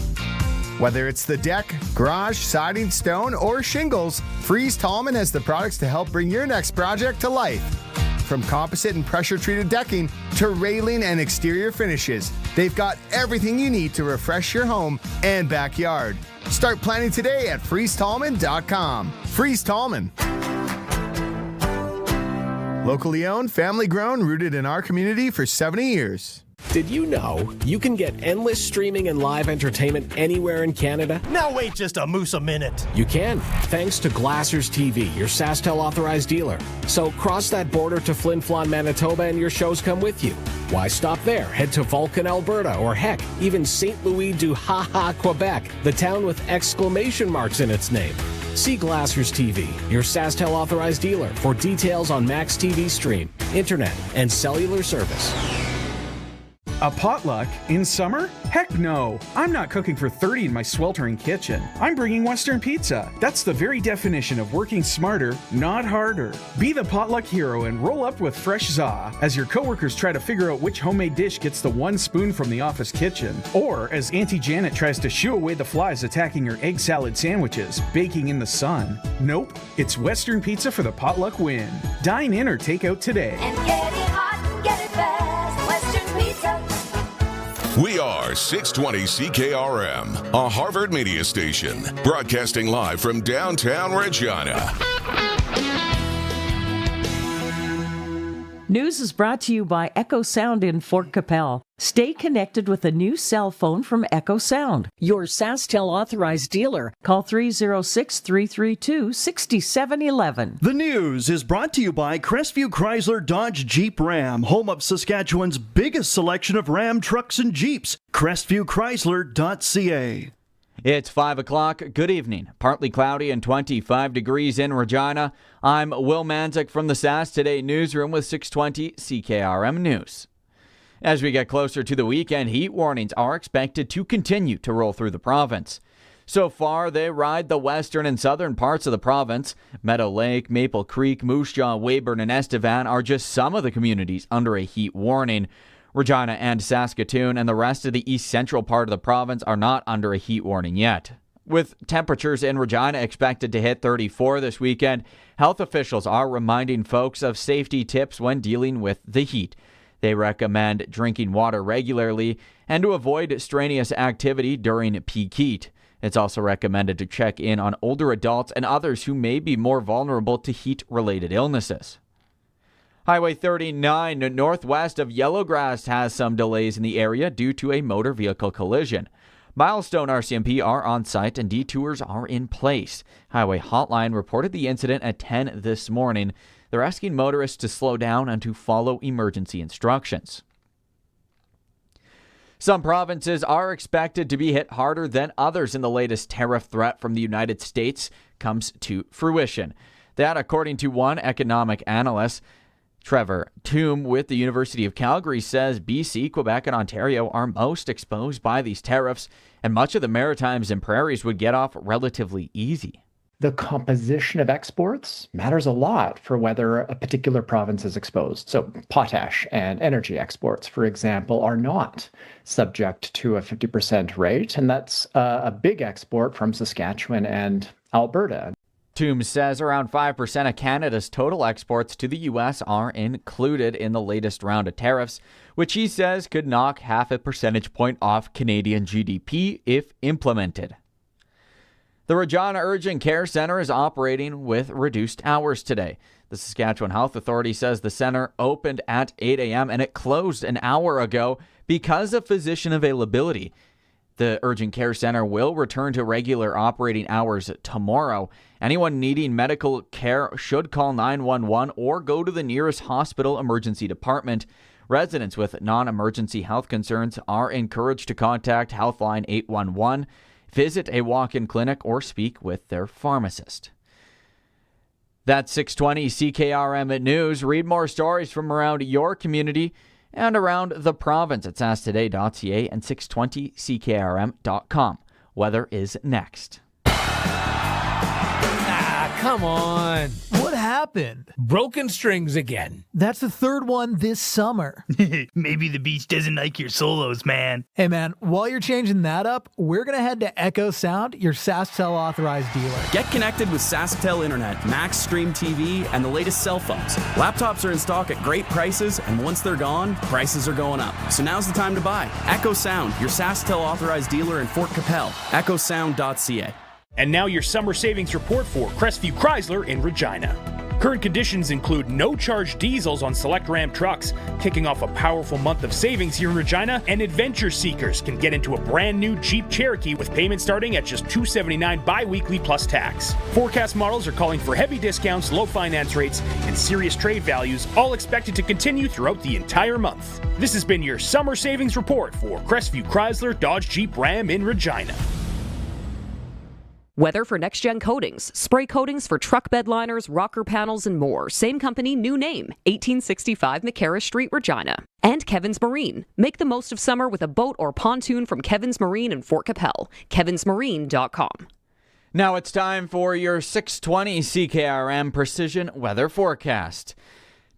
Whether it's the deck, garage, siding, stone, or shingles, Freeze Tallman has the products to help bring your next project to life. From composite and pressure-treated decking to railing and exterior finishes, they've got everything you need to refresh your home and backyard. Start planning today at freezetallman.com. Freeze Tallman. Locally owned, family grown, rooted in our community for 70 years. Did you know you can get endless streaming and live entertainment anywhere in Canada? Now wait just a moose a minute. You can, thanks to Glassers TV, your SaskTel authorized dealer. So cross that border to Flin Flon, Manitoba, and your shows come with you. Why stop there? Head to Vulcan, Alberta, or heck, even St. Louis du Ha-Ha, Quebec, the town with exclamation marks in its name. See Glassers TV, your SaskTel authorized dealer, for details on Max TV Stream, internet, and cellular service. A potluck in summer? Heck no! I'm not cooking for 30 in my sweltering kitchen. I'm bringing Western Pizza. That's the very definition of working smarter, not harder. Be the potluck hero and roll up with fresh za as your coworkers try to figure out which homemade dish gets the one spoon from the office kitchen. Or as Auntie Janet tries to shoo away the flies attacking her egg salad sandwiches, baking in the sun. Nope, it's Western Pizza for the potluck win. Dine in or take out today. And get it hot and get it fast. Western Pizza. We are 620 CKRM, a Harvard media station, broadcasting live from downtown Regina. News is brought to you by Echo Sound in Fort Capel. Stay connected with a new cell phone from Echo Sound, your SaskTel authorized dealer. Call 306-332-6711. The news is brought to you by Crestview Chrysler Dodge Jeep Ram, home of Saskatchewan's biggest selection of Ram trucks and Jeeps. CrestviewChrysler.ca. It's 5 o'clock. Good evening. Partly cloudy and 25 degrees in Regina. I'm Will Manzik from the SAS Today newsroom with 620 CKRM News. As we get closer to the weekend, heat warnings are expected to continue to roll through the province. So far, they ride the western and southern parts of the province. Meadow Lake, Maple Creek, Moose Jaw, Weyburn, and Estevan are just some of the communities under a heat warning. Regina and Saskatoon and the rest of the east central part of the province are not under a heat warning yet. With temperatures in Regina expected to hit 34 this weekend, health officials are reminding folks of safety tips when dealing with the heat. They recommend drinking water regularly and to avoid strenuous activity during peak heat. It's also recommended to check in on older adults and others who may be more vulnerable to heat-related illnesses. Highway 39 northwest of Yellowgrass has some delays in the area due to a motor vehicle collision. Milestone RCMP are on site and detours are in place. Highway Hotline reported the incident at 10 this morning. They're asking motorists to slow down and to follow emergency instructions. Some provinces are expected to be hit harder than others in the latest tariff threat from the United States comes to fruition. That, according to one economic analyst, Trevor Toome with the University of Calgary, says BC, Quebec, and Ontario are most exposed by these tariffs, and much of the Maritimes and Prairies would get off relatively easy. The composition of exports matters a lot for whether a particular province is exposed. So potash and energy exports, for example, are not subject to a 50% rate, and that's a big export from Saskatchewan and Alberta. Toome says around 5% of Canada's total exports to the U.S. are included in the latest round of tariffs, which he says could knock half a percentage point off Canadian GDP if implemented. The Regina Urgent Care Center is operating with reduced hours today. The Saskatchewan Health Authority says the center opened at 8 a.m. and it closed an hour ago because of physician availability. The Urgent Care Center will return to regular operating hours tomorrow. Anyone needing medical care should call 911 or go to the nearest hospital emergency department. Residents with non-emergency health concerns are encouraged to contact Healthline 811, visit a walk-in clinic, or speak with their pharmacist. That's 620 CKRM News. Read more stories from around your community and around the province at sastoday.ca and 620ckrm.com. Weather is next. Come on. What happened? Broken strings again. That's the third one this summer. Maybe the beach doesn't like your solos, man. Hey, man, while you're changing that up, we're going to head to Echo Sound, your SaskTel authorized dealer. Get connected with SaskTel Internet, Max Stream TV, and the latest cell phones. Laptops are in stock at great prices, and once they're gone, prices are going up. So now's the time to buy. Echo Sound, your SaskTel authorized dealer in Fort Capel. EchoSound.ca. And now your summer savings report for Crestview Chrysler in Regina. Current conditions include no-charge diesels on select Ram trucks, kicking off a powerful month of savings here in Regina, and adventure seekers can get into a brand new Jeep Cherokee with payments starting at just $279 bi-weekly plus tax. Forecast models are calling for heavy discounts, low finance rates, and serious trade values, all expected to continue throughout the entire month. This has been your summer savings report for Crestview Chrysler Dodge Jeep Ram in Regina. Weather for next-gen coatings, spray coatings for truck bed liners, rocker panels, and more. Same company, new name, 1865 McCarra Street, Regina. And Kevin's Marine. Make the most of summer with a boat or pontoon from Kevin's Marine in Fort Capel. kevinsmarine.com. Now it's time for your 620 CKRM Precision Weather Forecast.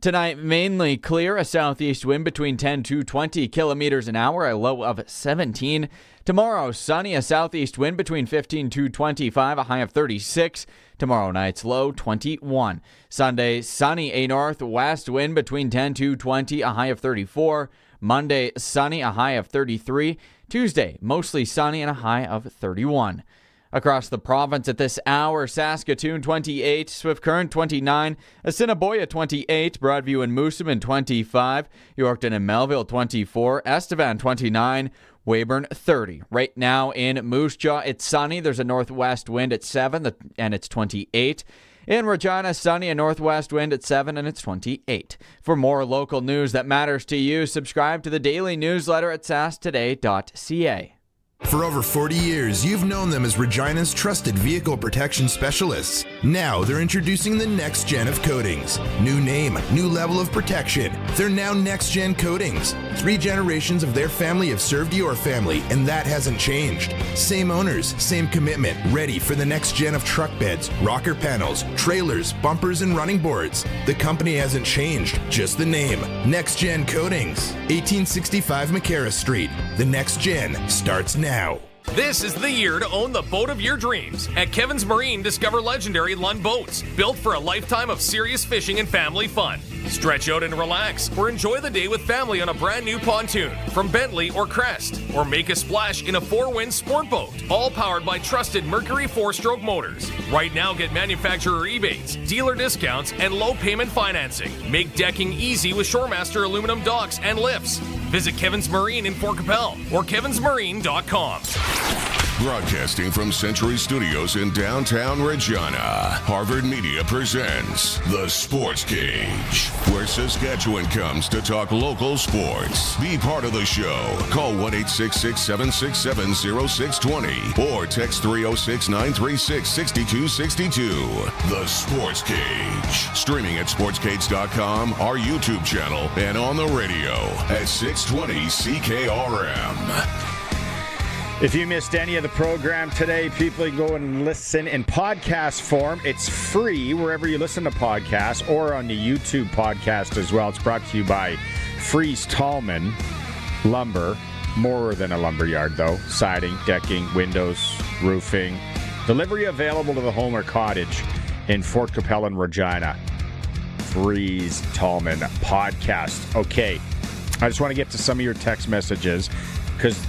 Tonight, mainly clear, a southeast wind between 10 to 20 kilometers an hour, a low of 17. Tomorrow, sunny, a southeast wind between 15 to 25, a high of 36. Tomorrow night's low, 21. Sunday, sunny, a northwest wind between 10 to 20, a high of 34. Monday, sunny, a high of 33. Tuesday, mostly sunny and a high of 31. Across the province at this hour, Saskatoon 28, Swift Current 29, Assiniboia 28, Broadview and Moosomin 25, Yorkton and Melville 24, Estevan 29, Weyburn 30. Right now in Moose Jaw, it's sunny. There's a northwest wind at 7 and it's 28. In Regina, sunny, a northwest wind at 7 and it's 28. For more local news that matters to you, subscribe to the daily newsletter at sastoday.ca. For over 40 years, you've known them as Regina's trusted vehicle protection specialists. Now they're introducing the next gen of coatings. New name, new level of protection. They're now next gen coatings. 3 generations of their family have served your family, and that hasn't changed. Same owners, same commitment, ready for the next gen of truck beds, rocker panels, trailers, bumpers, and running boards. The company hasn't changed, just the name. Next Gen Coatings, 1865 McCarra Street. The next gen starts now. This is the year to own the boat of your dreams. At Kevin's Marine, discover legendary Lund boats, built for a lifetime of serious fishing and family fun. Stretch out and relax, or enjoy the day with family on a brand new pontoon from Bentley or Crest, or make a splash in a 4-wind sport boat, all powered by trusted Mercury 4-stroke motors. Right now, get manufacturer rebates, dealer discounts, and low payment financing. Make decking easy with Shoremaster aluminum docks and lifts. Visit Kevin's Marine in Fort Capel or kevinsmarine.com. Broadcasting from Century Studios in downtown Regina, Harvard Media presents The Sportscage, where Saskatchewan comes to talk local sports. Be part of the show. Call 1-866-767-0620 or text 306-936-6262. The Sportscage. Streaming at sportscage.com, our YouTube channel, and on the radio at 620 CKRM. If you missed any of the program today, people can go and listen in podcast form. It's free wherever you listen to podcasts or on the YouTube podcast as well. It's brought to you by Fries Tallman Lumber. More than a lumberyard, though. Siding, decking, windows, roofing. Delivery available to the home or cottage in Fort Capel and Regina. Fries Tallman podcast. Okay, I just want to get to some of your text messages because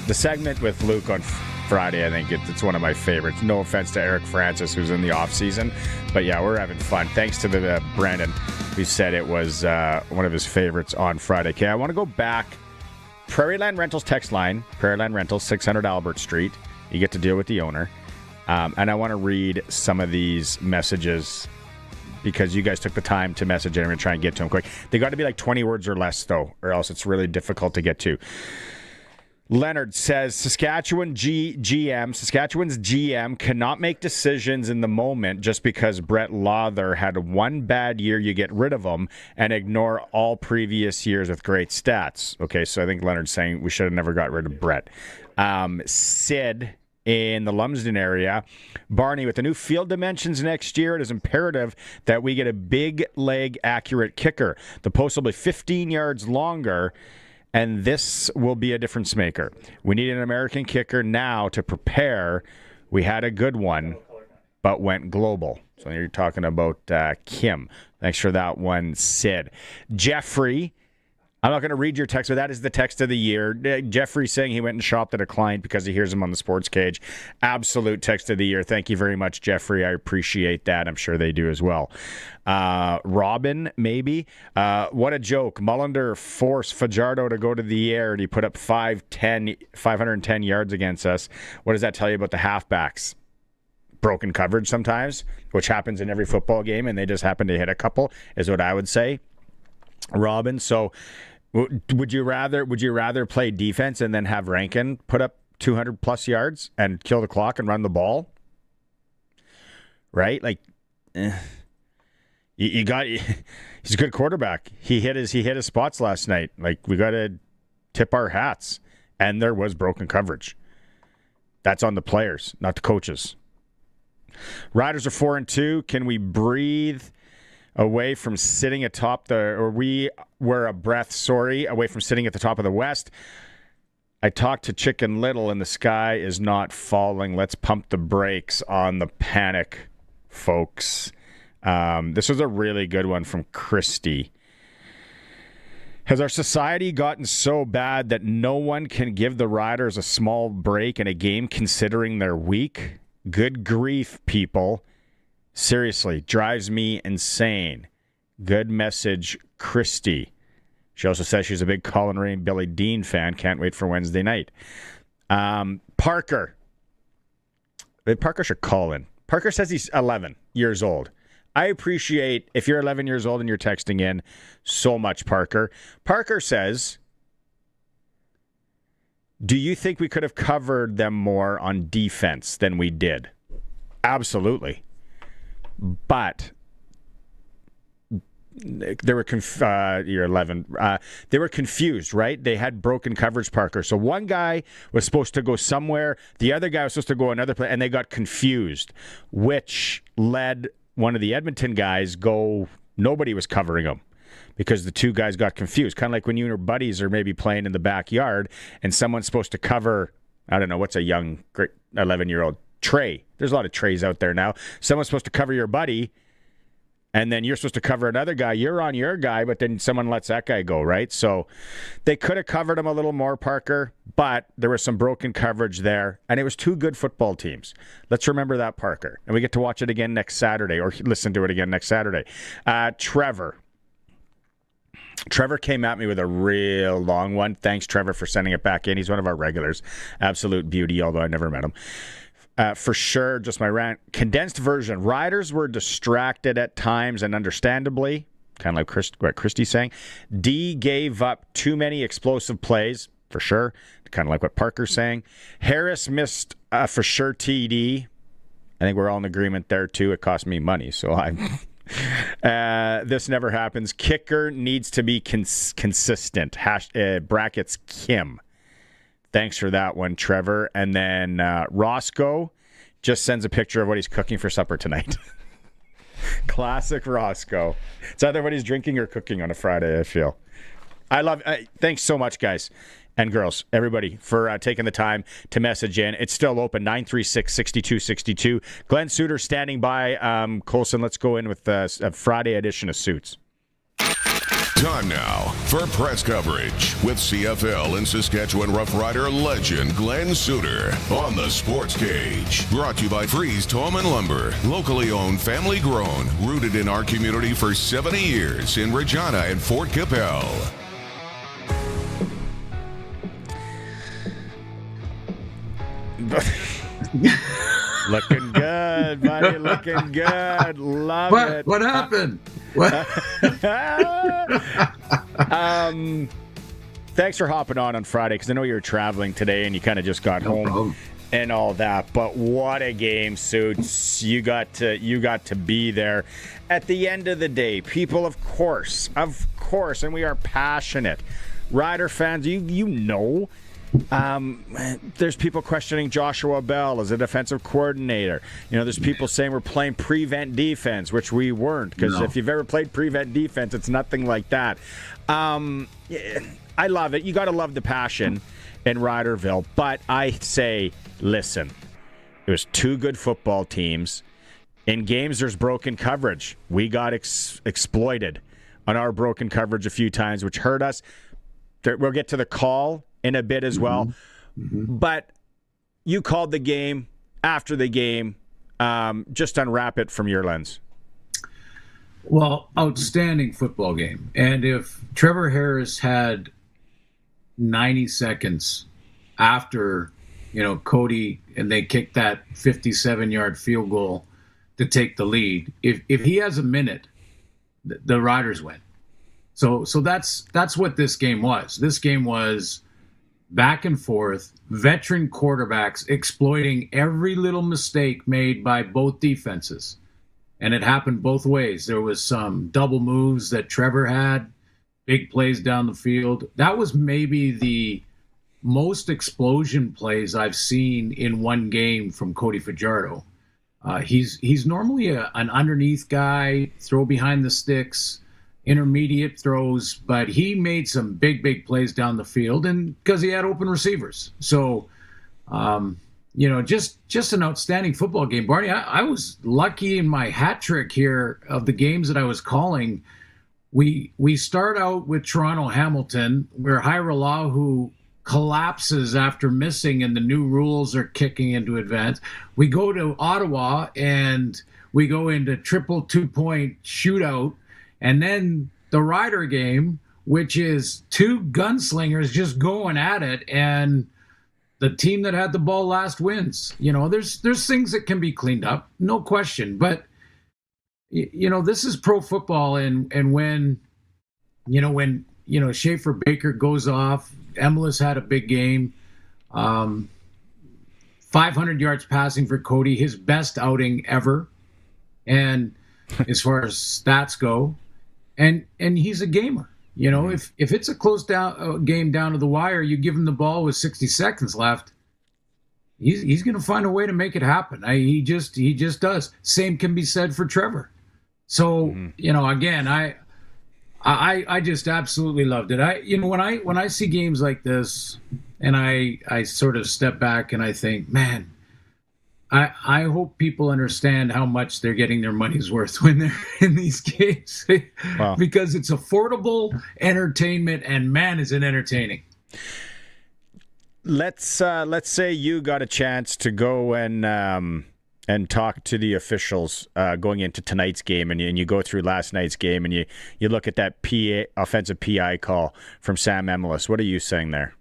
the segment with Luke on Friday. I think it's one of my favorites. No offense to Eric Francis, who's in the off season, but yeah, we're having fun. Thanks to the Brandon, who said it was one of his favorites on Friday. Okay, I want to go back. Prairie Land Rentals text line, Prairie Land Rentals, 600 Albert Street. You get to deal with the owner. And I want to read some of these messages because you guys took the time to message and I'm going to try and get to them quick. They got to be like 20 words or less, though, or else it's really difficult to get to. Leonard says Saskatchewan's GM cannot make decisions in the moment just because Brett Lawther had one bad year. You get rid of him and ignore all previous years with great stats. Okay, so I think Leonard's saying we should have never got rid of Brett. Sid in the Lumsden area. Barney, with the new field dimensions next year, it is imperative that we get a big leg accurate kicker. The post will be 15 yards longer, and this will be a difference maker. We need an American kicker now to prepare. We had a good one, but went global. So you're talking about Kim. Thanks for that one, Sid. Jeffrey, I'm not going to read your text, but that is the text of the year. Jeffrey saying he went and shopped at a client because he hears him on the Sportscage. Absolute text of the year. Thank you very much, Jeffrey. I appreciate that. I'm sure they do as well. Robin, maybe. What a joke. Mullinder forced Fajardo to go to the air, and he put up 510 yards against us. What does that tell you about the halfbacks? Broken coverage sometimes, which happens in every football game, and they just happen to hit a couple, is what I would say. Robin, so would you rather play defense and then have Rankin put up 200 plus yards and kill the clock and run the ball? Right? Like, he's a good quarterback. He hit his spots last night. Like, we got to tip our hats. And there was broken coverage. That's on the players, not the coaches. Riders are 4-2. Can we breathe away from sitting atop away from sitting at the top of the West? I talked to Chicken Little and the sky is not falling. Let's pump the brakes on the panic, folks. This was a really good one from Christy. Has our society gotten so bad that no one can give the Riders a small break in a game considering they're weak? Good grief, people. Seriously, drives me insane. Good message, Christy. She also says she's a big Colin Ray and Billy Dean fan. Can't wait for Wednesday night. Parker. Parker should call in. Parker says he's 11 years old. I appreciate if you're 11 years old and you're texting in so much, Parker. Parker says, do you think we could have covered them more on defense than we did? Absolutely. But they were you're 11. They were confused, right? They had broken coverage, Parker. So one guy was supposed to go somewhere, the other guy was supposed to go another place, and they got confused, which led one of the Edmonton guys nobody was covering them because the two guys got confused. Kind of like when you and your buddies are maybe playing in the backyard and someone's supposed to cover, I don't know, what's a young, great 11-year-old? Trey. There's a lot of Treys out there now. Someone's supposed to cover your buddy, and then you're supposed to cover another guy. You're on your guy, but then someone lets that guy go, right? So they could have covered him a little more, Parker, but there was some broken coverage there, and it was two good football teams. Let's remember that, Parker. And we get to watch it again next Saturday, or listen to it again next Saturday. Trevor came at me with a real long one. Thanks, Trevor, for sending it back in. He's one of our regulars. Absolute beauty, although I never met him. For sure, just my rant. Condensed version. Riders were distracted at times and understandably, kind of like what Christy's saying. D gave up too many explosive plays, for sure, kind of like what Parker's saying. Harris missed for sure TD. I think we're all in agreement there, too. It cost me money, so I'm... this never happens. Kicker needs to be consistent. Brackets Kim. Thanks for that one, Trevor. And then Roscoe just sends a picture of what he's cooking for supper tonight. Classic Roscoe. It's either what he's drinking or cooking on a Friday, I feel. Thanks so much, guys and girls, everybody, for taking the time to message in. It's still open, 936-6262. Glen Suitor standing by. Colson, let's go in with a Friday edition of Suits. Time now for press coverage with CFL and Saskatchewan Roughrider legend Glen Suitor on the Sportscage. Brought to you by Freeze Tallman Lumber. Locally owned, family grown, rooted in our community for 70 years in Regina and Fort Capel. Looking good, buddy. Looking good. Love it. What happened? What? Thanks for hopping on Friday, because I know you were traveling today and you kind of just got home and all that. But what a game, Suits! You got to be there. At the end of the day, people, of course, and we are passionate Rider fans. You know. There's people questioning Joshua Bell as a defensive coordinator. There's people saying we're playing prevent defense, which we weren't, because if you've ever played prevent defense, it's nothing like that. I love it. You got to love the passion in Riderville. But I say, listen, there's two good football teams. In games, there's broken coverage. We got exploited on our broken coverage a few times, which hurt us. We'll get to the call in a bit as well. But you called the game after the game. Just unwrap it from your lens. Well, outstanding football game. And if Trevor Harris had 90 seconds after, Cody, and they kicked that 57-yard field goal to take the lead, if he has a minute, the Riders win. So that's what this game was. This game was back and forth, veteran quarterbacks exploiting every little mistake made by both defenses. And it happened both ways. There was some double moves that Trevor had, big plays down the field. That was maybe the most explosion plays I've seen in one game from Cody Fajardo. He's normally an underneath guy, throw behind the sticks, intermediate throws, but he made some big plays down the field, and because he had open receivers. So, just an outstanding football game. Barney, I was lucky in my hat trick here of the games that I was calling. We start out with Toronto-Hamilton, where Hairolahu collapses after missing, and the new rules are kicking into advance. We go to Ottawa, and we go into triple 2-point shootout. And then the Rider game, which is two gunslingers just going at it, and the team that had the ball last wins. There's things that can be cleaned up, no question. But this is pro football, and when Schaefer Baker goes off, Emilus had a big game. 500 yards passing for Cody, his best outing ever, and as far as stats go. And he's a gamer. If it's a close game down to the wire, you give him the ball with 60 seconds left, he's going to find a way to make it happen. He just does. Same can be said for Trevor. So again, I just absolutely loved it. When I see games like this, and I sort of step back and I think, man, I hope people understand how much they're getting their money's worth when they're in these games. Wow. Because it's affordable entertainment, and man, is it entertaining. Let's say you got a chance to go and talk to the officials going into tonight's game, and you go through last night's game, and you look at that offensive PI call from Sam Emilus. What are you saying there?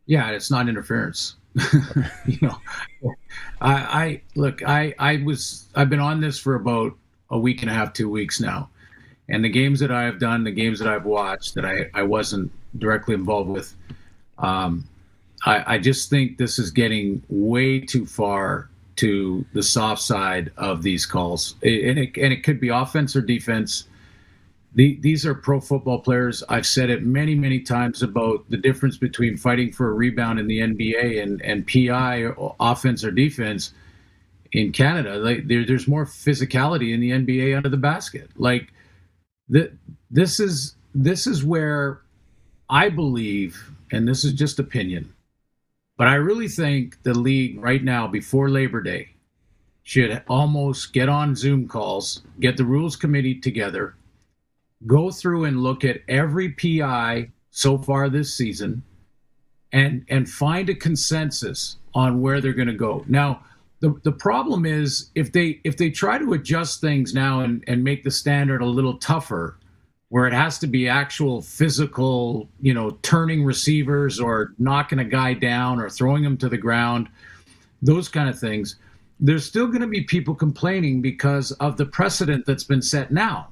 Yeah, it's not interference. I've been on this for about a week and a half, 2 weeks now, and the games that I have done, the games that I've watched that I wasn't directly involved with, I just think this is getting way too far to the soft side of these calls, and it could be offense or defense. These are pro football players. I've said it many, many times about the difference between fighting for a rebound in the NBA and PI, or offense or defense, in Canada. There's more physicality in the NBA under the basket. This is where I believe, and this is just opinion, but I really think the league right now, before Labor Day, should almost get on Zoom calls, get the rules committee together, go through and look at every PI so far this season and find a consensus on where they're going to go. Now, the problem is if they try to adjust things now and make the standard a little tougher, where it has to be actual physical, turning receivers or knocking a guy down or throwing him to the ground, those kind of things, there's still going to be people complaining because of the precedent that's been set now.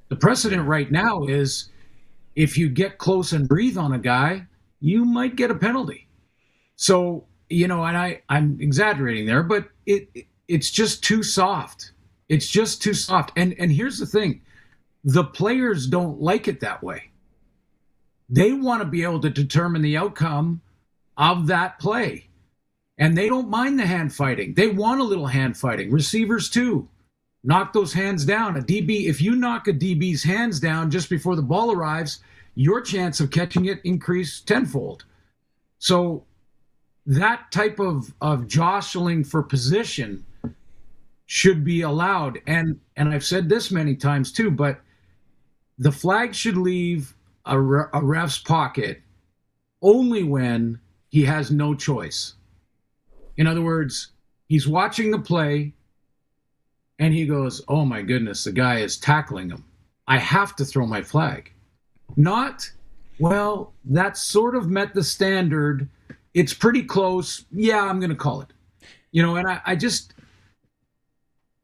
The precedent right now is if you get close and breathe on a guy, you might get a penalty. So, and I'm exaggerating there, but it's just too soft. It's just too soft. And here's the thing. The players don't like it that way. They want to be able to determine the outcome of that play. And they don't mind the hand fighting. They want a little hand fighting. Receivers too. Knock those hands down. A DB, if you knock a DB's hands down just before the ball arrives, your chance of catching it increase tenfold. So that type of jostling for position should be allowed. And I've said this many times too, but the flag should leave a ref's pocket only when he has no choice. In other words, he's watching the play and he goes, oh my goodness, the guy is tackling him. I have to throw my flag. Not, well, that sort of met the standard. It's pretty close. Yeah, I'm going to call it. And I just,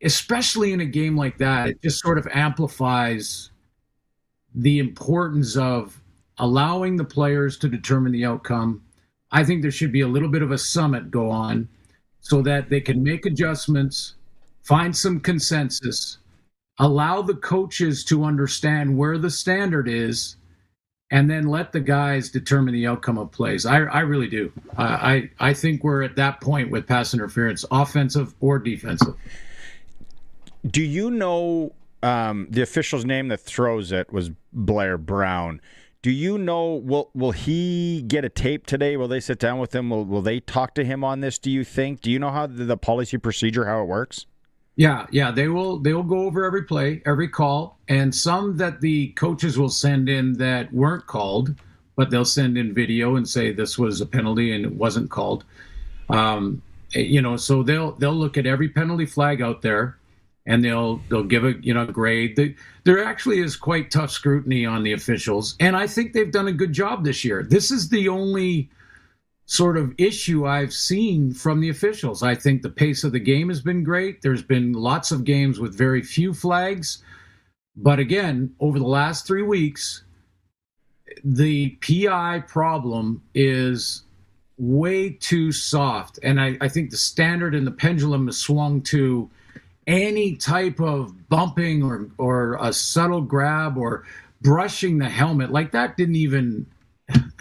especially in a game like that, it just sort of amplifies the importance of allowing the players to determine the outcome. I think there should be a little bit of a summit go on so that they can make adjustments, find some consensus, allow the coaches to understand where the standard is, and then let the guys determine the outcome of plays. I really do. I think we're at that point with pass interference, offensive or defensive. Do you know the official's name that throws it was Blair Brown? Do you know, will he get a tape today? Will they sit down with him? Will they talk to him on this, do you think? Do you know how the policy procedure, how it works? Yeah, they will go over every play, every call, and some that the coaches will send in that weren't called, but they'll send in video and say this was a penalty and it wasn't called. So they'll look at every penalty flag out there and they'll give a grade. There actually is quite tough scrutiny on the officials, and I think they've done a good job this year. This is the only sort of issue I've seen from the officials. I think the pace of the game has been great. There's been lots of games with very few flags, but again, over the last 3 weeks, the PI problem is way too soft, and I think the standard and the pendulum has swung to any type of bumping or a subtle grab or brushing the helmet. Like that didn't even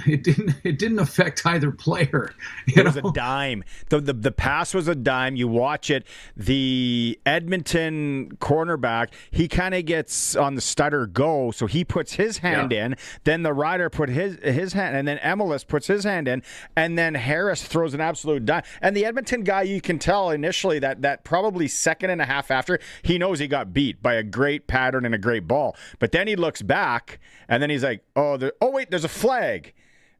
it didn't affect either player. It was a dime. The pass was a dime. You watch it. The Edmonton cornerback, he kind of gets on the stutter go, so he puts his hand in. Then the rider put his hand, and then Emelis puts his hand in, and then Harris throws an absolute dime. And the Edmonton guy, you can tell initially that probably second and a half after, he knows he got beat by a great pattern and a great ball. But then he looks back, and then he's like, wait, there's a flag.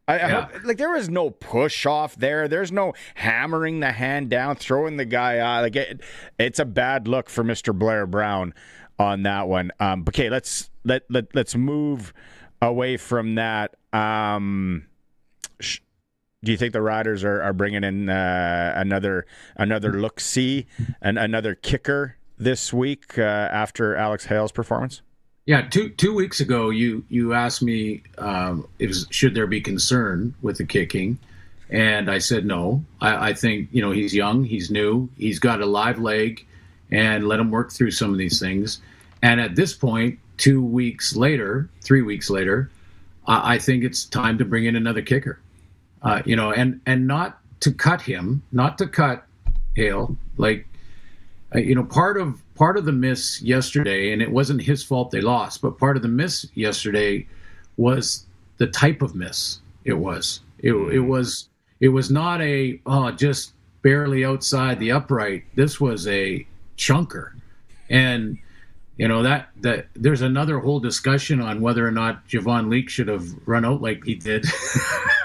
I hope, there was no push off there. There's no hammering the hand down, throwing the guy out. It's a bad look for Mr. Blair Brown on that one. Okay, let's move away from that. Do you think the Riders are bringing in another look-see and another kicker this week after Alex Hale's performance? Yeah, two weeks ago, you asked me should there be concern with the kicking, and I said no. I think he's young, he's new, he's got a live leg, and let him work through some of these things. And at this point, 3 weeks later, I think it's time to bring in another kicker. And not to cut him, not to cut Hale. Part of the miss yesterday, and it wasn't his fault they lost, but part of the miss yesterday was the type of miss it was. It was not just barely outside the upright. This was a chunker. And, that there's another whole discussion on whether or not Javon Leake should have run out like he did,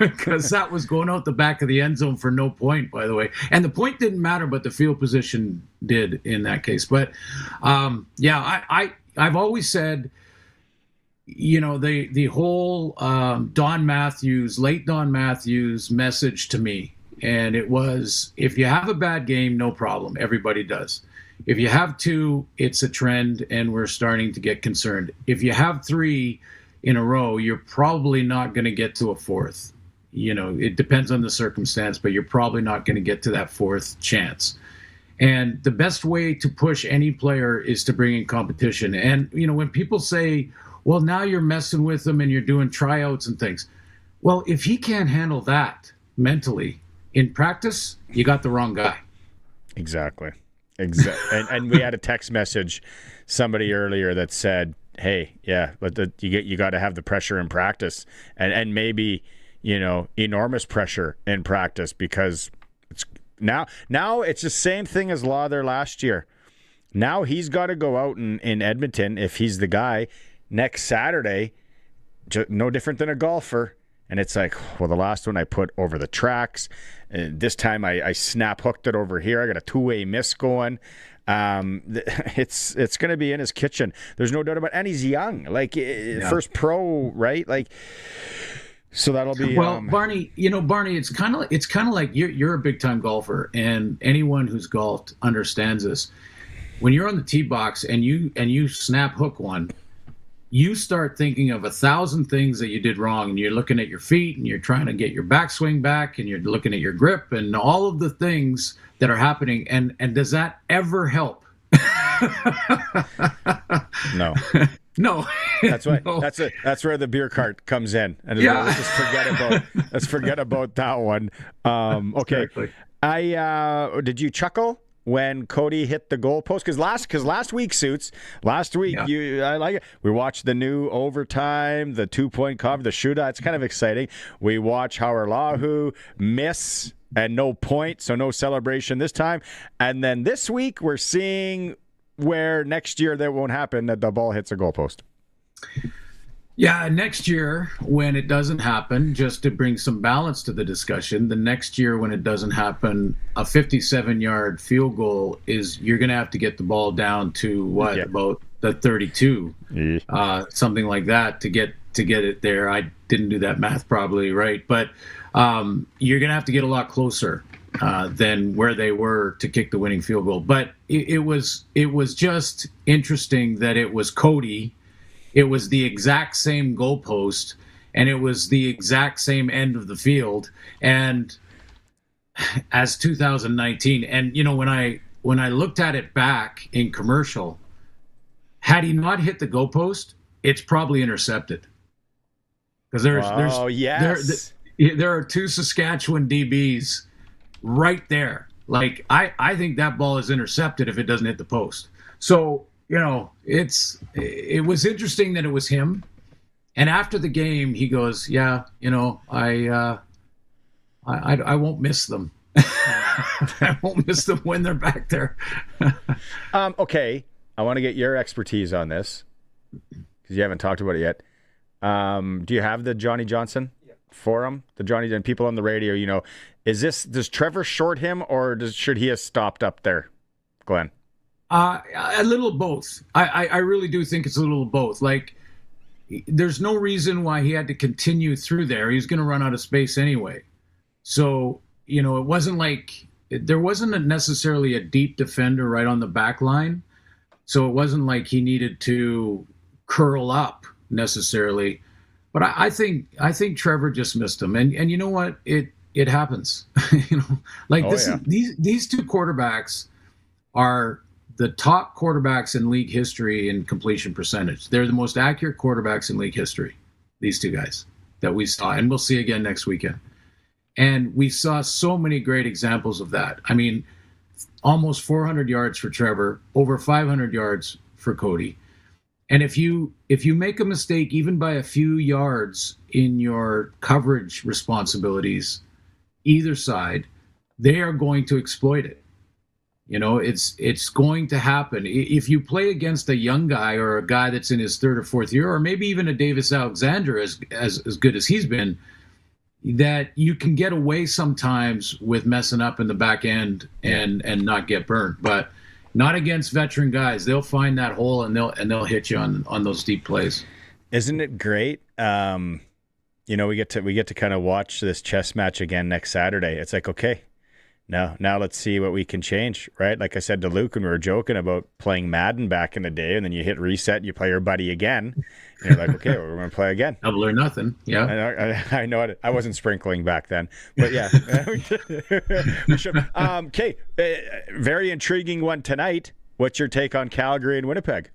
because that was going out the back of the end zone for no point, by the way. And the point didn't matter, but the field position did in that case. But I've always said, the whole late Don Matthews message to me, and it was, if you have a bad game, no problem. Everybody does. If you have two, it's a trend, and we're starting to get concerned. If you have three in a row, you're probably not going to get to a fourth. It depends on the circumstance, but you're probably not going to get to that fourth chance. And the best way to push any player is to bring in competition. And, when people say, well, now you're messing with them and you're doing tryouts and things. Well, if he can't handle that mentally in practice, you got the wrong guy. Exactly. And we had a text message, somebody earlier that said, hey, yeah, but you got to have the pressure in practice, and maybe, enormous pressure in practice, because it's now it's the same thing as Law there last year. Now he's got to go out in Edmonton, if he's the guy, next Saturday, no different than a golfer. And it's like, well, the last one I put over the tracks, and this time I snap hooked it over here. I got a two-way miss going. It's going to be in his kitchen. There's no doubt about it. And he's young, first pro, right? So that'll be Barney. Barney, it's kind of like you're a big time golfer, and anyone who's golfed understands this. When you're on the tee box and you snap hook one, you start thinking of 1,000 things that you did wrong, and you're looking at your feet, and you're trying to get your backswing back, and you're looking at your grip, and all of the things that are happening. And does that ever help? No. No. That's why. No. That's where the beer cart comes in. And let's forget about that one. Okay. Exactly. Did you chuckle when Cody hit the goalpost? Because last week, Suits, I like it. We watched the new overtime, the 2-point cover, the shootout. It's kind of exciting. We watch Hauerlahu miss and no point, so no celebration this time. And then this week, we're seeing where next year that won't happen, that the ball hits a goalpost. Yeah, next year when it doesn't happen, just to bring some balance to the discussion, the next year when it doesn't happen, a 57-yard field goal is, you're going to have to get the ball down to about the 32, something like that to get it there. I didn't do that math probably right, but you're going to have to get a lot closer than where they were to kick the winning field goal. But it was just interesting that it was Cody. It was the exact same goalpost, and it was the exact same end of the field, and as 2019. And when I looked at it back in commercial, had he not hit the goalpost, it's probably intercepted. Because there are two Saskatchewan DBs right there. I think that ball is intercepted if it doesn't hit the post. So it was interesting that it was him. And after the game, he goes, I won't miss them. I won't miss them when they're back there. Okay. I want to get your expertise on this, because you haven't talked about it yet. Do you have the Johnny Johnson forum? The Johnny and people on the radio, does Trevor short him, or should he have stopped up there, Glenn? A little of both. I really do think it's a little of both. There's no reason why he had to continue through there. He's going to run out of space anyway. So, it wasn't like there wasn't necessarily a deep defender right on the back line. So it wasn't like he needed to curl up necessarily. But I think Trevor just missed him. And you know what? It happens. These two quarterbacks are the top quarterbacks in league history in completion percentage. They're the most accurate quarterbacks in league history, these two guys that we saw, and we'll see again next weekend. And we saw so many great examples of that. I mean, almost 400 yards for Trevor, over 500 yards for Cody. And if you make a mistake, even by a few yards in your coverage responsibilities, either side, they are going to exploit it. It's going to happen. If you play against a young guy or a guy that's in his third or fourth year, or maybe even a Davis Alexander as good as he's been, that you can get away sometimes with messing up in the back end and not get burnt. But not against veteran guys. They'll find that hole and they'll hit you on those deep plays. Isn't it great? We get to kind of watch this chess match again next Saturday. It's like, okay, now let's see what we can change, right? Like I said to Luke when we were joking about playing Madden back in the day, and then you hit reset, you play your buddy again, and you're like, okay, we're going to play again. Double or nothing. Yeah. I know it. I wasn't sprinkling back then, but yeah. We should. Okay, very intriguing one tonight. What's your take on Calgary and Winnipeg?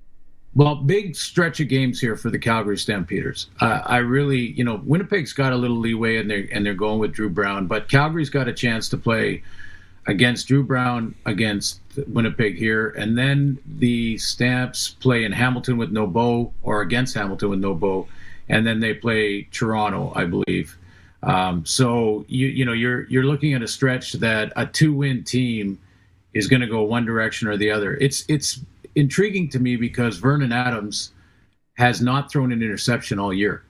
Well, big stretch of games here for the Calgary Stampeders. I really, Winnipeg's got a little leeway and they're going with Drew Brown, but Calgary's got a chance to play against Drew Brown, against Winnipeg here, and then the Stamps play in Hamilton with no Bo, or against Hamilton with no Bo, and then they play Toronto, I believe. So you're looking at a stretch that a 2-win team is going to go one direction or the other. It's intriguing to me because Vernon Adams has not thrown an interception all year,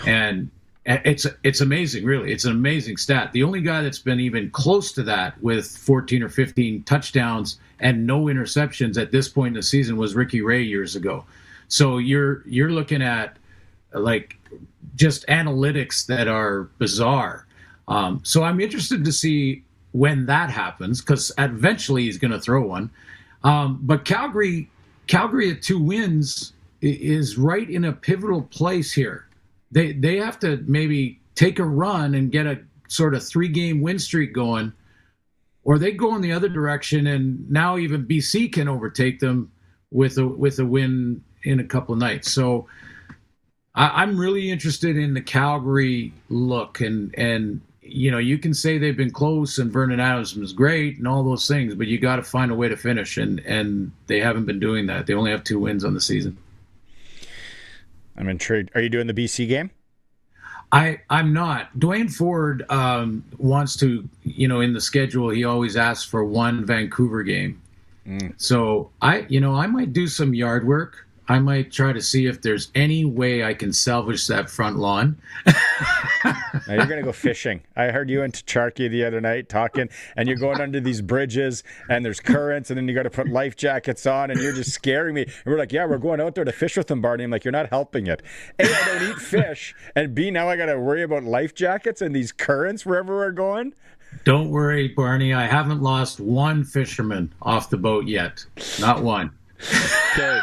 and it's amazing, really. It's an amazing stat. The only guy that's been even close to that with 14 or 15 touchdowns and no interceptions at this point in the season was Ricky Ray years ago. So you're looking at like just analytics that are bizarre. So I'm interested to see when that happens, because eventually he's going to throw one. But Calgary at 2 wins is right in a pivotal place here. They have to maybe take a run and get a sort of 3-game win streak going, or they go in the other direction, and now even BC can overtake them with a win in a couple of nights. So I'm really interested in the Calgary look, and you can say they've been close and Vernon Adams was great and all those things, but you got to find a way to finish, and they haven't been doing that. They only have 2 wins on the season. I'm intrigued. Are you doing the BC game? I'm not. Dwayne Ford wants to, in the schedule, he always asks for one Vancouver game. So I might do some yard work. I might try to see if there's any way I can salvage that front lawn. Now you're going to go fishing. I heard you and Charky the other night talking, and you're going under these bridges, and there's currents, and then you got to put life jackets on, and you're just scaring me. And we're like, yeah, we're going out there to fish with them, Barney. I'm like, you're not helping it. A, I don't eat fish, and B, now I got to worry about life jackets and these currents wherever we're going. Don't worry, Barney. I haven't lost one fisherman off the boat yet. Not one. Okay.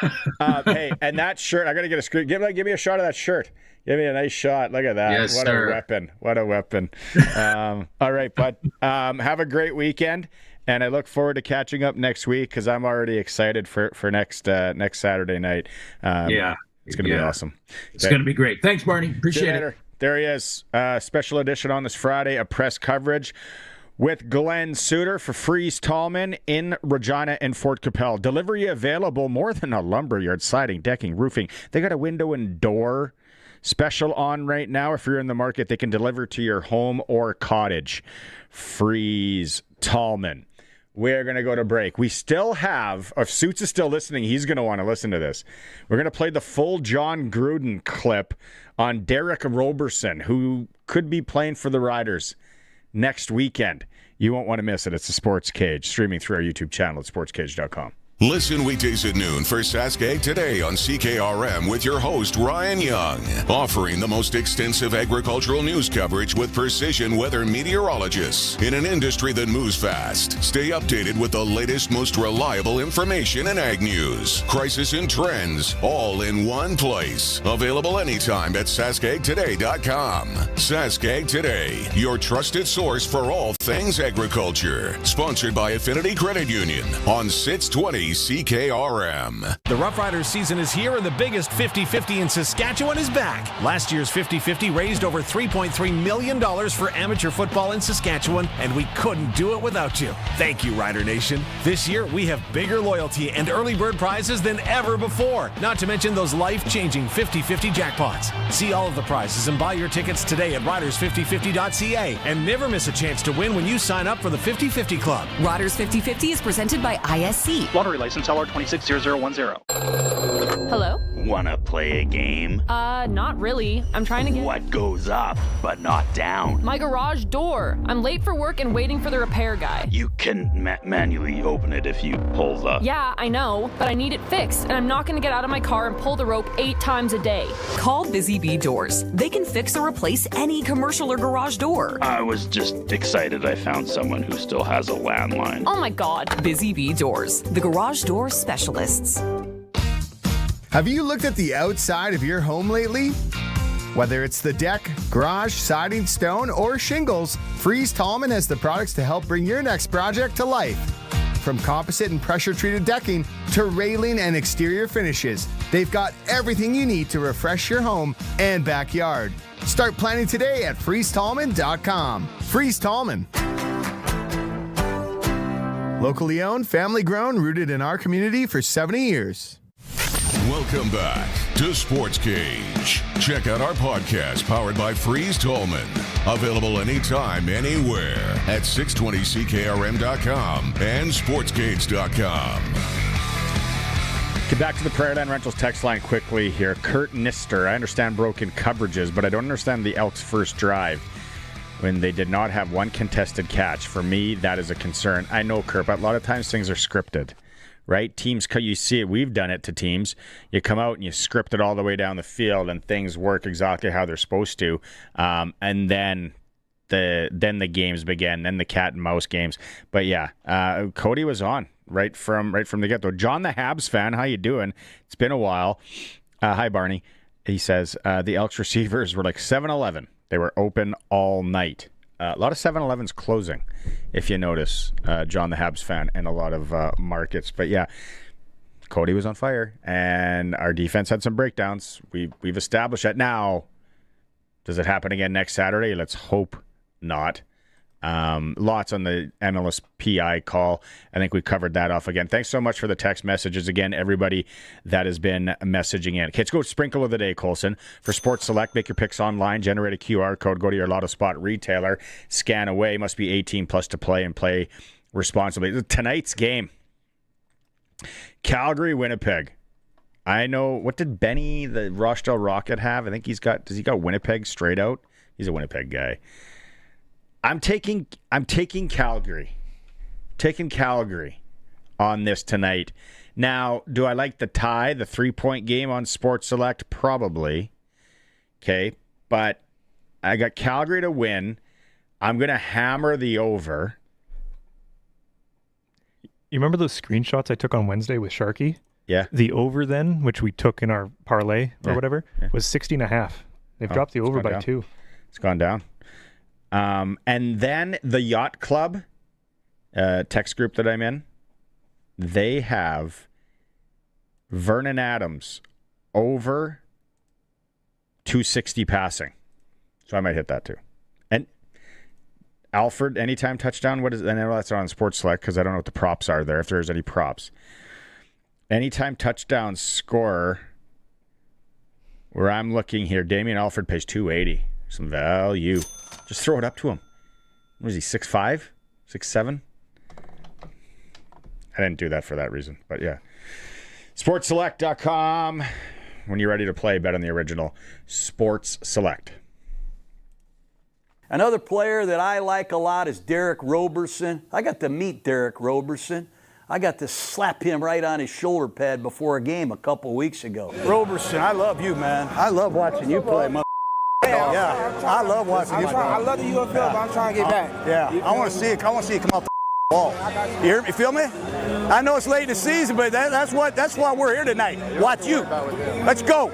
Hey, and that shirt, I got to get a screen. Give me a shot of that shirt. Give me a nice shot. Look at that. Yes, what sir. A weapon. What a weapon. All right, bud. Have a great weekend, and I look forward to catching up next week because I'm already excited for next Saturday night. It's going to be awesome. It's going to be great. Thanks, Barney. Appreciate it. There he is. Special edition on this Friday, a press coverage with Glen Suitor for Freeze Tallman in Regina and Fort Capel. Delivery available, more than a lumberyard, siding, decking, roofing. They got a window and door special on right now. If you're in the market, they can deliver to your home or cottage. Freeze Tallman. We're going to go to break. We still have, if Suits is still listening, he's going to want to listen to this. We're going to play the full John Gruden clip on Derek Roberson, who could be playing for the Riders next weekend. You won't want to miss it. It's the Sports Cage, streaming through our YouTube channel at sportscage.com. Listen weekdays at noon for Saskatchewan Today on CKRM with your host, Ryan Young, offering the most extensive agricultural news coverage with precision weather meteorologists in an industry that moves fast. Stay updated with the latest, most reliable information in ag news, crisis and trends, all in one place. Available anytime at saskagtoday.com. Saskag Today, your trusted source for all things agriculture. Sponsored by Affinity Credit Union on 620 CKRM. The Roughriders season is here, and the biggest 50-50 in Saskatchewan is back. Last year's 50-50 raised over $3.3 million for amateur football in Saskatchewan, and we couldn't do it without you. Thank you, Rider Nation. This year, we have bigger loyalty and early bird prizes than ever before, not to mention those life-changing 50-50 jackpots. See all of the prizes and buy your tickets today at riders5050.ca, and never miss a chance to win when you sign up for the 50-50 Club. Riders 50-50 is presented by ISC. Lottery license LR260010. Hello? Wanna play a game? Not really. I'm trying to get... What goes up, but not down? My garage door. I'm late for work and waiting for the repair guy. You can manually open it if you pull the... Yeah, I know, but I need it fixed, and I'm not gonna get out of my car and pull the rope 8 times a day. Call Busy Bee Doors. They can fix or replace any commercial or garage door. I was just excited I found someone who still has a landline. Oh my God. Busy Bee Doors, the garage door specialists. Have you looked at the outside of your home lately? Whether it's the deck, garage, siding, stone, or shingles, Freeze Tallman has the products to help bring your next project to life. From composite and pressure-treated decking to railing and exterior finishes, they've got everything you need to refresh your home and backyard. Start planning today at freezetallman.com. Freeze Tallman. Locally owned, family grown, rooted in our community for 70 years. Welcome back to Sportscage. Check out our podcast powered by Freeze Tallman. Available anytime, anywhere at 620ckrm.com and sportscage.com. Get back to the Prairie Land Rentals text line quickly here. Kurt Nister, I understand broken coverages, but I don't understand the Elks' first drive when they did not have one contested catch. For me, that is a concern. I know, Kurt, but a lot of times things are scripted. Right? Teams, you see it. We've done it to teams. You come out and you script it all the way down the field, and things work exactly how they're supposed to. And then the games begin. Then the cat and mouse games. But yeah, Cody was on right from the get go. John, the Habs fan, how you doing? It's been a while. Hi, Barney. He says the Elks receivers were like 7-Eleven. They were open all night. A lot of 7-Elevens closing, if you notice, John the Habs fan, and a lot of markets. But yeah, Cody was on fire, and our defense had some breakdowns. We've established that. Now, does it happen again next Saturday? Let's hope not. Lots on the Analyst PI call. I think we covered that off again. Thanks so much for the text messages again, everybody that has been messaging in. Okay, let's go sprinkle of the day, Colson. For Sports Select, make your picks online, generate a QR code, go to your Lotto Spot retailer, scan away. Must be 18 plus to play, and play responsibly. Tonight's game, Calgary, Winnipeg. I know, what did Benny, the Rochdale Rocket, have? I think does he got Winnipeg straight out? He's a Winnipeg guy. I'm taking Calgary. Taking Calgary on this tonight. Now, do I like the tie, the 3-point game on Sports Select? Probably. Okay, but I got Calgary to win. I'm going to hammer the over. You remember those screenshots I took on Wednesday with Sharky? Yeah. The over then, which we took in our parlay or whatever, was 60.5. They've dropped the over by down. 2. It's gone down. And then the Yacht Club text group that I'm in, they have Vernon Adams over 260 passing. So I might hit that too. And Alfred, anytime touchdown, what is it? I know that's not on Sports Select because I don't know what the props are there, if there's any props. Anytime touchdown scorer, where I'm looking here, Damian Alfred pays 280. Some value. Just throw it up to him. What is he, 6'5"? 6'7"? I didn't do that for that reason, but yeah. SportsSelect.com. When you're ready to play, bet on the original Sports Select. Another player that I like a lot is Derek Roberson. I got to meet Derek Roberson. I got to slap him right on his shoulder pad before a game a couple weeks ago. Roberson, I love you, man. I love watching you play, Yeah, I love watching you play. I love the UFL, but I'm trying to get back. Yeah, I want to see it. I want to see it come off the ball. You hear me? Feel me? I know it's late in the season, but that's why we're here tonight. Watch you. Let's go.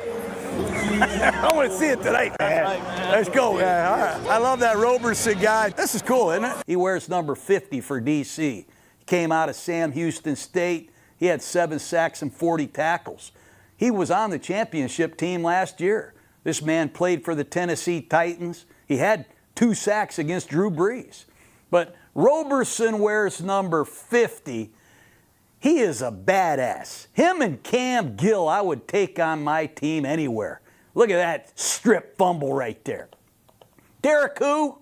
I want to see it tonight, man. Let's go, man. All right. I love that Roberson guy. This is cool, isn't it? He wears number 50 for D.C. He came out of Sam Houston State. He He had 7 sacks and 40 tackles. He was on the championship team last year. This man played for the Tennessee Titans. He had 2 sacks against Drew Brees. But Roberson wears number 50. He is a badass. Him and Cam Gill, I would take on my team anywhere. Look at that strip fumble right there. Derek who?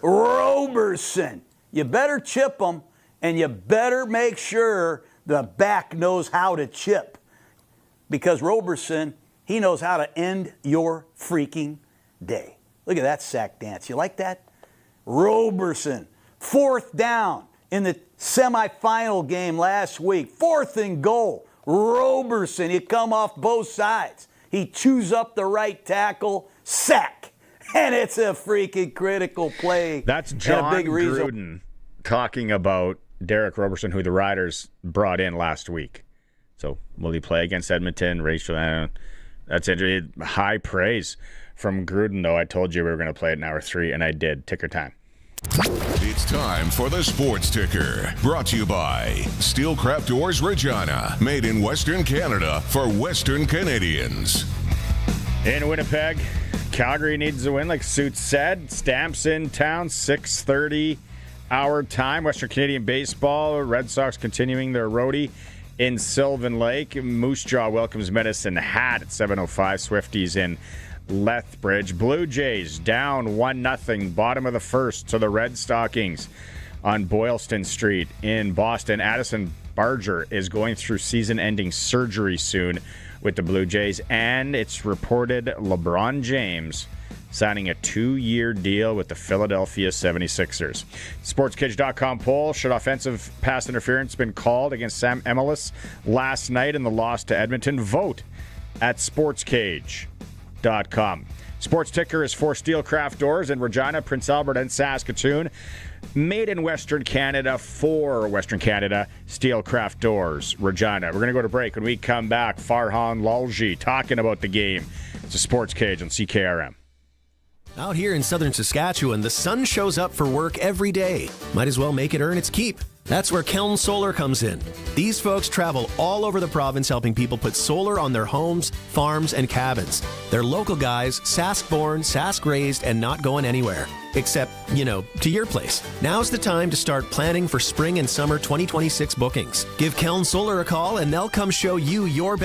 Roberson. You better chip him, and you better make sure the back knows how to chip. Because Roberson, he knows how to end your freaking day. Look at that sack dance. You like that? Roberson. 4th down in the semifinal game last week. 4th and goal. Roberson, you come off both sides. He chews up the right tackle, sack. And it's a freaking critical play. That's John Gruden talking about Derek Roberson, who the Riders brought in last week. So will he play against Edmonton? Rachel, that's interesting. High praise from Gruden, though. I told you we were going to play it in hour 3, and I did. Ticker time. It's time for the Sports Ticker, brought to you by Steelcraft Doors Regina, made in Western Canada for Western Canadians. In Winnipeg, Calgary needs a win, like Suit said. Stamps in town, 6:30 our time. Western Canadian baseball, Red Sox continuing their roadie in Sylvan Lake. Moose Jaw welcomes Medicine Hat at 7:05. Swifties in Lethbridge. Blue Jays down 1-0, bottom of the first to the Red Stockings on Boylston Street in Boston. Addison Barger is going through season-ending surgery soon with the Blue Jays, and it's reported LeBron James signing a 2-year deal with the Philadelphia 76ers. Sportscage.com poll, should offensive pass interference been called against Sam Emilus last night in the loss to Edmonton? Vote at Sportscage.com. Sports Ticker is for Steelcraft Doors in Regina, Prince Albert, and Saskatoon. Made in Western Canada for Western Canada. Steelcraft Doors, Regina. We're going to go to break. When we come back, Farhan Lalji talking about the game. It's a Sports Cage on CKRM. Out here in southern Saskatchewan, the sun shows up for work every day. Might as well make it earn its keep. That's where Keln Solar comes in. These folks travel all over the province helping people put solar on their homes, farms, and cabins. They're local guys, Sask-born, Sask-raised, and not going anywhere. Except, to your place. Now's the time to start planning for spring and summer 2026 bookings. Give Keln Solar a call and they'll come show you your best